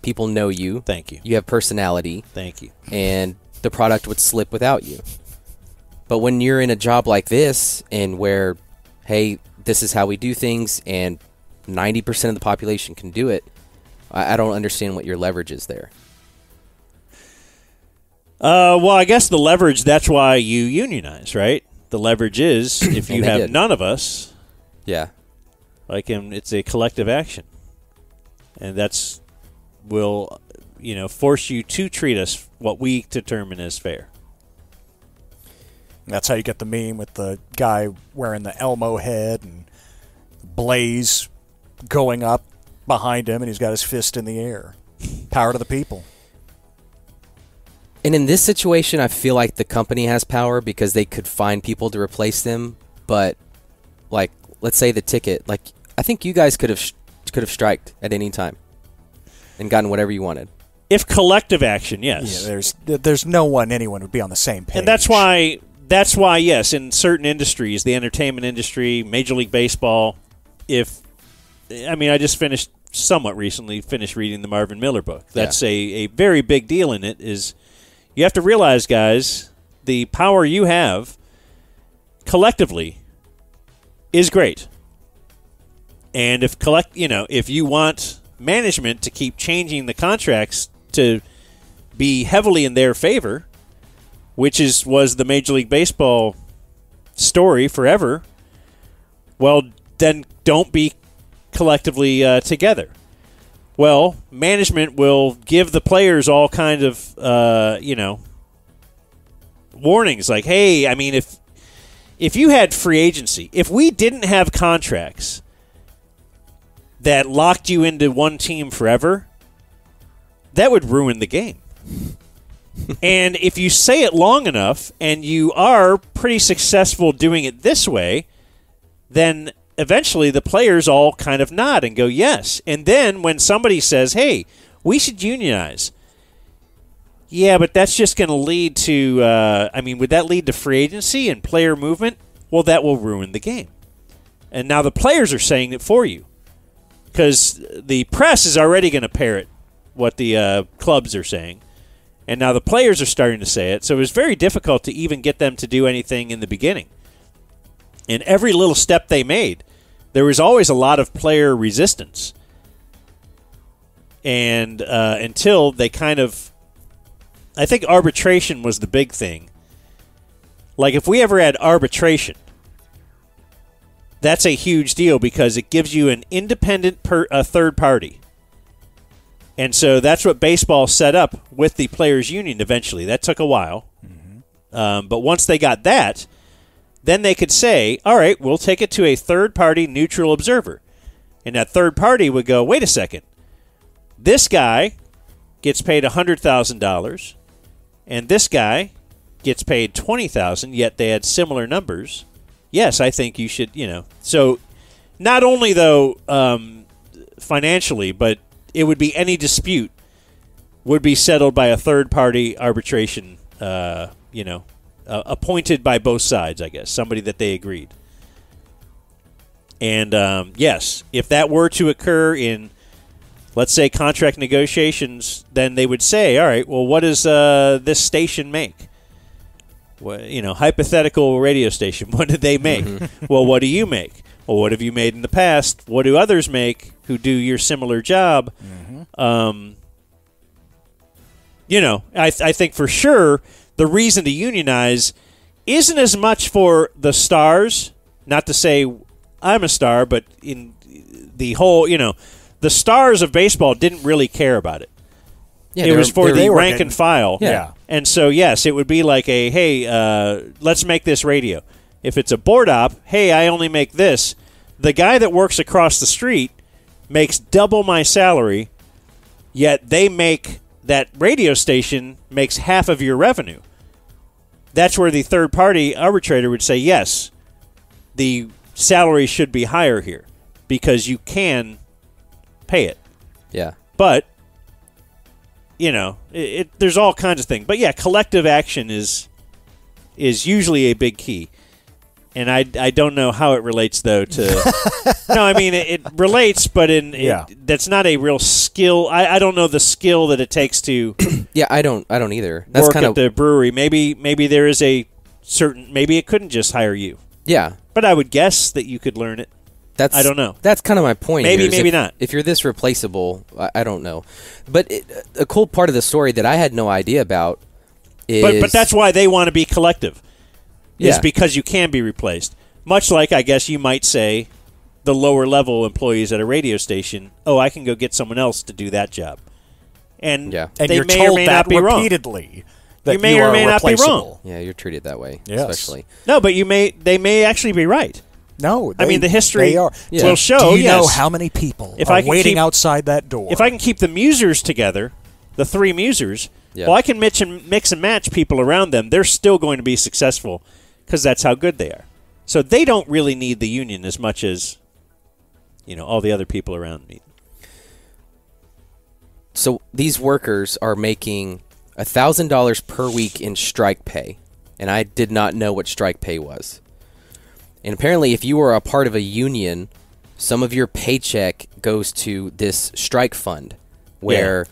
People know you. Thank you. You have personality. Thank you. And the product would slip without you. But when you're in a job like this, and where, hey, this is how we do things, and 90% of the population can do it, I don't understand what your leverage is there. Well, I guess the leverage, that's why you unionize, right? The leverage is if you have none of us. Yeah. It's a collective action. And will force you to treat us what we determine as fair. That's how you get the meme with the guy wearing the Elmo head and Blaze going up behind him, and he's got his fist in the air. Power to the people. And in this situation, I feel like the company has power because they could find people to replace them. But, like, let's say the ticket, like, I think you guys could have striked at any time and gotten whatever you wanted. If collective action, yes. Yeah, there's no one anyone would be on the same page. And that's why, yes, in certain industries, the entertainment industry, Major League Baseball, I just somewhat recently finished reading the Marvin Miller book. That's a very big deal in it is you have to realize, guys, the power you have collectively is great. And if you want management to keep changing the contracts to be heavily in their favor, which was the Major League Baseball story forever, well, then don't be collectively together. Well, management will give the players all kind of, warnings like, hey, I mean, if you had free agency, if we didn't have contracts that locked you into one team forever, that would ruin the game. And if you say it long enough and you are pretty successful doing it this way, then eventually the players all kind of nod and go, yes. And then when somebody says, hey, we should unionize, yeah, but that's just going to lead to, would that lead to free agency and player movement? Well, that will ruin the game. And now the players are saying it for you because the press is already going to parrot what the clubs are saying. And now the players are starting to say it. So it was very difficult to even get them to do anything in the beginning. And every little step they made, there was always a lot of player resistance. And until they kind of, I think arbitration was the big thing. Like if we ever had arbitration, that's a huge deal because it gives you an independent third party. And so that's what baseball set up with the players' union eventually. That took a while. Mm-hmm. But once they got that, then they could say, all right, we'll take it to a third-party neutral observer. And that third party would go, wait a second. This guy gets paid $100,000, and this guy gets paid $20,000, yet they had similar numbers. Yes, I think you should, So not only, though, financially, but it would be any dispute would be settled by a third-party arbitration, appointed by both sides, I guess, somebody that they agreed. And, yes, if that were to occur in, let's say, contract negotiations, then they would say, all right, well, what does this station make? Well, hypothetical radio station, what did they make? Mm-hmm. Well, what do you make? Well, what have you made in the past? What do others make who do your similar job? Mm-hmm. I think for sure the reason to unionize isn't as much for the stars, not to say I'm a star, but in the whole, the stars of baseball didn't really care about it. Yeah, it was for the rank and file. Yeah. And so, yes, it would be like hey, let's make this radio. If it's a board op, hey, I only make this. The guy that works across the street makes double my salary, yet that radio station makes half of your revenue. That's where the third-party arbitrator would say, yes, the salary should be higher here because you can pay it. Yeah. But, there's all kinds of things. But, yeah, collective action is usually a big key. And I don't know how it relates, though, to... No, I mean, it relates, but that's not a real skill. I don't know the skill that it takes to... Yeah, I don't either. That's work at the brewery. Maybe there is a certain... Maybe it couldn't just hire you. Yeah. But I would guess that you could learn it. I don't know. That's kind of my point. Maybe not. If you're this replaceable, I don't know. But a cool part of the story that I had no idea about is... But that's why they want to be collective. Is because you can be replaced. Much like, I guess you might say, the lower-level employees at a radio station, I can go get someone else to do that job. And and they you're may told or may that not be repeatedly. Wrong. that you may are or may not be replaceable. wrong. Yeah, you're treated that way, Yes. especially. No, but they may actually be right. No, I mean the history they are. will show. Do you know yes. how many people If are I can waiting keep- outside that door? If I can keep the musers together, the three musers, well, I can mix and match people around them. They're still going to be successful because that's how good they are. So they don't really need the union as much as all the other people around me. So these workers are making $1,000 per week in strike pay, and I did not know what strike pay was. And apparently, if you were a part of a union, some of your paycheck goes to this strike fund, where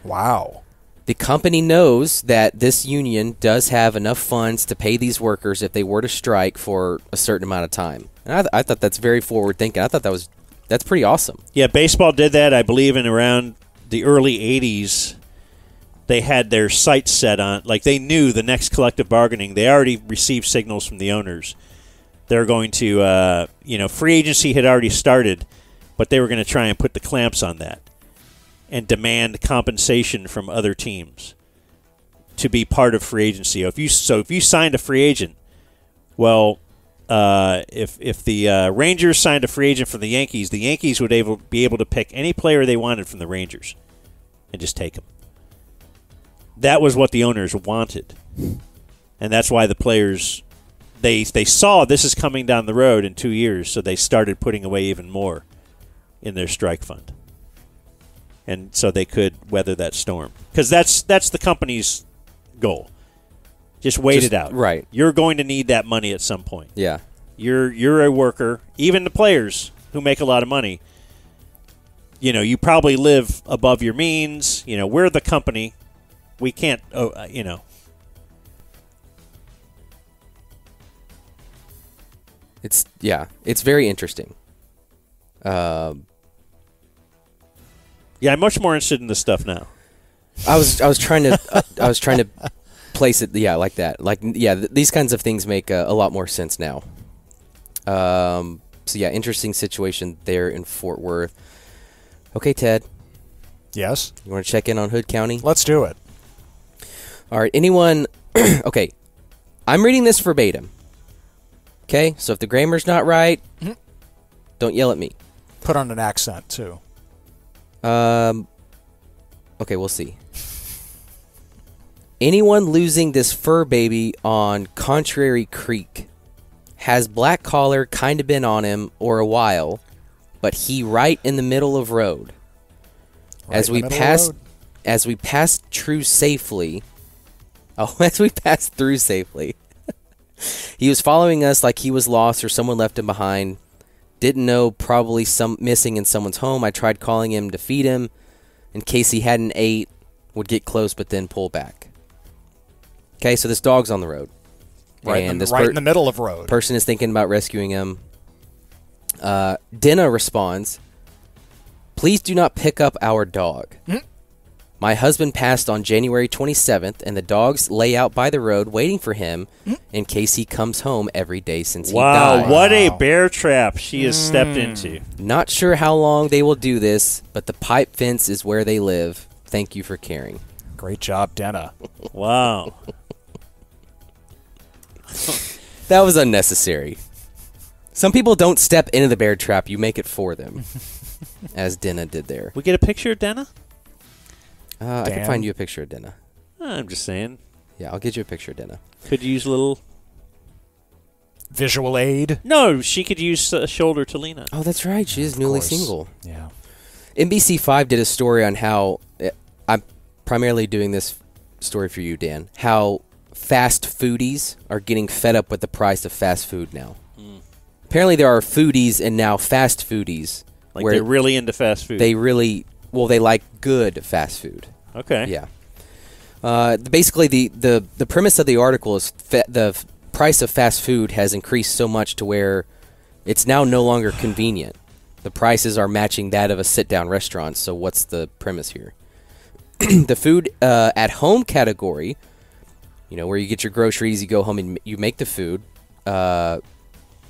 the company knows that this union does have enough funds to pay these workers if they were to strike for a certain amount of time. And I thought that's very forward thinking. I thought that's pretty awesome. Yeah, baseball did that, I believe, in around the early 80s. They had their sights set on, like they knew the next collective bargaining. They already received signals from the owners. They're going to, free agency had already started, but they were going to try and put the clamps on that and demand compensation from other teams to be part of free agency. If you signed a free agent, well, if the Rangers signed a free agent from the Yankees would be able to pick any player they wanted from the Rangers and just take him. That was what the owners wanted, and that's why the players they saw this is coming down the road in 2 years, so they started putting away even more in their strike fund, and so they could weather that storm because that's the company's goal. Just wait it out. Right. You're going to need that money at some point. Yeah. You're a worker. Even the players who make a lot of money, you probably live above your means. We're the company. We can't, It's very interesting. I'm much more interested in this stuff now. I was trying to place it like that. These kinds of things make a lot more sense now. Interesting situation there in Fort Worth. Okay, Ted. Yes? You want to check in on Hood County? Let's do it. All right, anyone... Okay, I'm reading this verbatim. Okay, so if the grammar's not right, don't yell at me. Put on an accent, too. Okay, we'll see. Anyone losing this fur baby on Contrary Creek has black collar kind of been on him or a while, but he right in the middle of road. As we passed through safely, he was following us like he was lost or someone left him behind. Didn't know, probably missing in someone's home. I tried calling him to feed him in case he hadn't ate, would get close but then pull back. Okay, so this dog's on the road. Right in the middle of road. Person is thinking about rescuing him. Dinah responds, "Please do not pick up our dog. My husband passed on January 27th, and the dogs lay out by the road waiting for him in case he comes home every day since he died." Wow, what a bear trap she has stepped into. Not sure how long they will do this, but the pipe fence is where they live. Thank you for caring. Great job, Denna. Wow. That was unnecessary. Some people don't step into the bear trap. You make it for them, as Denna did there. We get a picture of Denna? I can find you a picture of Denna. I'm just saying. Yeah, I'll get you a picture of Denna. Could use a little visual aid. No, she could use a shoulder to lean on. Oh, that's right. She is newly single. Yeah. NBC5 did a story on how I'm primarily doing this story for you, Dan. How fast foodies are getting fed up with the price of fast food now. Apparently, there are foodies and now fast foodies. Like they're really into fast food. They like good fast food. Okay. Yeah. Basically, the premise of the article is the price of fast food has increased so much to where it's now no longer convenient. The prices are matching that of a sit-down restaurant. So what's the premise here? The food at home category, where you get your groceries, you go home and you make the food.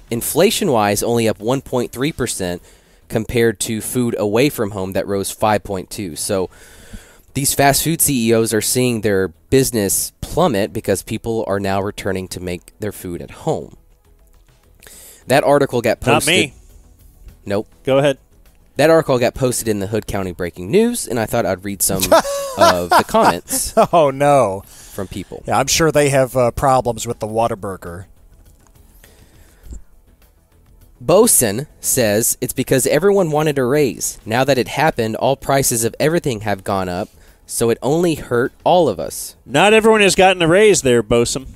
Inflation-wise, only up 1.3%. Compared to food away from home that rose 5.2%. So These fast food CEOs are seeing their business plummet because people are now returning to make their food at home. That article got posted. Not me. Nope. Go ahead. That article got posted in the Hood County Breaking News, and I thought I'd read some of the comments. Oh, no. From people. Yeah, I'm sure they have problems with the Whataburger. Bosun says it's because everyone wanted a raise. Now that it happened, all prices of everything have gone up, so it only hurt all of us. Not everyone has gotten a raise there, Bosun.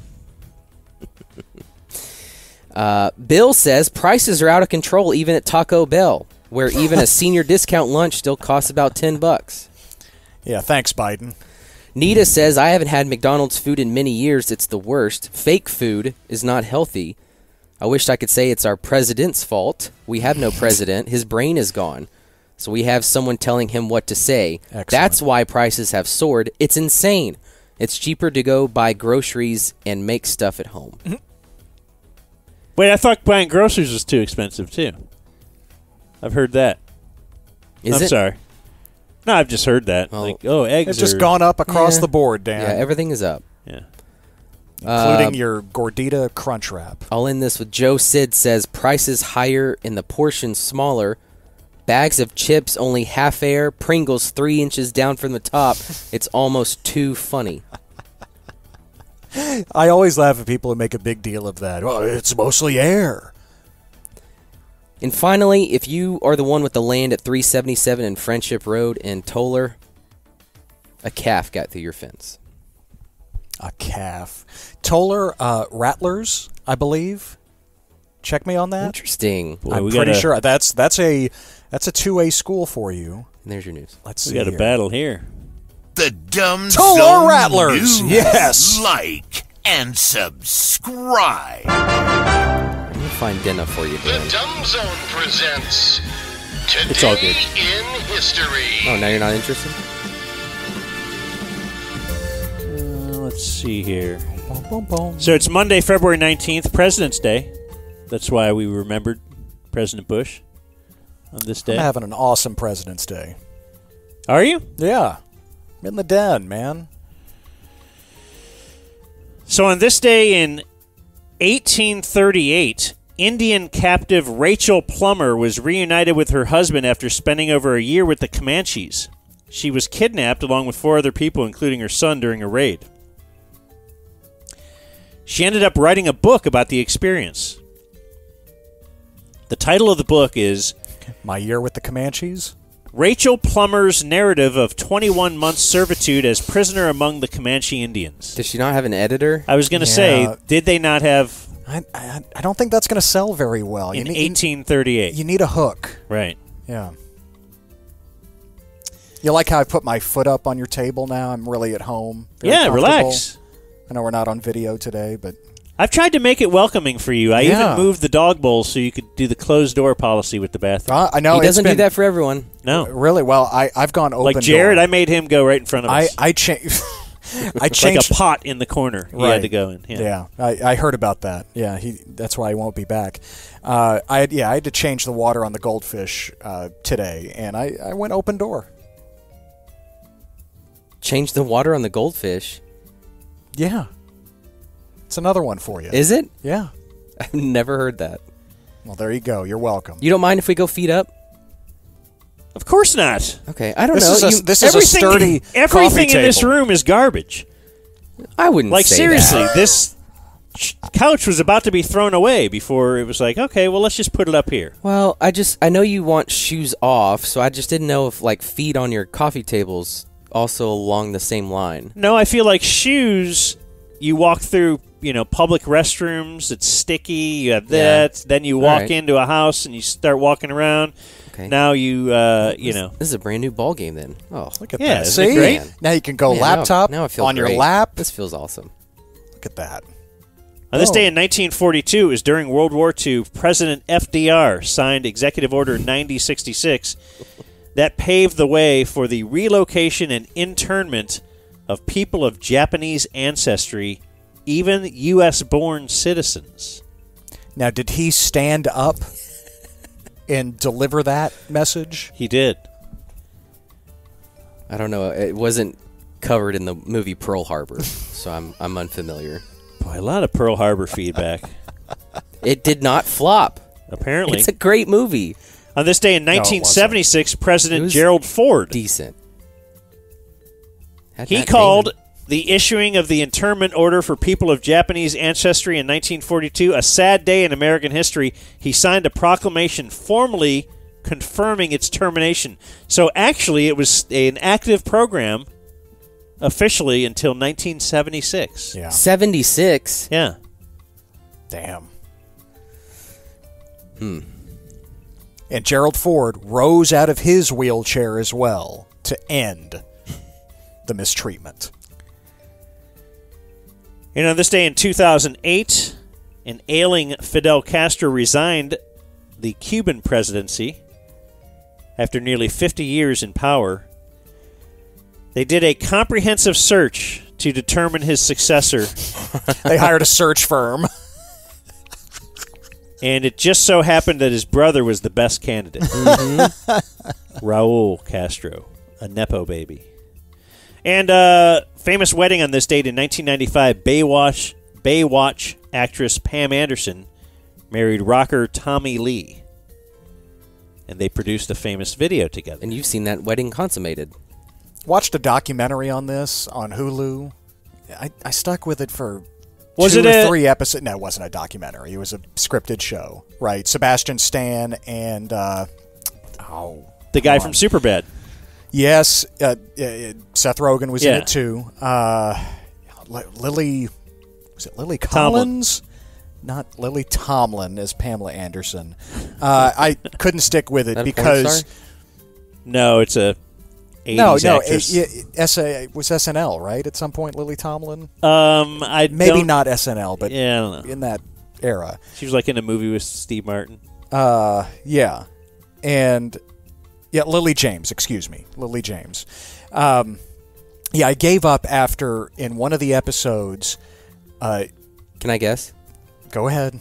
Bill says prices are out of control even at Taco Bell, where even a senior discount lunch still costs about $10. Yeah, thanks, Biden. Nita says, I haven't had McDonald's food in many years. It's the worst. Fake food is not healthy. I wish I could say it's our president's fault. We have no president. His brain is gone. So we have someone telling him what to say. Excellent. That's why prices have soared. It's insane. It's cheaper to go buy groceries and make stuff at home. Wait, I thought buying groceries was too expensive, too. I've heard that. I'm sorry. No, I've just heard that. Well, eggs It's just gone up across the board, Dan. Yeah, everything is up. Yeah. Including your Gordita Crunch Wrap. I'll end this with Joe Sid says prices higher and the portions smaller. Bags of chips only half air. Pringles 3 inches down from the top. It's almost too funny. I always laugh at people who make a big deal of that. Well, it's mostly air. And finally, if you are the one with the land at 377 and Friendship Road in Toller, a calf got through your fence. A calf. Toller Rattlers, I believe. Check me on that. Interesting. Boy, I'm pretty sure that's a 2A school for you. And there's your news. Let's see. We got a battle here. The Dumb Toller Zone Rattlers. News. Yes. Like and subscribe. Let me find dinner for you, Dan. The Dumb Zone presents Today It's all good. in History. Oh, now you're not interested? Let's see here. So it's Monday, February 19th, President's Day. That's why we remembered President Bush on this day. I'm having an awesome President's Day. Are you? Yeah. In the den, man. So on this day in 1838, Indian captive Rachel Plummer was reunited with her husband after spending over a year with the Comanches. She was kidnapped along with 4 other people, including her son, during a raid. She ended up writing a book about the experience. The title of the book is My Year with the Comanches? Rachel Plummer's Narrative of 21 Months' Servitude as Prisoner Among the Comanche Indians. Did she not have an editor? I was going to say, did they not have... I don't think that's going to sell very well. In 1838. You need a hook. Right. Yeah. You like how I put my foot up on your table now? I'm really at home. Very Yeah, comfortable. relax. I know we're not on video today, but... I've tried to make it welcoming for you. I even moved the dog bowl so you could do the closed door policy with the bathroom. I know he doesn't do that for everyone. No. Really? Well, I've gone open Like Jared, door. I made him go right in front of us. I changed... I like changed a pot in the corner. He had to go in. Yeah, I heard about that. Yeah, that's why he won't be back. I had to change the water on the goldfish today, and I went open door. Change the water on the goldfish? Yeah. It's another one for you. Is it? Yeah. I've never heard that. Well, there you go. You're welcome. You don't mind if we go feet up? Of course not. Okay, I don't This know. This is a sturdy Everything coffee in this table. room is garbage. I wouldn't Like, say seriously, that. this couch was about to be thrown away before it was like, okay, well, let's just put it up here. Well, I know you want shoes off, so I just didn't know if, like, feet on your coffee tables also along the same line. No, I feel like shoes, you walk through, public restrooms, it's sticky, you have that, then you walk into a house and you start walking around. Okay. Now you, This is a brand new ball game then. Oh, Look at Yeah, that. isn't it See? great? Now you can go Man, laptop now I feel on your great. lap. This feels awesome. Look at that. On this day in 1942, it was during World War II, President FDR signed Executive Order 9066 that paved the way for the relocation and internment of people of Japanese ancestry, even U.S.-born citizens. Now, did he stand up and deliver that message? He did. I don't know. It wasn't covered in the movie Pearl Harbor, so I'm unfamiliar. Boy, a lot of Pearl Harbor feedback. It did not flop. Apparently. It's a great movie. On this day in 1976, President Gerald Ford. Decent. He called the issuing of the internment order for people of Japanese ancestry in 1942 a sad day in American history. He signed a proclamation formally confirming its termination. So actually, it was an active program officially until 1976. Yeah. 76? Yeah. Damn. And Gerald Ford rose out of his wheelchair as well to end the mistreatment. And on this day in 2008, an ailing Fidel Castro resigned the Cuban presidency after nearly 50 years in power. They did a comprehensive search to determine his successor. They hired a search firm. And it just so happened that his brother was the best candidate. Raul Castro, a Nepo baby. And famous wedding on this date in 1995, Baywatch actress Pam Anderson married rocker Tommy Lee. And they produced a famous video together. And you've seen that wedding consummated. Watched a documentary on this on Hulu. I stuck with it for Was two it or a- three episodes. No, it wasn't a documentary. It was a scripted show, right? Sebastian Stan and the guy from Superbad. Yes, Seth Rogen was in Yeah. it too. Lily, was it Lily Tomlin. Collins? Not Lily Tomlin as Pamela Anderson. I couldn't stick with it That a porn because star? No, it's a 80s no, actress. it was SNL, right? At some point, Lily Tomlin. I Maybe don't- not SNL, but Yeah, I don't know. in that era. She was like in a movie with Steve Martin. Yeah, and yeah, Lily James. Excuse me, Lily James. Yeah, I gave up after in one of the episodes. Can I guess? Go ahead.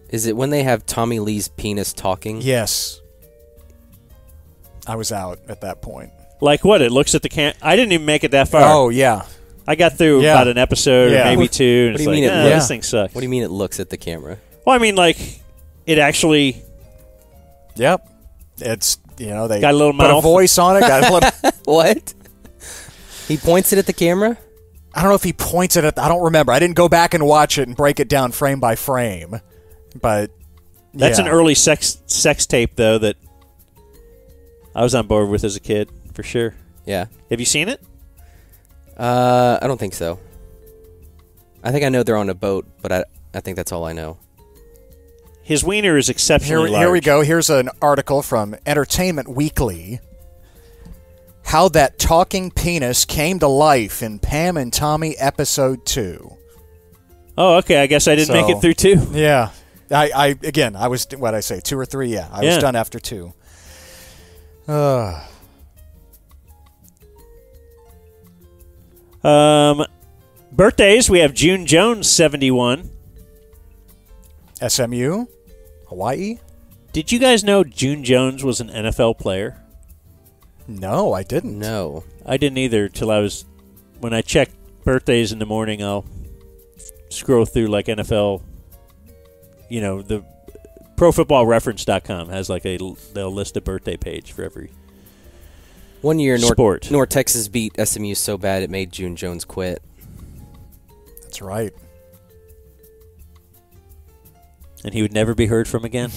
Is it when they have Tommy Lee's penis talking? Yes. I was out at that point. Like what? It looks at the I didn't even make it that far. Oh, yeah. I got through Yeah. about an episode or maybe two. And What do it's you mean like, it looks? this thing sucks. What do you mean it looks at the camera? Well, I mean, like, it actually... Yep. It's, they got a little put mouth. a voice on it. Got a little, What? He points it at the camera? I don't know if he points it at. I don't remember. I didn't go back and watch it and break it down frame by frame. But That's yeah. an early sex tape, though, that I was on board with as a kid, for sure. Yeah. Have you seen it? I don't think so. I think I know they're on a boat, but I think that's all I know. His wiener is exceptionally large. Here we go. Here's an article from Entertainment Weekly. How that talking penis came to life in Pam and Tommy episode 2. Oh, okay. I guess I didn't make it through 2. Yeah. I was, what I say, 2 or 3? Yeah. I was done after 2. Birthdays, we have June Jones, 71. SMU? Hawaii? Did you guys know June Jones was an NFL player? No, I didn't. No. I didn't either till when I check birthdays in the morning, I'll scroll through like NFL, the ProFootballReference.com has like they'll list a birthday page for every One year, sport. North Texas beat SMU so bad it made June Jones quit. That's right. And he would never be heard from again?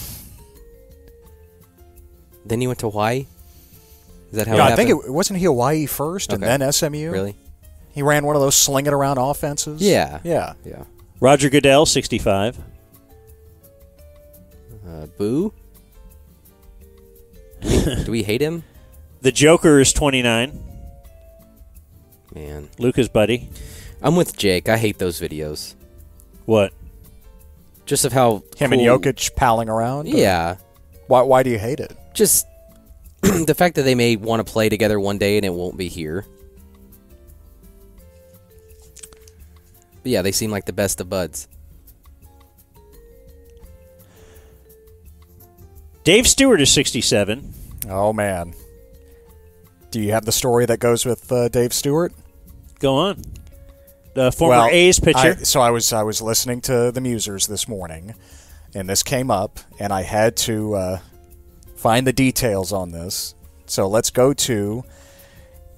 Then he went to Hawaii? Is that how Yeah, it I happened? think wasn't he Hawaii first and Okay. then SMU? Really? He ran one of those sling it around offenses? Yeah. Yeah. Yeah. Roger Goodell, 65. Boo? Do we hate him? The Joker is 29. Man. Luca's buddy. I'm with Jake. I hate those videos. What? Just of how Him and Jokic palling around? or- Yeah. Why do you hate it? Just the fact that they may want to play together one day and it won't be here. But yeah, they seem like the best of buds. Dave Stewart is 67. Oh, man. Do you have the story that goes with Dave Stewart? Go on. The former A's pitcher. I was listening to the Musers this morning, and this came up, and I had to find the details on this. So let's go to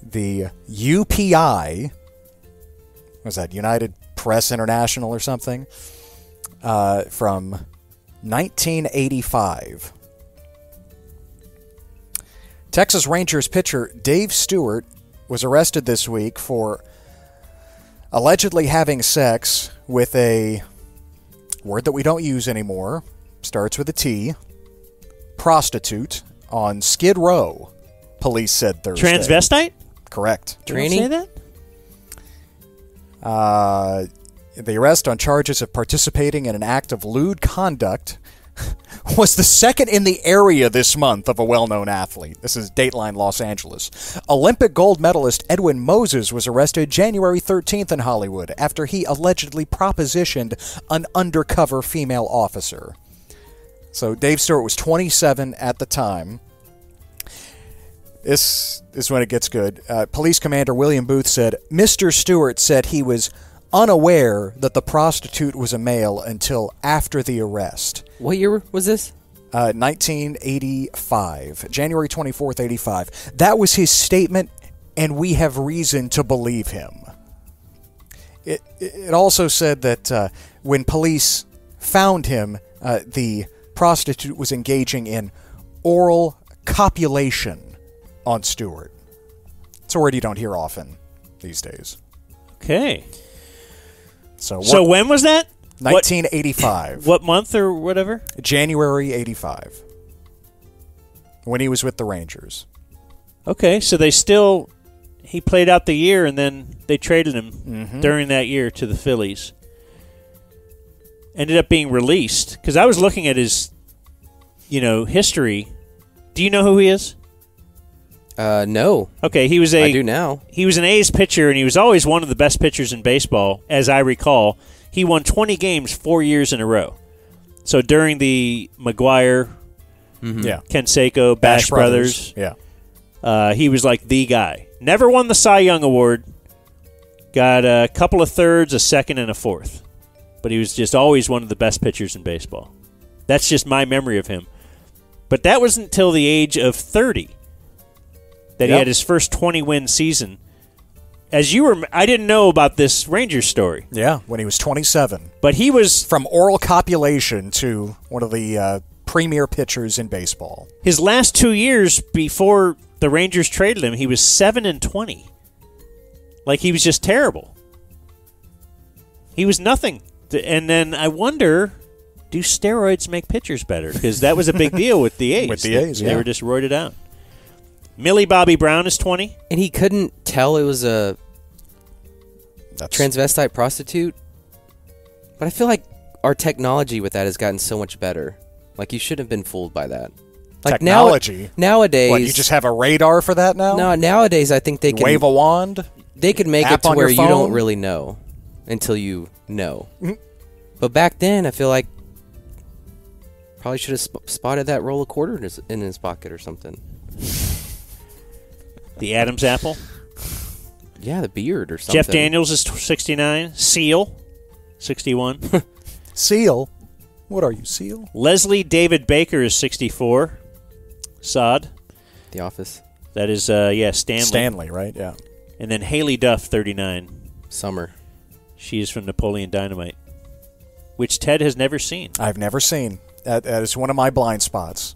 the UPI. Was that United Press International or something? From 1985. Texas Rangers pitcher Dave Stewart was arrested this week for allegedly having sex with a word that we don't use anymore, starts with a T, prostitute, on Skid Row, police said Thursday. Transvestite? Correct. Did you say that? The arrest on charges of participating in an act of lewd conduct was the second in the area this month of a well-known athlete. This is Dateline Los Angeles. Olympic gold medalist Edwin Moses was arrested January 13th in Hollywood after he allegedly propositioned an undercover female officer. So Dave Stewart was 27 at the time. This is when it gets good. Police Commander William Booth said, Mr. Stewart said he was unaware that the prostitute was a male until after the arrest. What year was this? 1985. January 24th, 85. That was his statement, and we have reason to believe him. It also said that when police found him, the prostitute was engaging in oral copulation on Stewart. It's a word you don't hear often these days. Okay. So when was that? 1985. What month or whatever? January 85. When he was with the Rangers. Okay, so he played out the year and then they traded him during that year to the Phillies. Ended up being released because I was looking at his, history. Do you know who he is? No. Okay, I do now. He was an A's pitcher, and he was always one of the best pitchers in baseball, as I recall. He won 20 games 4 years in a row. So during the McGuire, Canseco, Bash Brothers, he was like the guy. Never won the Cy Young Award. Got a couple of thirds, a second, and a fourth. But he was just always one of the best pitchers in baseball. That's just my memory of him. But that wasn't until the age of 30. That he had his first 20-win season. I didn't know about this Rangers story. Yeah, when he was 27. But he was... From oral copulation to one of the premier pitchers in baseball. His last 2 years before the Rangers traded him, he was 7-20. Like, he was just terrible. He was nothing. And then I wonder, do steroids make pitchers better? Because that was a big deal with the A's. With the A's, They were just roided out. Millie Bobby Brown is 20. And he couldn't tell it was a transvestite prostitute? But I feel like our technology with that has gotten so much better. Like, you shouldn't have been fooled by that. Like technology? Nowadays... What, you just have a radar for that now? No, nowadays I think they can... Wave a wand? They could make it to where you don't really know until you know. But back then, I feel like probably should have spotted that roll of quarters in his pocket or something. The Adam's apple. Yeah, the beard or something. Jeff Daniels is 69. Seal, 61. Seal? What are you, Seal? Leslie David Baker is 64. Sod. The Office. That is, Stanley. Stanley, right? Yeah. And then Haley Duff, 39. Summer. She is from Napoleon Dynamite, which Ted has never seen. I've never seen. That is one of my blind spots.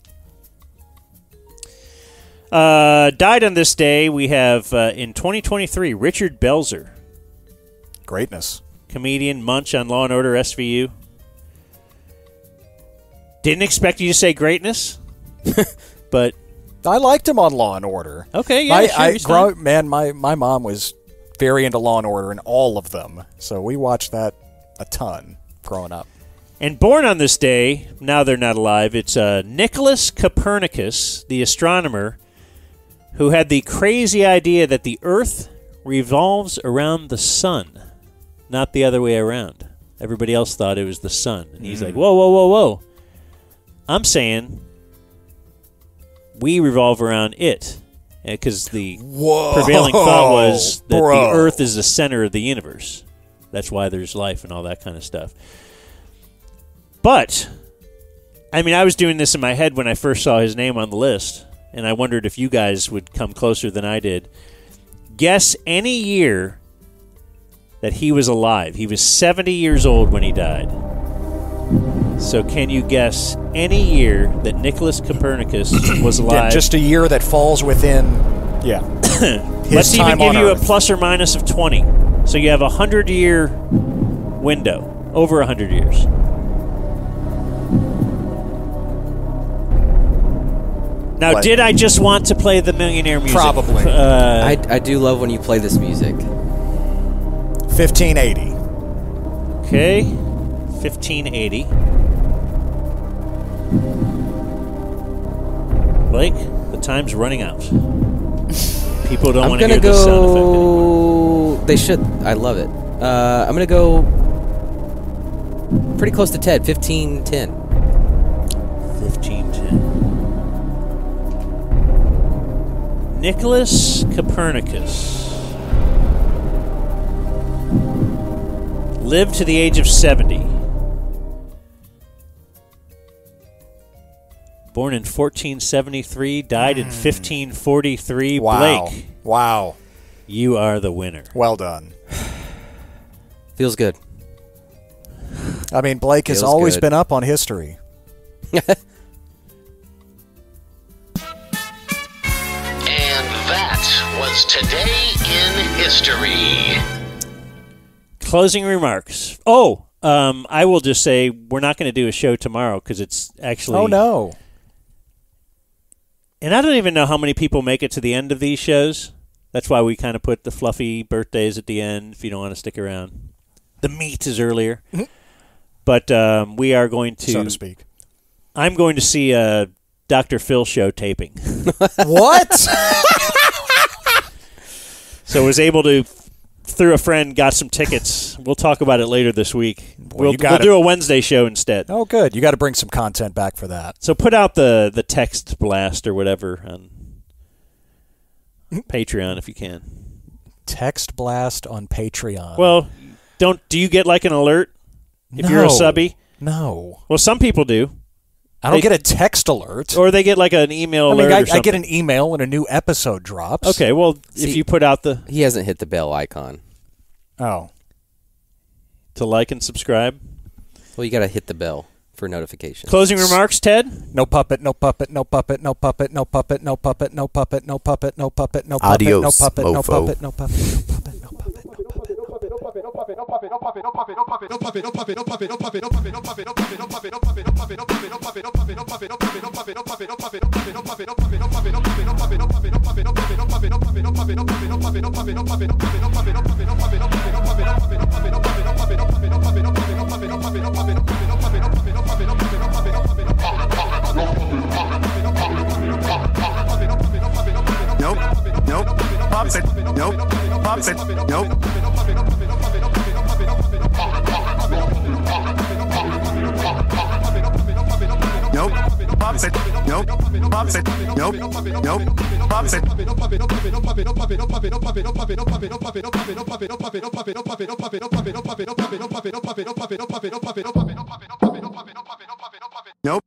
Died on this day, we have, in 2023, Richard Belzer. Greatness. Comedian, Munch on Law & Order SVU. Didn't expect you to say greatness, but... I liked him on Law & Order. Okay, yeah, my mom was very into Law & Order and all of them, so we watched that a ton growing up. And born on this day, now they're not alive, it's Nicholas Copernicus, the astronomer, who had the crazy idea that the Earth revolves around the sun, not the other way around. Everybody else thought it was the sun. And he's like, whoa, whoa, whoa, whoa. I'm saying we revolve around it. because the prevailing thought was that the Earth is the center of the universe. That's why there's life and all that kind of stuff. But, I mean, I was doing this in my head when I first saw his name on the list, and I wondered if you guys would come closer than I did. Guess any year that he was alive. He was 70 years old when he died. So can you guess any year that Nicholas Copernicus was alive? Yeah, just a year that falls within, Let's even give you a plus or minus of 20. So you have a 100-year window, over 100 years. Now, What? did I just want to play the Millionaire music? Probably. I do love when you play this music. 1580. Okay, 1580. Blake, the time's running out. People don't want to hear this sound effect anymore. They should. I love it. I'm going to go pretty close to Ted. 1510. 1510. Nicholas Copernicus lived to the age of 70. Born in 1473, died in 1543. Wow. Blake. Wow. You are the winner. Well done. Feels good. I mean, Blake has Feels always good. been up on history. And that was Today in History. Closing remarks. I will just say we're not going to do a show tomorrow because it's actually... Oh, no. And I don't even know how many people make it to the end of these shows. That's why we kind of put the fluffy birthdays at the end if you don't want to stick around. The meat is earlier. But we are going to... So to speak. I'm going to see a Dr. Phil show taping. What? So I was able to, through a friend, got some tickets. We'll talk about it later this week. We'll do a Wednesday show instead. Oh, good. You got to bring some content back for that. So put out the text blast or whatever on Patreon if you can. Text blast on Patreon. Well, do you get like an alert if you're a subby? No. Well, some people do. I don't get a text alert. Or they get like an email alert or something. I get an email when a new episode drops. Okay, well, if you put out the... He hasn't hit the bell icon. Oh. To like and subscribe? Well, you got to hit the bell for notifications. Closing remarks, Ted? No puppet, no puppet, no puppet, no puppet, no puppet, no puppet, no puppet, no puppet, no puppet, no puppet, Adios, no puppet, no mofo. puppet, no puppet, no puppet, no puppet. Nope, nope, puppet, nope, puppet, nope. Nope, puppet, nope, puppet, nope, nope, puppet. Nope.